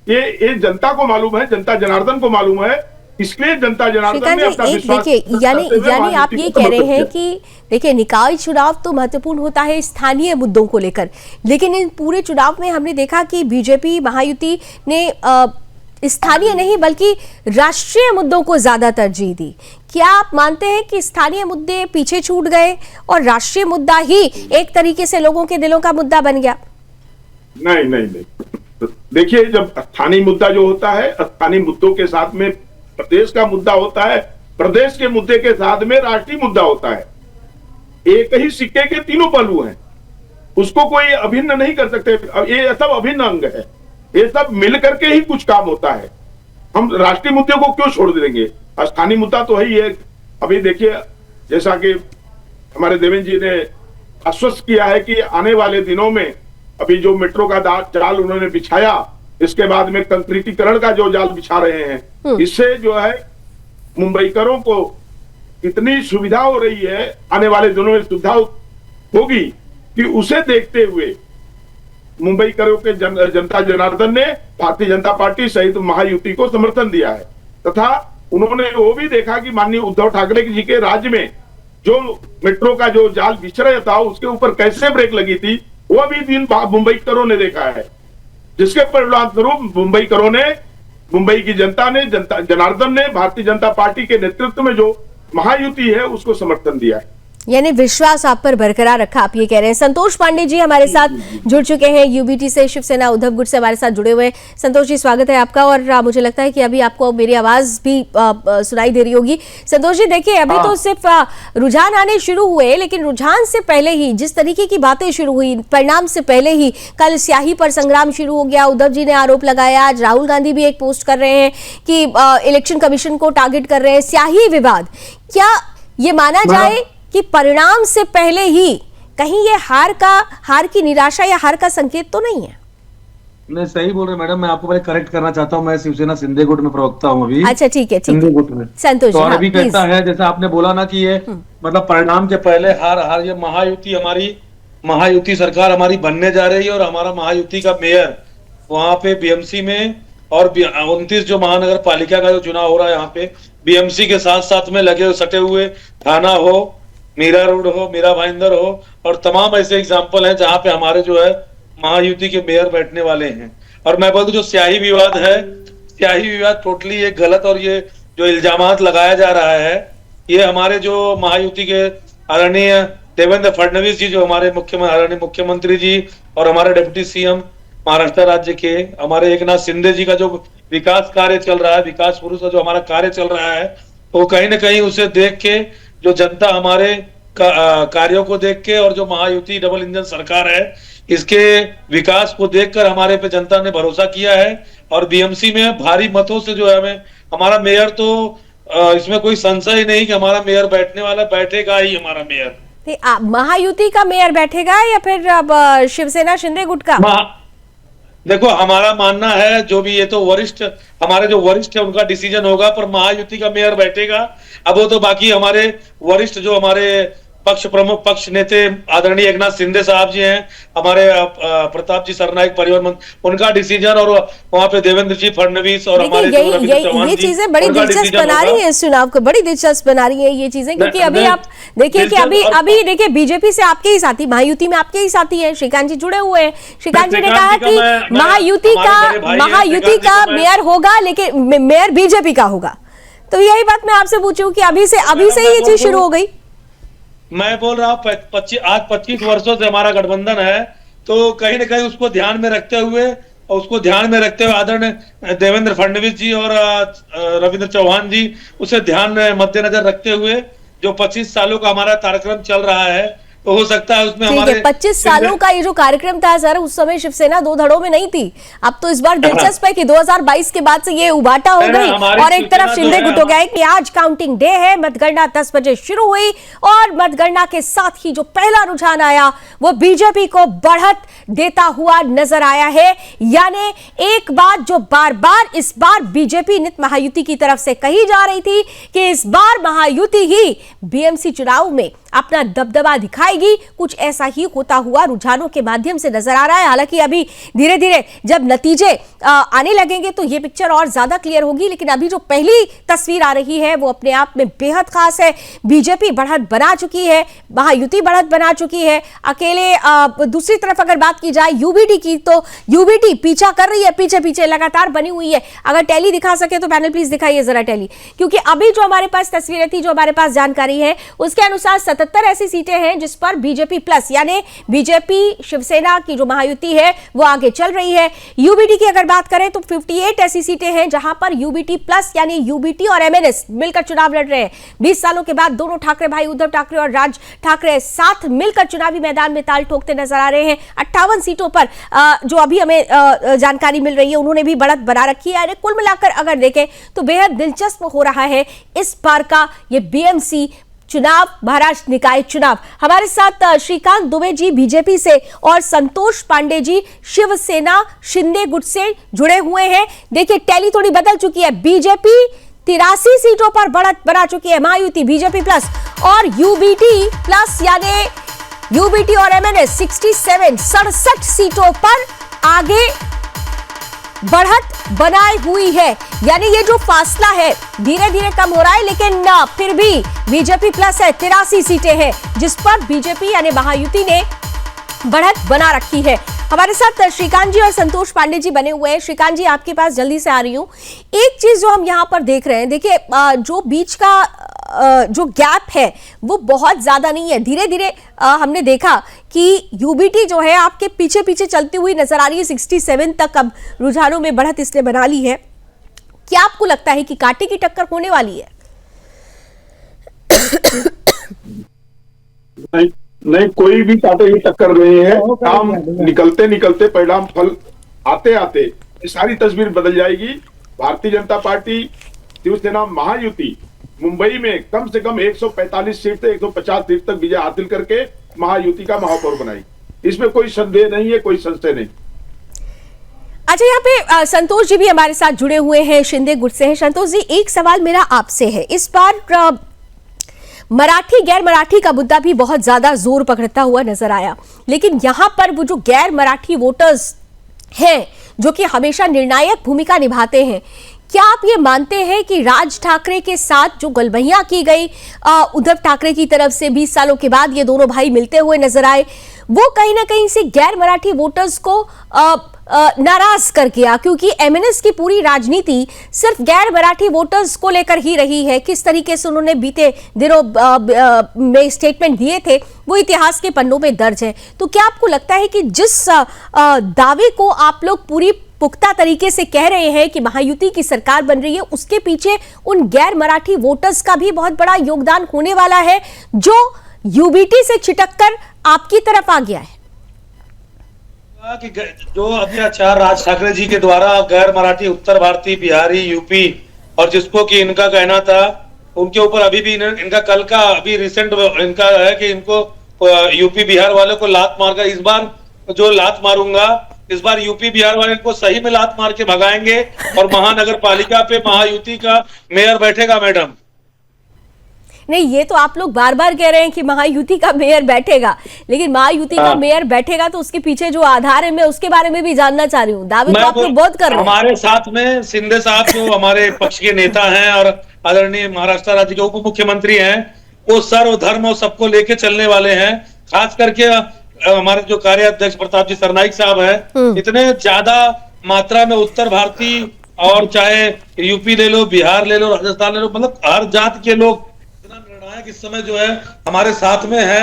S7: ये जनता को मालूम है, जनता जनार्दन को मालूम है, इसलिए जनता जनार्दन ने अपना विश्वास।
S1: देखिए, यानी आप ये कह रहे हैं कि देखिए, निकाय चुनाव तो महत्वपूर्ण होता है स्थानीय मुद्दों को लेकर, लेकिन इन पूरे चुनाव में हमने देखा कि बीजेपी महायुति ने स्थानीय नहीं बल्कि राष्ट्रीय मुद्दों को ज्यादा तरजीह दी। क्या आप मानते हैं कि स्थानीय मुद्दे पीछे छूट गए और राष्ट्रीय मुद्दा ही एक तरीके से लोगों के दिलों का मुद्दा बन गया?
S7: नहीं नहीं नहीं, देखिए, जब स्थानीय मुद्दा जो होता है, स्थानीय मुद्दों के साथ में प्रदेश का मुद्दा होता है, प्रदेश के मुद्दे के साथ में राष्ट्रीय मुद्दा होता है। एक ही सिक्के के तीनों पहलू हैं, उसको कोई अभिन्न नहीं कर सकते। ये सब अभिन्न अंग है, ये सब मिलकर के ही कुछ काम होता है। हम राष्ट्रीय मुद्दे को क्यों छोड़ देंगे? स्थानीय मुद्दा तो है ही है। अभी देखिए, जैसा कि हमारे देवेंद्र जी ने आश्वस्त किया है कि आने वाले दिनों में अभी जो मेट्रो का जाल उन्होंने बिछाया, इसके बाद में कंक्रीटीकरण का जो जाल बिछा रहे हैं, इससे जो है मुंबईकरों को इतनी सुविधा हो रही है, आने वाले दिनों में सुविधा होगी कि उसे देखते हुए मुंबईकरों के जनता जनार्दन ने भारतीय जनता पार्टी सहित महायुति को समर्थन दिया है। तथा उन्होंने वो भी देखा कि माननीय उद्धव ठाकरे जी के राज्य में जो मेट्रो का जो जाल बिछ रहा था, उसके ऊपर कैसे ब्रेक लगी थी, वो भी दिन मुंबईकरों ने देखा है, जिसके परिणाम स्वरूप मुंबईकरों ने, मुंबई की जनता ने, जनार्दन ने भारतीय जनता पार्टी के नेतृत्व में जो महायुति है उसको समर्थन दिया है।
S1: यानी विश्वास आप पर बरकरार रखा, आप ये कह रहे हैं। संतोष पांडे जी हमारे साथ जुड़ चुके हैं, यूबीटी से, शिवसेना उद्धव गुट से हमारे साथ जुड़े हुए। संतोष जी स्वागत है आपका। और मुझे लगता है कि अभी आपको मेरी आवाज भी सुनाई दे रही होगी। संतोष जी देखिए, अभी तो सिर्फ रुझान आने शुरू हुए, लेकिन रुझान से पहले ही जिस तरीके की बातें शुरू हुई, परिणाम से पहले ही कल स्याही पर संग्राम शुरू हो गया। उद्धव जी ने आरोप लगाया, आज राहुल गांधी भी एक पोस्ट कर रहे हैं कि इलेक्शन कमीशन को टारगेट कर रहे हैं। स्याही विवाद, क्या ये माना जाए कि परिणाम से पहले ही कहीं ये हार की निराशा या हार का संकेत तो नहीं है?
S8: नहीं, सही बोल रहे मैडम। मैं आपको पहले करेक्ट करना चाहता हूँ, मैं शिवसेना शिंदे गुट में प्रवक्ता हूँ अभी।
S1: अच्छा ठीक है,
S8: शिंदे गुट में
S1: संतोष
S8: तो
S1: जी,
S8: और अभी
S1: प्लीज।
S8: कहता है, जैसा आपने बोला ना कि ये मतलब परिणाम के पहले हार, ये महायुति सरकार हमारी बनने जा रही है और हमारा महायुति का मेयर वहां पे बीएमसी में और 29 जो महानगर पालिका का जो चुनाव हो रहा है यहाँ पे बीएमसी के साथ साथ में लगे सटे हुए थाना हो, मीरा रोड हो, मीरा भाईंदर हो और तमाम ऐसे एग्जाम्पल हैं जहां पे हमारे जो है महायुति के मेयर बैठने वाले हैं। और मैं बोलूं जो स्याही विवाद है, स्याही विवाद टोटली एक गलत, और ये जो इल्जामात लगाया जा रहा है ये हमारे जो महायुति के आदरणीय देवेंद्र फडणवीस जी, जो हमारे आदरणीय मुख्यमंत्री जी और हमारे डिप्टी सीएम महाराष्ट्र राज्य के हमारे एकनाथ शिंदे जी का जो विकास कार्य चल रहा है, विकास पुरुष का जो हमारा कार्य चल रहा है, वो कहीं ना कहीं उसे देख के जो जनता हमारे कार्यों को देख के और जो महायुति डबल इंजन सरकार है इसके विकास को देखकर हमारे पे जनता ने भरोसा किया है। और बीएमसी में भारी मतों से जो है हमें हमारा मेयर, तो इसमें कोई संशय ही नहीं कि हमारा मेयर बैठने वाला, बैठेगा ही हमारा मेयर।
S1: महायुति का मेयर बैठेगा या फिर अब शिवसेना शिंदे गुट का?
S8: देखो हमारा मानना है, जो भी ये तो वरिष्ठ, हमारे जो वरिष्ठ है उनका डिसीजन होगा, पर महायुति का मेयर बैठेगा। अब वो तो बाकी हमारे वरिष्ठ जो हमारे पक्ष प्रमुख, पक्ष नेते आदरणीय एकनाथ शिंदे साहब जी हैं, हमारे प्रताप जी सरनायक परिवहन मंत्री, उनका डिसीजन, और वहां पे देवेंद्र जी फडणवीस और हमारे
S1: ये चीजें बड़ी दिलचस्प बना रही है इस चुनाव को, बड़ी दिलचस्प बना रही है ये चीजें, क्योंकि अभी आप देखिए कि अभी देखिए बीजेपी से आपके ही साथी, महायुति में आपके ही साथी है, श्रीकांत जी जुड़े हुए हैं। श्रीकांत जी ने कहा कि महायुति का मेयर होगा, लेकिन मेयर बीजेपी का होगा। तो यही बात मैं आपसे पूछूं कि अभी से ही ये चीज शुरू हो गई।
S8: मैं बोल रहा हूँ आज 25 वर्षों से हमारा गठबंधन है, तो कहीं ना कहीं उसको ध्यान में रखते हुए आदरणीय देवेंद्र फडणवीस जी और रविंद्र चौहान जी उसे ध्यान में मद्देनजर रखते हुए जो 25 सालों का हमारा कार्यक्रम चल रहा है, तो हो सकता है उसमें हमारे
S1: 25 सालों का ये जो कार्यक्रम था सर, उस समय शिवसेना दो धड़ों में नहीं थी। अब तो इस बार दिलचस्प है कि 2022 के बाद से ये उबाटा हो गई और एक तरफ शिंदे गुट हो गया है कि आज काउंटिंग डे है, मतगणना 10 बजे शुरू हुई और मतगणना के साथ ही जो पहला रुझान आया वो बीजेपी को बढ़त देता हुआ नजर आया है। यानी एक बात जो बार बार इस बार बीजेपी नित महायुति की तरफ से कही जा रही थी कि इस बार महायुति ही बीएमसी चुनाव में अपना दबदबा दिखाएगी, कुछ ऐसा ही होता हुआ रुझानों के माध्यम से नजर आ रहा है। हालांकि अभी धीरे धीरे जब नतीजे आने लगेंगे तो ये पिक्चर और ज्यादा क्लियर होगी, लेकिन अभी जो पहली तस्वीर आ रही है वो अपने आप में बेहद खास है। बीजेपी बढ़त बना चुकी है, महायुति बढ़त बना चुकी है अकेले। दूसरी तरफ अगर बात की जाए यूबीटी की, तो यूबीटी पीछा कर रही है, पीछे पीछे लगातार बनी हुई है। अगर टैली दिखा सके तो पैनल प्लीज दिखाइए जरा टैली, क्योंकि अभी जो हमारे पास तस्वीरें थी, जो हमारे पास जानकारी है उसके अनुसार 77 ऐसी सीटें हैं जिस पर बीजेपी प्लस यानी बीजेपी शिवसेना की जो महायुति है वो आगे चल रही है। यूबीटी की अगर बात करें तो 58 ऐसी सीटें हैं जहां पर यूबीटी प्लस यानी यूबीटी और एमएनएस मिलकर चुनाव लड़ रहे हैं। 20 सालों के बाद दोनों ठाकरे भाई उद्धव ठाकरे और राज ठाकरे साथ मिलकर चुनावी मैदान में ताल ठोकते नजर आ रहे हैं। 58 सीटों पर जो अभी हमें जानकारी मिल रही है उन्होंने भी बढ़त बना रखी है। कुल मिलाकर अगर देखें तो बेहद दिलचस्प हो रहा है इस बार का ये बीएमसी चुनाव, महाराष्ट्र निकाय चुनाव। हमारे साथ श्रीकांत दुबे जी बीजेपी से और संतोष पांडे जी शिवसेना शिंदे गुट से जुड़े हुए हैं। देखिए टैली थोड़ी बदल चुकी है, बीजेपी 83 सीटों पर बढ़त बना चुकी है, महायुति बीजेपी प्लस और यूबीटी प्लस यानी यूबीटी और एमएनएस 67 सीटों पर आगे बढ़त बनाई हुई है। यानी ये जो फासला है धीरे धीरे कम हो रहा है, लेकिन फिर भी बीजेपी प्लस है, 83 सीटें हैं जिस पर बीजेपी यानी महायुति ने बढ़त बना रखी है। हमारे साथ श्रीकांत जी और संतोष पांडे जी बने हुए हैं। श्रीकांत जी आपके पास जल्दी से आ रही हूं। एक चीज जो हम यहां पर देख रहे हैं, देखिए जो बीच का जो गैप है वो बहुत ज्यादा नहीं है। धीरे धीरे हमने देखा कि यूबीटी जो है आपके पीछे पीछे चलती हुई नजर आ रही है। 67 तक अब रुझानों में बढ़त इसने बना ली है। क्या आपको लगता है कि कांटे की टक्कर होने वाली है?
S7: नहीं, कोई भी कांटे की टक्कर नहीं है। काम निकलते निकलते परिणाम फल आते आते ये सारी तस्वीर बदल जाएगी। भारतीय जनता पार्टी शिवसेना महायुति मुंबई में कम से कम 145 सीट से 150 सीट तक विजय हासिल करके महायुति का महापौर बनाई। इसमें कोई संदेह नहीं है, कोई संशय नहीं।
S1: अच्छा, यहाँ पे संतोष जी भी हमारे साथ जुड़े हुए हैं, शिंदे गुट से हैं। संतोष जी, एक सवाल मेरा आपसे है। इस बार मराठी गैर मराठी का मुद्दा भी बहुत ज्यादा जोर पकड़ता हुआ नजर आया, लेकिन यहां पर वो जो गैर मराठी वोटर्स हैं जो कि हमेशा निर्णायक भूमिका निभाते हैं, क्या आप ये मानते हैं कि राज ठाकरे के साथ जो गलबहियां की गई उद्धव ठाकरे की तरफ से 20 सालों के बाद ये दोनों भाई मिलते हुए नजर आए, वो कहीं ना कहीं से गैर मराठी वोटर्स को नाराज कर गया? क्योंकि एमएनएस की पूरी राजनीति सिर्फ गैर मराठी वोटर्स को लेकर ही रही है। किस तरीके से उन्होंने बीते दिनों में स्टेटमेंट दिए थे वो इतिहास के पन्नों में दर्ज है। तो क्या आपको लगता है कि जिस दावे को आप लोग पूरी पुख्ता तरीके से कह रहे हैं कि महायुति की सरकार बन रही है, उसके पीछे उन गैर मराठी वोटर्स का भी बहुत बड़ा योगदान होने वाला है जो यूबीटी से छिटककर आपकी तरफ आ गया है?
S8: कि जो अत्याचार राज ठाकरे जी के द्वारा गैर मराठी, उत्तर भारतीय, बिहारी, यूपी और जिसको कि इनका कहना था उनके ऊपर अभी भी इनका कल का अभी रिसेंट इनका है कि इनको यूपी बिहार वालों को लात मारकर, इस बार जो लात मारूंगा इस बार यूपी बिहार वाले इनको सही में लात मार के भगाएंगे और महानगर पालिका पे महायुति का मेयर बैठेगा। मैडम
S1: नहीं, ये तो आप लोग बार बार कह रहे हैं कि महायुति का मेयर बैठेगा, लेकिन महायुति का मेयर बैठेगा तो उसके पीछे जो आधार है मैं उसके बारे में भी जानना चाह रही हूँ। दावे तो आप लोग बहुत कर रहे हैं।
S8: हमारे साथ में शिंदे साहब जो हमारे पक्ष के नेता हैं और आदरणीय महाराष्ट्र राज्य के उप मुख्यमंत्री हैं, वो सर्वधर्म और सबको लेके चलने वाले हैं। खास करके हमारे जो कार्याध्यक्ष प्रताप जी सरनाइक साहब हैं, इतने ज्यादा मात्रा में उत्तर भारतीय और चाहे यूपी ले लो, बिहार ले लो, राजस्थान ले लो, मतलब हर जात के लोग निर्णायक इस समय जो है हमारे साथ में है।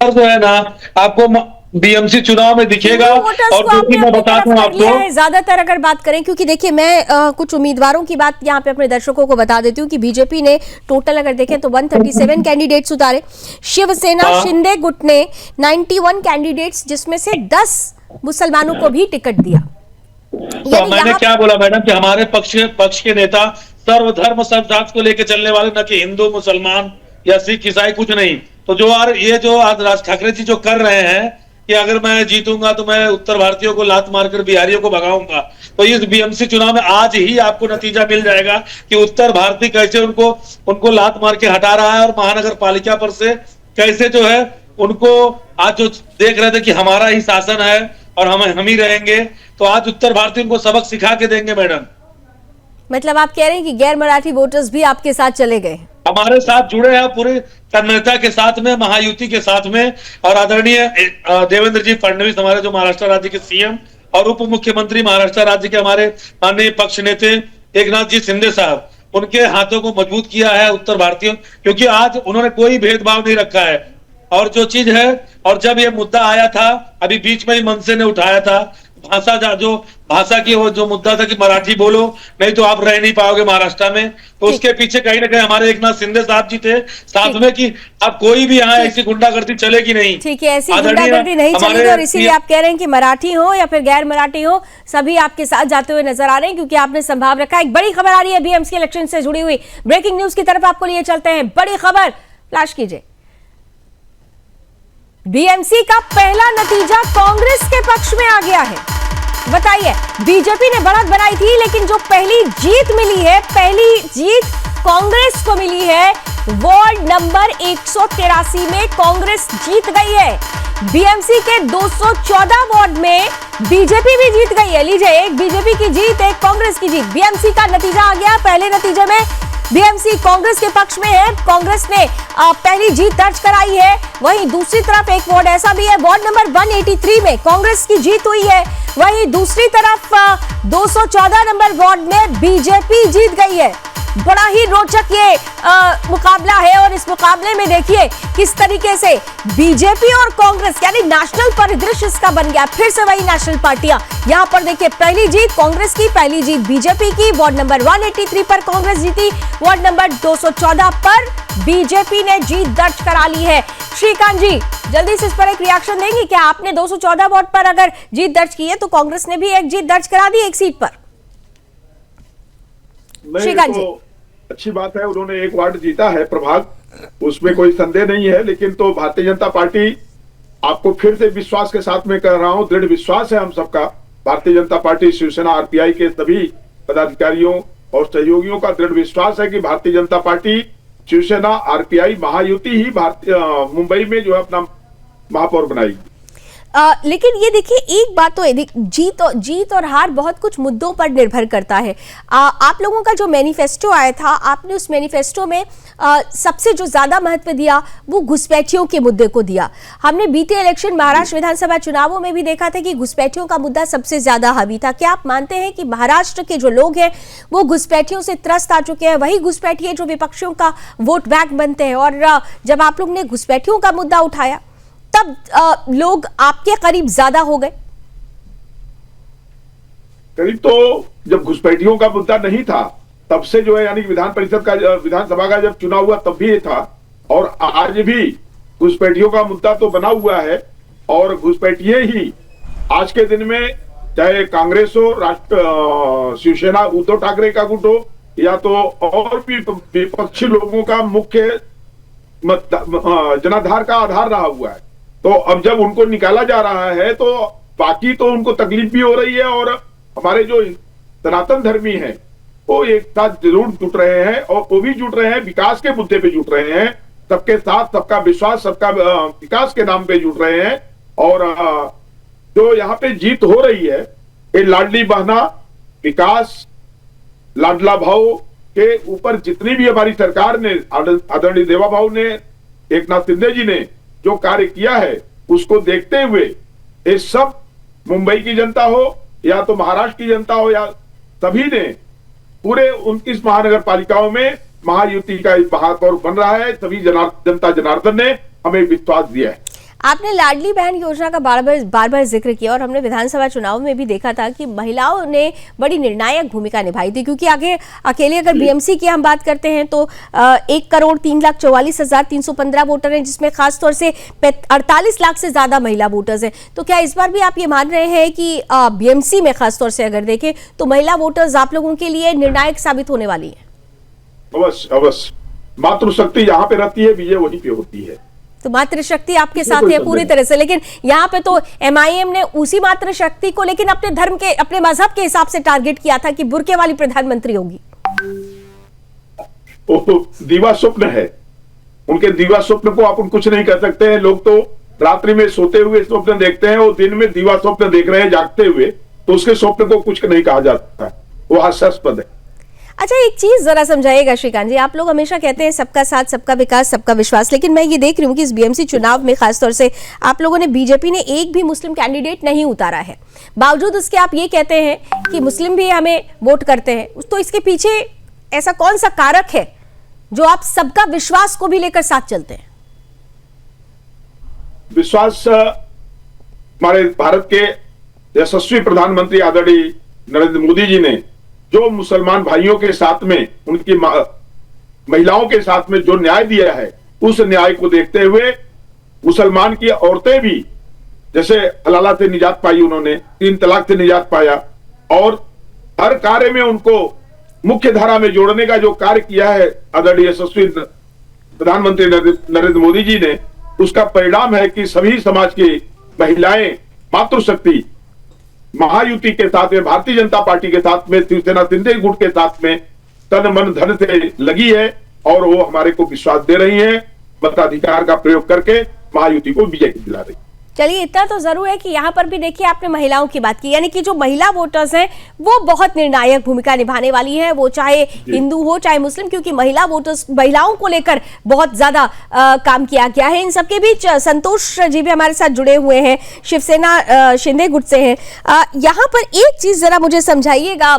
S8: जो है ना आपको बीएमसी चुनाव में दिखेगा। और जो कि मैं बता दूं आपको,
S1: ज्यादातर अगर बात करें, क्योंकि देखिए मैं कुछ उम्मीदवारों की बात यहाँ पे अपने दर्शकों को बता देती हूँ कि बीजेपी ने टोटल अगर देखें तो 137 कैंडिडेट्स उतारे। शिवसेना शिंदे गुट ने 91 कैंडिडेट्स, जिसमें से 10 मुसलमानों को भी टिकट दिया।
S8: तो मैंने क्या बोला मैडम कि हमारे पक्ष के नेता सर्वधर्म सब जात को लेकर चलने वाले, न कि हिंदू मुसलमान या सिख ईसाई कुछ नहीं। तो जो ये जो आज राज ठाकरे जी जो कर रहे हैं कि अगर मैं जीतूंगा तो मैं उत्तर भारतीयों को लात मारकर बिहारियों को भगाऊंगा, तो इस बीएमसी चुनाव में आज ही आपको नतीजा मिल जाएगा कि उत्तर भारतीय कैसे उनको लात मार के हटा रहा है और महानगर पालिका पर से कैसे जो है उनको आज जो देख रहे थे कि हमारा ही शासन है और हम ही रहेंगे, तो आज उत्तर भारतीय उनको सबक सिखा के देंगे। मैडम
S1: मतलब आप कह रहे हैं कि गैर मराठी वोटर्स भी आपके साथ चले गए,
S8: हमारे साथ जुड़े हैं पूरे तन्मयता के साथ में, महायुति के साथ में। और आदरणीय देवेंद्र जी फडणवीस हमारे जो महाराष्ट्र राज्य के सीएम और उप मुख्यमंत्री महाराष्ट्र राज्य के हमारे माननीय पक्ष नेते एकनाथ जी शिंदे साहब, उनके हाथों को मजबूत किया है उत्तर भारतीयों, क्योंकि आज उन्होंने कोई भेदभाव नहीं रखा है। और जो चीज है, और जब ये मुद्दा आया था अभी बीच में ही मनसे ने उठाया था भाषा की वो जो मुद्दा था कि मराठी बोलो नहीं तो आप रह नहीं पाओगे महाराष्ट्र में, तो उसके पीछे कहीं ना कहीं हमारे एकनाथ शिंदे साहब जी थे साथ में कि अब कोई भी यहाँ ऐसी गुंडागर्दी चलेगी नहीं।
S1: ठीक है, ऐसी गुंडागर्दी नहीं चलेगी और इसीलिए आप कह रहे हैं कि मराठी हो या फिर गैर मराठी हो सभी आपके साथ जाते हुए नजर आ रहे हैं, क्योंकि आपने संभाव रखा है। एक बड़ी खबर आ रही है बीएमसी इलेक्शन से जुड़ी हुई, ब्रेकिंग न्यूज की तरफ आपको लिए चलते हैं। बड़ी खबर फ्लैश कीजिए। बीएमसी का पहला नतीजा कांग्रेस के पक्ष में आ गया है। बताइए, बीजेपी ने बढ़त बनाई थी, लेकिन जो पहली जीत मिली है, पहली जीत कांग्रेस को मिली है। वार्ड नंबर 183 में कांग्रेस जीत गई है। बीएमसी के 214 वार्ड में बीजेपी भी जीत गई है। लीजिए, एक बीजेपी की जीत, एक कांग्रेस की जीत। बीएमसी का नतीजा आ गया। पहले नतीजे में बीएमसी कांग्रेस के पक्ष में है, कांग्रेस ने पहली जीत दर्ज कराई है। वहीं दूसरी तरफ एक वार्ड ऐसा भी है, वार्ड नंबर 183 में कांग्रेस की जीत हुई है। वहीं दूसरी तरफ 214 नंबर वार्ड में बीजेपी जीत गई है। बड़ा ही रोचक ये मुकाबला है और इस मुकाबले में देखिए किस तरीके से बीजेपी और कांग्रेस यानी नेशनल परिदृश्य इसका बन गया। फिर से वही नेशनल पार्टियां यहां पर देखिए, पहली जीत कांग्रेस की, पहली जीत बीजेपी की। वार्ड नंबर 183 पर कांग्रेस जीती, वार्ड नंबर 214 पर बीजेपी ने जीत दर्ज करा ली है। श्रीकांत जी जल्दी से इस पर एक रिएक्शन देंगे क्या? आपने 214 वार्ड पर अगर जीत दर्ज की है तो कांग्रेस ने भी एक जीत दर्ज करा दी एक सीट पर। श्रीकांत जी,
S7: अच्छी बात है, उन्होंने एक वार्ड जीता है प्रभाग, उसमें कोई संदेह नहीं है। लेकिन तो भारतीय जनता पार्टी, आपको फिर से विश्वास के साथ में कह रहा हूं, दृढ़ विश्वास है हम सबका, भारतीय जनता पार्टी, शिवसेना, आरपीआई के सभी पदाधिकारियों और सहयोगियों का दृढ़ विश्वास है कि भारतीय जनता पार्टी, शिवसेना, आरपीआई महायुति ही मुंबई में जो है अपना महापौर बनाएगी।
S1: लेकिन ये देखिए एक बात तो है, जीत और हार बहुत कुछ मुद्दों पर निर्भर करता है। आप लोगों का जो मैनिफेस्टो आया था, आपने उस मैनिफेस्टो में सबसे जो ज्यादा महत्व दिया वो घुसपैठियों के मुद्दे को दिया। हमने बीते इलेक्शन महाराष्ट्र विधानसभा चुनावों में भी देखा था कि घुसपैठियों का मुद्दा सबसे ज्यादा हावी था। क्या आप मानते हैं कि महाराष्ट्र के जो लोग हैं वो घुसपैठियों से त्रस्त आ चुके हैं? वही घुसपैठी है जो विपक्षियों का वोट बैंक बनते हैं, और जब आप लोग ने घुसपैठियों का मुद्दा उठाया तब लोग आपके करीब ज्यादा हो गए?
S7: करीब तो जब घुसपैठियों का मुद्दा नहीं था तब से जो है, यानी विधान परिषद का, विधानसभा का जब चुनाव हुआ तब भी ये था, और आज भी घुसपैठियों का मुद्दा तो बना हुआ है। और घुसपैठिए ही आज के दिन में, चाहे कांग्रेस हो, शिवसेना, उद्धव ठाकरे का गुट हो, या तो और भी विपक्षी लोगों का मुख्य जनाधार का आधार रहा हुआ है। तो अब जब उनको निकाला जा रहा है तो बाकी तो उनको तकलीफ भी हो रही है, और हमारे जो सनातन धर्मी हैं वो एक साथ जरूर जुट रहे हैं, और वो भी जुट रहे हैं, विकास के मुद्दे पे जुट रहे हैं, सबके साथ सबका विश्वास, सबका विकास के नाम पे जुट रहे हैं। और जो यहाँ पे जीत हो रही है, ये लाडली बहना, विकास, लाडला भाव के ऊपर जितनी भी हमारी सरकार ने, आदरणीय देवा भाव ने, एक नाथ शिंदे जी ने जो कार्य किया है, उसको देखते हुए ये सब मुंबई की जनता हो या तो महाराष्ट्र की जनता हो, या सभी ने पूरे 29 महानगर पालिकाओं में महायुति का महापौर बन रहा है। सभी जनता जनार्दन ने हमें विश्वास दिया है।
S1: आपने लाडली बहन योजना का बार बार जिक्र किया, और हमने विधानसभा चुनाव में भी देखा था कि महिलाओं ने बड़ी निर्णायक भूमिका निभाई थी, क्योंकि आगे अकेले अगर बीएमसी की हम बात करते हैं तो 1,43,44,315 वोटर हैं, जिसमें खासतौर से 48 लाख से ज्यादा महिला वोटर्स हैं। तो क्या इस बार भी आप ये मान रहे हैं कि बीएमसी में खासतौर से अगर देखें तो महिला वोटर्स आप लोगों के लिए निर्णायक साबित होने वाली है?
S7: अवश्य अवश्य, मातृशक्ति जहाँ पे रहती है विजय वहीं पे होती है।
S1: तो मातृशक्ति आपके साथ है पूरी तरह से, लेकिन यहाँ पे तो एमआईएम ने उसी मातृशक्ति को लेकिन अपने धर्म के, अपने मजहब के हिसाब से टारगेट किया था कि बुर्के वाली प्रधानमंत्री होगी।
S7: वो तो दीवा स्वप्न है, उनके दीवा स्वप्न को आप कुछ नहीं कर सकते हैं। लोग तो रात्रि में सोते हुए स्वप्न देखते हैं, वो दिन में दीवा स्वप्न देख रहे हैं जागते हुए, तो उसके स्वप्न को कुछ नहीं कहा जाता, वो हास्यास्पद है।
S1: अच्छा, एक चीज जरा समझाइएगा श्रीकांत जी, आप लोग हमेशा कहते हैं सबका साथ, सबका विकास, सबका विश्वास, लेकिन मैं ये देख रही हूँ कि इस बीएमसी चुनाव में खासतौर से आप लोगों ने, बीजेपी ने एक भी मुस्लिम कैंडिडेट नहीं उतारा है। बावजूद उसके आप ये कहते हैं कि मुस्लिम भी हमें वोट करते हैं, तो इसके पीछे ऐसा कौन सा कारक है जो आप सबका विश्वास को भी लेकर साथ चलते हैं?
S7: विश्वास हमारे भारत के यशस्वी प्रधानमंत्री आदरणीय नरेंद्र मोदी जी ने जो मुसलमान भाइयों के साथ में, उनकी महिलाओं के साथ में जो न्याय दिया है, उस न्याय को देखते हुए मुसलमान की औरतें भी, जैसे हलाला से निजात पाई, उन्होंने 3 तलाक से निजात पाया, और हर कार्य में उनको मुख्य धारा में जोड़ने का जो कार्य किया है आदरणीय यशस्वी प्रधानमंत्री नरेंद्र मोदी जी ने, उसका परिणाम है कि सभी समाज की महिलाएं मातृशक्ति महायुति के साथ में, भारतीय जनता पार्टी के साथ में, शिवसेना शिंदे गुट के साथ में तन मन धन से लगी है, और वो हमारे को विश्वास दे रही है, मताधिकार का प्रयोग करके महायुति को विजय दिला रही है।
S1: चलिए, इतना तो जरूर है कि यहाँ पर भी देखिए आपने महिलाओं की बात की, यानी कि जो महिला वोटर्स हैं वो बहुत निर्णायक भूमिका निभाने वाली हैं, वो चाहे हिंदू हो चाहे मुस्लिम, क्योंकि महिला वोटर्स, महिलाओं को लेकर बहुत ज्यादा काम किया गया है। इन सबके बीच संतोष जी भी हमारे साथ जुड़े हुए हैं, शिवसेना शिंदे गुट से हैं। यहाँ पर एक चीज जरा मुझे समझाइएगा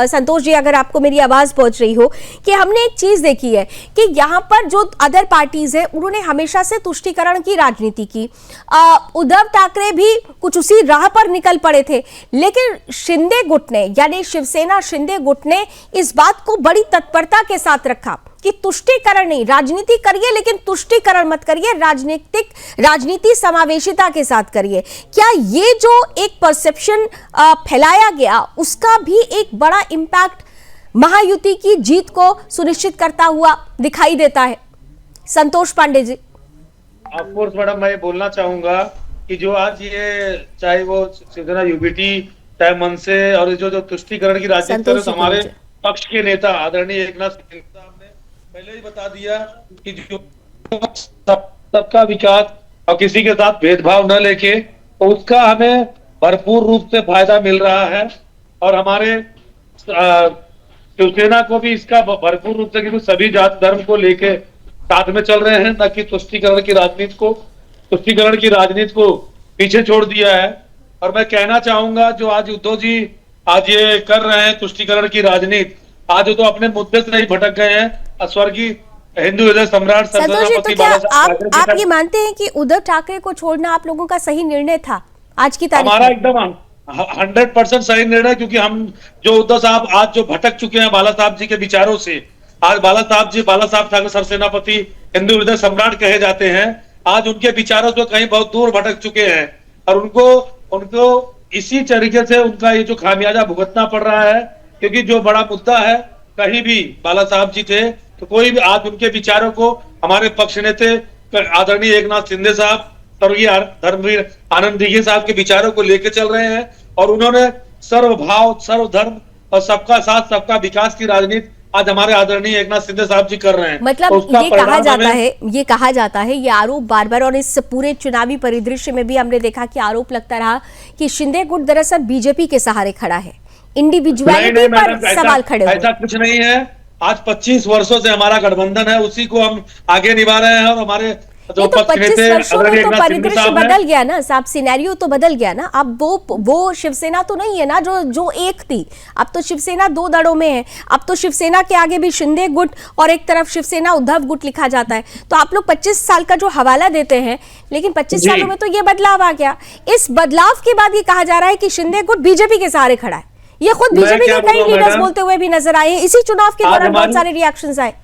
S1: संतोष जी, अगर आपको मेरी आवाज पहुंच रही हो, कि हमने एक चीज देखी है कि यहाँ पर जो अदर पार्टीज है उन्होंने हमेशा से तुष्टीकरण की राजनीति की। उद्धव ठाकरे भी कुछ उसी राह पर निकल पड़े थे, लेकिन शिंदे गुट ने, यानी शिवसेना शिंदे गुट ने इस बात को बड़ी तत्परता के साथ रखा कि तुष्टीकरण नहीं, राजनीति करिए लेकिन तुष्टीकरण मत करिए, राजनीति समावेशिता के साथ करिए। क्या ये जो एक परसेप्शन फैलाया गया उसका भी एक बड़ा इंपैक्ट महायुति की जीत को सुनिश्चित करता हुआ दिखाई देता है? Santosh Pandey ji.
S8: Of course madam, मैं बोलना चाहूंगा कि जो आज ये, चाहे वो शिवसेना यूबीटी, चाहे मनसे, और जो तुष्टीकरण की राजनीति कर रहे, हमारे पक्ष के नेता आदरणीय एकनाथ शिंदे साहब ने पहले ही बता दिया कि जो सबका विकास और किसी के साथ भेदभाव न लेके, तो उसका हमें भरपूर रूप से फायदा मिल रहा है। और हमारे शिवसेना को भी इसका भरपूर रूप से, क्योंकि सभी जात धर्म को लेके साथ में चल रहे हैं, न कि तुष्टीकरण की राजनीति को पीछे छोड़ दिया है। और मैं कहना चाहूंगा, जो आज उद्धव जी आज ये कर रहे हैं तुष्टीकरण की राजनीति, आज तो अपने मुद्दे से ही भटक गए हैं। स्वर्गीय हिंदू हृदय सम्राट
S1: संतोष जी, तो क्या आप ये मानते हैं कि उद्धव ठाकरे को छोड़ना आप लोगों का सही निर्णय था आज की तारीख?
S8: हमारा एकदम 100% सही निर्णय, क्योंकि हम जो उद्धव साहब आज जो भटक चुके हैं बाला साहब जी के विचारों से, आज बाला साहब ठाकरे सरसेनापति, हिंदू हृदय सम्राट कहे जाते हैं, आज उनके विचारों से कहीं बहुत दूर भटक चुके हैं। और उनको इसी तरीके से उनका ये जो खामियाजा भुगतना पड़ रहा है, क्योंकि जो बड़ा मुद्दा है, कहीं भी बाला साहब जी थे तो कोई भी आज उनके विचारों को हमारे पक्ष नेता आदरणीय एकनाथ शिंदे साहब, स्वर्गीय धर्मवीर आनंद दीघे साहब के विचारों को लेकर चल रहे हैं। और उन्होंने सर्वभाव, सर्वधर्म और सबका साथ सबका विकास की राजनीति आज हमारे आदरणीय एकनाथ शिंदे साहब जी कर रहे हैं।
S1: मतलब तो ये कहा जाता है, ये आरोप बार बार, और इस पूरे चुनावी परिदृश्य में भी हमने देखा कि आरोप लगता रहा कि शिंदे गुट दरअसल बीजेपी के सहारे खड़ा है, इंडिविजुअलिटी पर सवाल खड़े हुए।
S8: ऐसा कुछ नहीं है। आज 25 वर्षों से हमारा गठबंधन है, उसी को हम आगे निभा रहे हैं। और हमारे
S1: तो 25 वर्षों में तो परिदृश्य बदल गया ना साहब, सिनेरियो तो बदल गया ना। अब वो शिवसेना तो नहीं है ना जो एक थी, अब तो शिवसेना दो दड़ों में है। अब तो शिवसेना के आगे भी शिंदे गुट और एक तरफ शिवसेना उद्धव गुट लिखा जाता है। तो आप लोग 25 साल का जो हवाला देते हैं, लेकिन 25 सालों में तो ये बदलाव आ गया। इस बदलाव के बाद ये कहा जा रहा है कि शिंदे गुट बीजेपी के सहारे खड़ा है। ये खुद बीजेपी के कई लीडर्स बोलते हुए भी नजर आए। इसी चुनाव के दौरान बहुत सारे रिएक्शंस आए।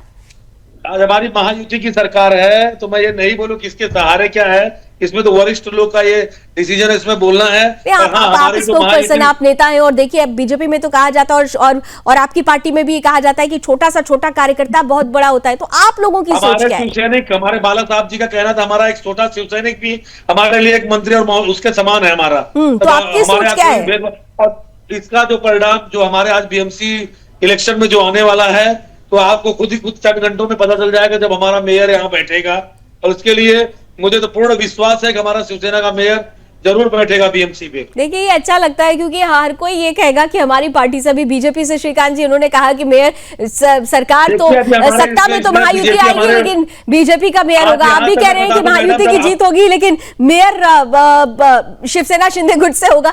S8: आज हमारी महायुति की सरकार है, तो मैं ये नहीं बोलूं किसके सहारे क्या है, इसमें तो वरिष्ठ लोग का ये डिसीजन है, इसमें बोलना है।
S1: आप स्पोक्सपर्सन, आप नेता हैं, और देखिए अब बीजेपी में तो कहा जाता है और आपकी पार्टी में भी कहा जाता है कि छोटा सा छोटा कार्यकर्ता बहुत बड़ा होता है। तो आप लोगों की सोच क्या है?
S8: शिवसैनिक, हमारे बाला साहब जी का कहना था, हमारा एक छोटा शिवसैनिक भी हमारे लिए एक मंत्री और उसके समान है हमारा।
S1: तो आपकी सोच क्या है?
S8: और इसका जो परिणाम जो हमारे आज बीएमसी इलेक्शन में जो आने वाला है, तो आपको खुद ही कुछ चंद घंटों में पता चल जाएगा जब हमारा मेयर यहाँ बैठेगा। और उसके लिए मुझे तो पूर्ण विश्वास है कि हमारा शिवसेना का मेयर जरूर बैठेगा बीएमसी पे।
S1: देखिए, ये अच्छा लगता है क्योंकि हर कोई ये कहेगा कि हमारी पार्टी से भी, बीजेपी से श्रीकांत जी उन्होंने कहा कि मेयर सरकार तो सत्ता में तो महायुति आएगी लेकिन बीजेपी का मेयर होगा। आप भी कह रहे हैं कि महायुति की जीत होगी लेकिन मेयर शिवसेना शिंदे गुट से होगा।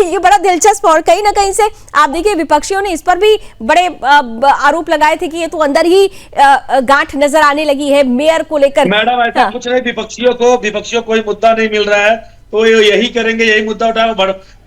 S1: ये बड़ा दिलचस्प, और कहीं ना कहीं से आप देखिए विपक्षियों ने इस पर भी बड़े आरोप लगाए थे कि ये तो अंदर ही गांठ नजर आने लगी है मेयर को लेकर।
S8: मैडम ऐसा कुछ नहीं, विपक्षियों को कोई मुद्दा नहीं मिल रहा है तो यही करेंगे, यही मुद्दा उठाए,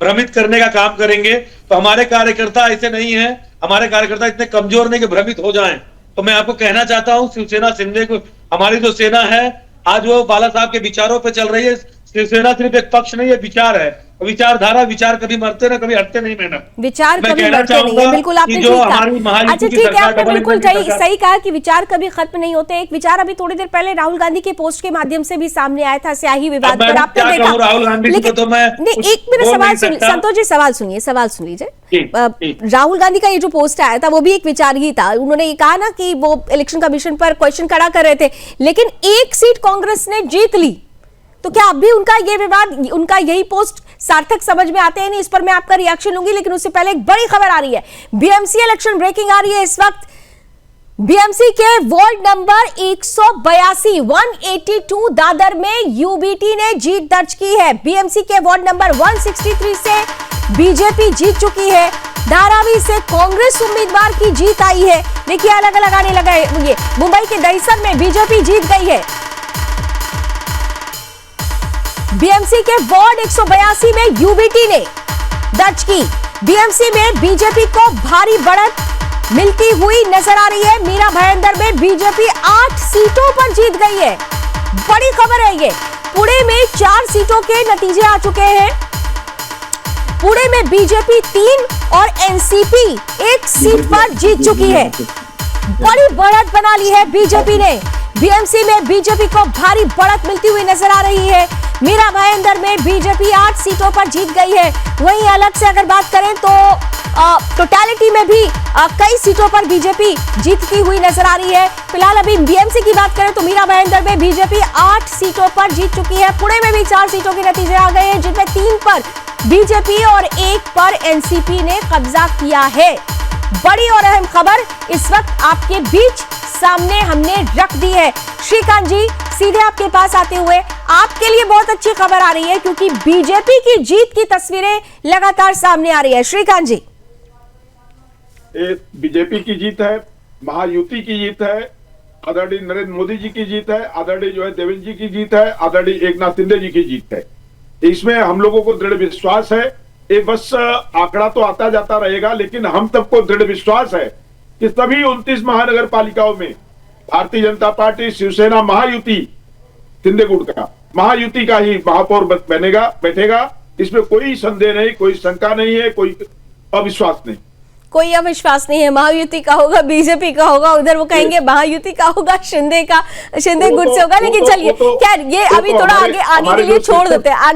S8: भ्रमित करने का काम करेंगे। तो हमारे कार्यकर्ता ऐसे नहीं है, हमारे कार्यकर्ता इतने कमजोर नहीं कि भ्रमित हो जाएं। तो मैं आपको कहना चाहता हूं, शिवसेना शिंदे को, हमारी जो सेना है आज वो बाला साहब के विचारों पे चल रही है। शिवसेना सिर्फ एक पक्ष नहीं है, विचार है, विचारधारा। विचार कभी मरते ना कभी हटते नहीं मैडम।
S1: विचार कभी मरते नहीं है, बिल्कुल आपने ठीक कहा। अच्छा ठीक है, आपने बिल्कुल सही कहा कि विचार कभी खत्म नहीं होते। एक विचार अभी थोड़ी देर पहले राहुल गांधी के पोस्ट के माध्यम से भी सामने आया था, स्याही विवाद पर। आपने देखा लेकिन एक मेरा सवाल सुनिए संतोष जी, सवाल सुन लीजिए। राहुल गांधी का ये जो पोस्ट आया था वो भी एक विचार ही था। उन्होंने ये कहा ना कि वो इलेक्शन कमीशन पर क्वेश्चन खड़ा कर रहे थे, लेकिन एक सीट कांग्रेस ने जीत ली। तो क्या अब भी उनका ये विवाद, उनका यही पोस्ट सार्थक समझ में आते हैं? नहीं, इस पर मैं आपका रिएक्शन लूंगी, लेकिन उससे पहले एक बड़ी खबर आ रही है। बीएमसी इलेक्शन ब्रेकिंग आ रही है इस वक्त। बीएमसी के वार्ड नंबर 182 दादर में यूबीटी ने जीत दर्ज की है। बीएमसी के वार्ड नंबर 163 से बीजेपी जीत चुकी है। धारावी से कांग्रेस उम्मीदवार की जीत आई है। देखिए अलग अलग आने लगा है। ये मुंबई के दहिसर में बीजेपी जीत गई है। बीएमसी के वार्ड 182 में यूबीटी ने दर्ज की। बीएमसी में बीजेपी को भारी बढ़त मिलती हुई नजर आ रही है। मीरा भाईंदर में बीजेपी 8 सीटों पर जीत गई है। बड़ी खबर है ये। पुणे में 4 सीटों के नतीजे आ चुके हैं। पुणे में बीजेपी 3 और एनसीपी 1 सीट पर जीत चुकी है। बड़ी बढ़त बना ली है बीजेपी ने। बीएमसी में बीजेपी को भारी बढ़त मिलती हुई नजर आ रही है। मीरा भाईंदर में बीजेपी 8 सीटों पर जीत गई है। वहीं अलग से अगर बात करें तो टोटलिटी में भी कई सीटों पर बीजेपी जीतती हुई नजर आ रही है। फिलहाल अभी बीएमसी की बात करें तो मीरा भाईंदर में बीजेपी 8 सीटों पर जीत चुकी है। पुणे में भी 4 सीटों के नतीजे आ गए हैं, जिनमें 3 पर बीजेपी और 1 पर एनसीपी ने कब्जा किया है। बड़ी और अहम खबर इस वक्त आपके बीच सामने हमने रख दी है। श्रीकांत जी, सीधे आपके पास आते हुए, आपके लिए बहुत अच्छी खबर आ रही है क्योंकि बीजेपी की जीत की तस्वीरें लगातार सामने आ रही है। श्रीकांत जी,
S7: बीजेपी की जीत है, महायुति की जीत है, आदरणीय नरेंद्र मोदी जी की जीत है, आदरणीय जो है देवेंद्र जी की जीत है, आदरणीय एकनाथ शिंदे जी की जीत है। इसमें हम लोगों को दृढ़ विश्वास है। ये बस आंकड़ा तो आता जाता रहेगा, लेकिन हम सबको दृढ़ विश्वास है कि सभी 29 महानगर पालिकाओं में भारतीय जनता पार्टी, शिवसेना, महायुति, शिंदे गुट का महायुति का ही महापौर बैठेगा। इसमें कोई संदेह नहीं, कोई शंका नहीं है, कोई अविश्वास नहीं।
S1: कोई अविश्वास नहीं है। महायुति का होगा, बीजेपी का होगा, उधर वो कहेंगे महायुति का होगा, शिंदे गुट से होगा। लेकिन चलिए खैर, ये अभी थोड़ा आगे के लिए छोड़ देते हैं,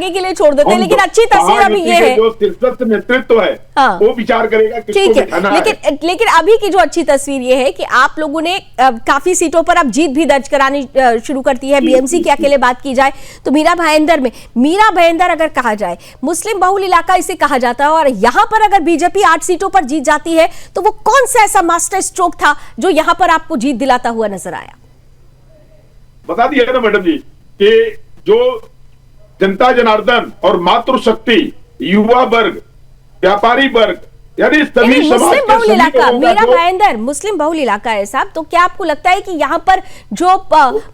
S1: लेकिन अच्छी तस्वीर अभी ये है,
S7: जो शीर्षस्थ नेतृत्व है वो विचार करेगा किसको बिठाना है।
S1: लेकिन अभी की जो अच्छी तस्वीर ये है कि आप लोगों ने काफी सीटों पर अब जीत भी दर्ज करानी शुरू करती है। बीएमसी की अकेले बात की जाए तो मीरा भाईंदर अगर कहा जाए, मुस्लिम बहुल इलाका इसे कहा जाता है, और यहाँ पर अगर बीजेपी 8 सीटों पर जीत जाती है तो वो कौन सा ऐसा मास्टर स्ट्रोक था जो यहां पर आपको जीत दिलाता हुआ नजर आया?
S7: बता दिया ना मैडम जी कि जो जनता जनार्दन और मातृशक्ति, युवा वर्ग, व्यापारी वर्ग, यानी सभी
S1: मुस्लिम बहुल इलाका, मीरा भाईंदर मुस्लिम बहुल इलाका है साहब, तो क्या आपको लगता है कि यहां पर जो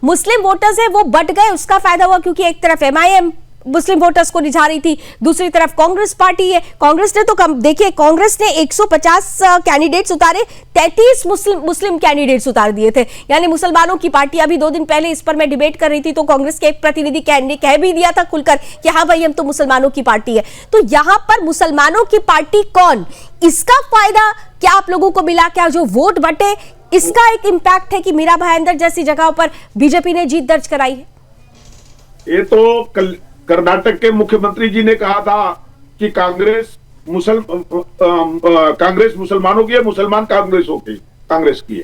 S1: मुस्लिम वोटर्स है वो बट गए, उसका फायदा हुआ? क्योंकि एक तरफ एमआईएम मुस्लिम वोटर्स को रिझा रही थी, दूसरी तरफ कांग्रेस पार्टी है। कांग्रेस ने तो देखिए, कांग्रेस ने 150 कैंडिडेट्स उतारे, 33 मुस्लिम कैंडिडेट्स उतार दिए थे, यानी मुसलमानों की पार्टी। अभी 2 दिन पहले इस पर मैं डिबेट कर रही थी तो कांग्रेस के एक प्रतिनिधि कह भी दिया था खुलकर कि हाँ भाई, हम तो मुसलमानों की पार्टी है। तो यहां पर मुसलमानों की पार्टी कौन, इसका फायदा क्या आप लोगों को मिला? क्या जो वोट बटे इसका एक इंपैक्ट है कि मीरा भाईंदर जैसी जगहों पर बीजेपी ने जीत दर्ज कराई है?
S7: ये तो कर्नाटक के मुख्यमंत्री जी ने कहा था कि कांग्रेस मुसलमानों की है, मुसलमान कांग्रेस की है,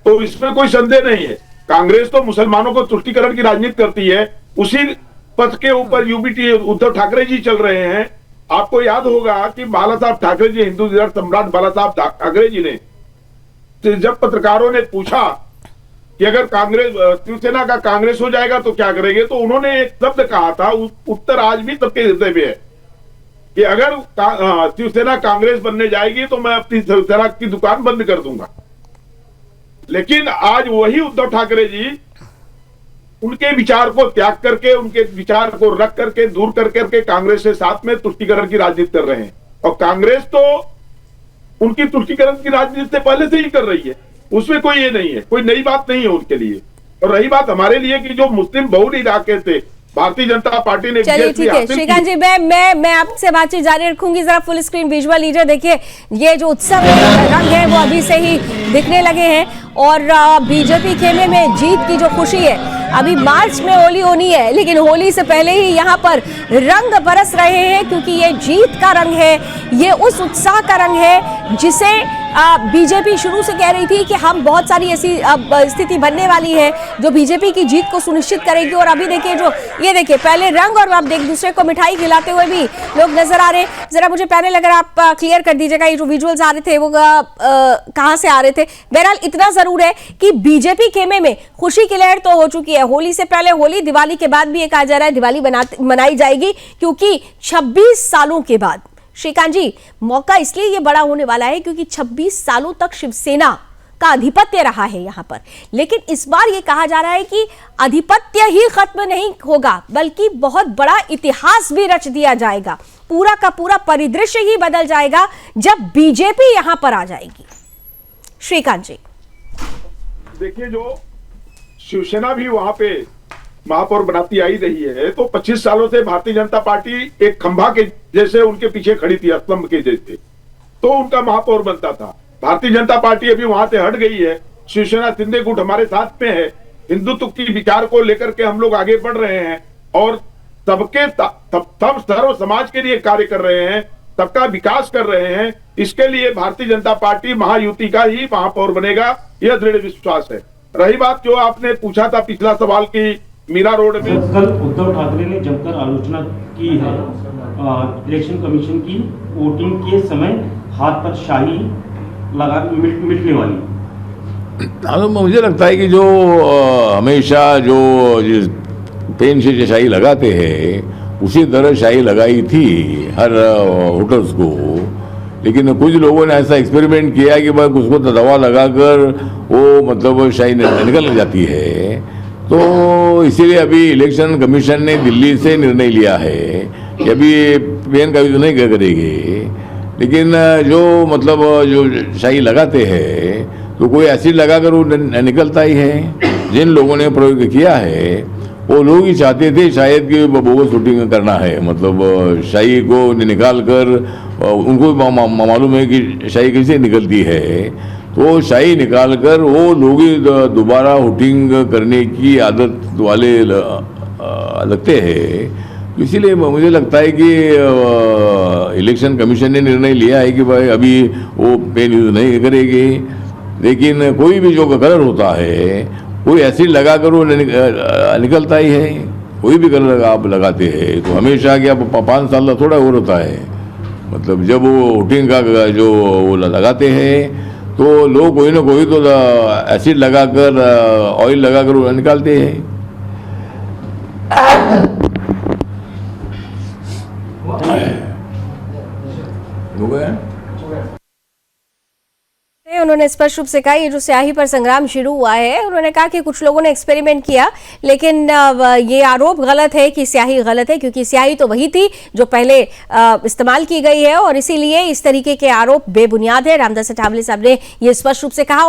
S7: तो इसमें कोई संदेह नहीं है। कांग्रेस तो मुसलमानों को तुष्टीकरण की राजनीति करती है। उसी पथ के ऊपर यूबीटी उद्धव ठाकरे जी चल रहे हैं। आपको याद होगा कि बाला साहब ठाकरे जी, हिंदू सम्राट बाला साहब ठाकरे जी ने, जब पत्रकारों ने पूछा कि अगर शिवसेना का कांग्रेस हो जाएगा तो क्या करेंगे, तो उन्होंने एक शब्द कहा था, उत्तर आज भी सबके हृदय में है कि अगर शिवसेना कांग्रेस बनने जाएगी तो मैं अपनी शिवसेना की दुकान बंद कर दूंगा। लेकिन आज वही उद्धव ठाकरे जी उनके विचार को त्याग करके, उनके विचार को रख करके, दूर करके कांग्रेस के साथ में तुष्टीकरण की राजनीति कर रहे हैं। और कांग्रेस तो उनकी तुष्टीकरण की राजनीति से पहले से ही कर रही है, उसमें कोई ये नहीं है, कोई नई बात नहीं है उनके लिए। और रही बात हमारे लिए कि जो मुस्लिम बहुल इलाके थे, भारतीय जनता पार्टी ने,
S1: चलिए ठीक है श्रीकांत जी, मैं आपसे बातचीत जारी रखूंगी। जरा फुल स्क्रीन विजुअल लीजिए। देखिए, ये जो उत्सव रंग है वो अभी से ही दिखने लगे हैं, और बीजेपी खेमे में जीत की जो खुशी है, अभी मार्च में होली होनी है, लेकिन होली से पहले ही यहाँ पर रंग बरस रहे हैं, क्योंकि ये जीत का रंग है, ये उस उत्साह का रंग है जिसे बीजेपी शुरू से कह रही थी कि हम बहुत सारी ऐसी स्थिति बनने वाली है जो बीजेपी की जीत को सुनिश्चित करेगी। और अभी देखिए ये देखिए पहले रंग और अब एक दूसरे को मिठाई खिलाते हुए भी लोग नजर आ रहे हैं। जरा मुझे पैनल अगर आप क्लियर कर दीजिएगा, ये जो विजुअल्स आ रहे थे वो कहां से आ रहे थे। बहरहाल इतना जरूर है कि बीजेपी खेमे में खुशी की लहर तो हो चुकी है। होली से पहले होली, दिवाली के बाद भी ये कहा जा रहा है दिवाली मनाई जाएगी, क्योंकि 26 सालों के बाद श्रीकांत जी मौका इसलिए ये बड़ा होने वाला है क्योंकि 26 सालों तक शिवसेना का आधिपत्य रहा है यहां पर। लेकिन इस बार ये कहा जा रहा है कि आधिपत्य ही खत्म नहीं होगा, बल्कि बहुत बड़ा इतिहास भी रच दिया जाएगा। पूरा का पूरा परिदृश्य ही बदल जाएगा जब बीजेपी यहां पर आ जाएगी। श्रीकांत जी
S7: देखिए, जो शिवसेना भी वहां पे महापौर बनाती आई रही है, तो 25 सालों से भारतीय जनता पार्टी एक खंभा के जैसे उनके पीछे खड़ी थी, स्तंभ के जैसे, तो उनका महापौर बनता था। भारतीय जनता पार्टी अभी वहां से हट गई है, शिवसेना शिंदे गुट हमारे साथ में है, हिंदुत्व की विचार को लेकर के हम लोग आगे बढ़ रहे हैं और सबके सब सर्व समाज के लिए कार्य कर रहे हैं, सबका विकास कर रहे हैं। इसके लिए भारतीय जनता पार्टी महायुति का ही महापौर बनेगा, यह दृढ़ विश्वास है। रही बात जो आपने पूछा था पिछला सवाल की मीरा रोड में,
S9: कल उद्धव ठाकरे ने जमकर आलोचना की है इलेक्शन कमीशन की, वोटिंग के समय हाथ पर शाही लगा मिटने वाली।
S10: मुझे लगता है कि जो हमेशा जो पेन से शाही लगाते हैं उसी तरह शाही लगाई थी हर वोटर्स को, लेकिन कुछ लोगों ने ऐसा एक्सपेरिमेंट किया कि बस उसको दवा लगाकर वो मतलब शाही निकल जाती है। तो इसीलिए अभी इलेक्शन कमीशन ने दिल्ली से निर्णय लिया है कि अभी पेन का यूज नहीं करेगी, लेकिन जो मतलब जो शाही लगाते हैं तो कोई एसिड लगाकर वो निकलता ही है। जिन लोगों ने प्रयोग किया है वो लोग ही चाहते थे शायद कि बोगस शूटिंग करना है, मतलब शाही को निकाल कर उनको मालूम है कि शाही कैसे निकलती है, तो शाही निकालकर वो लोग ही दोबारा वोटिंग करने की आदत वाले लगते हैं। इसीलिए मुझे लगता है कि इलेक्शन कमीशन ने निर्णय लिया है कि भाई अभी वो पेन यूज नहीं करेगी, लेकिन कोई भी जो कलर होता है कोई एसिड लगाकर वो निकलता ही है। कोई भी कलर आप लगाते हैं तो हमेशा कि आप 5 साल थोड़ा और होता है, मतलब जब वो वोटिंग का जो वो लगाते हैं तो लोग कोई ना कोई तो एसिड लगाकर ऑयल लगाकर निकालते हैं। हो गया?
S1: उन्होंने स्पष्ट रूप से कहा ये जो स्याही पर संग्राम शुरू हुआ है, उन्होंने कहा कि कुछ लोगों ने एक्सपेरिमेंट किया, लेकिन ये आरोप गलत है कि स्याही गलत है, क्योंकि स्याही तो वही थी जो पहले इस्तेमाल की गई है और इसीलिए इस तरीके के आरोप बेबुनियाद है। रामदास अठावले साहब ने ये स्पष्ट रूप से कहा। और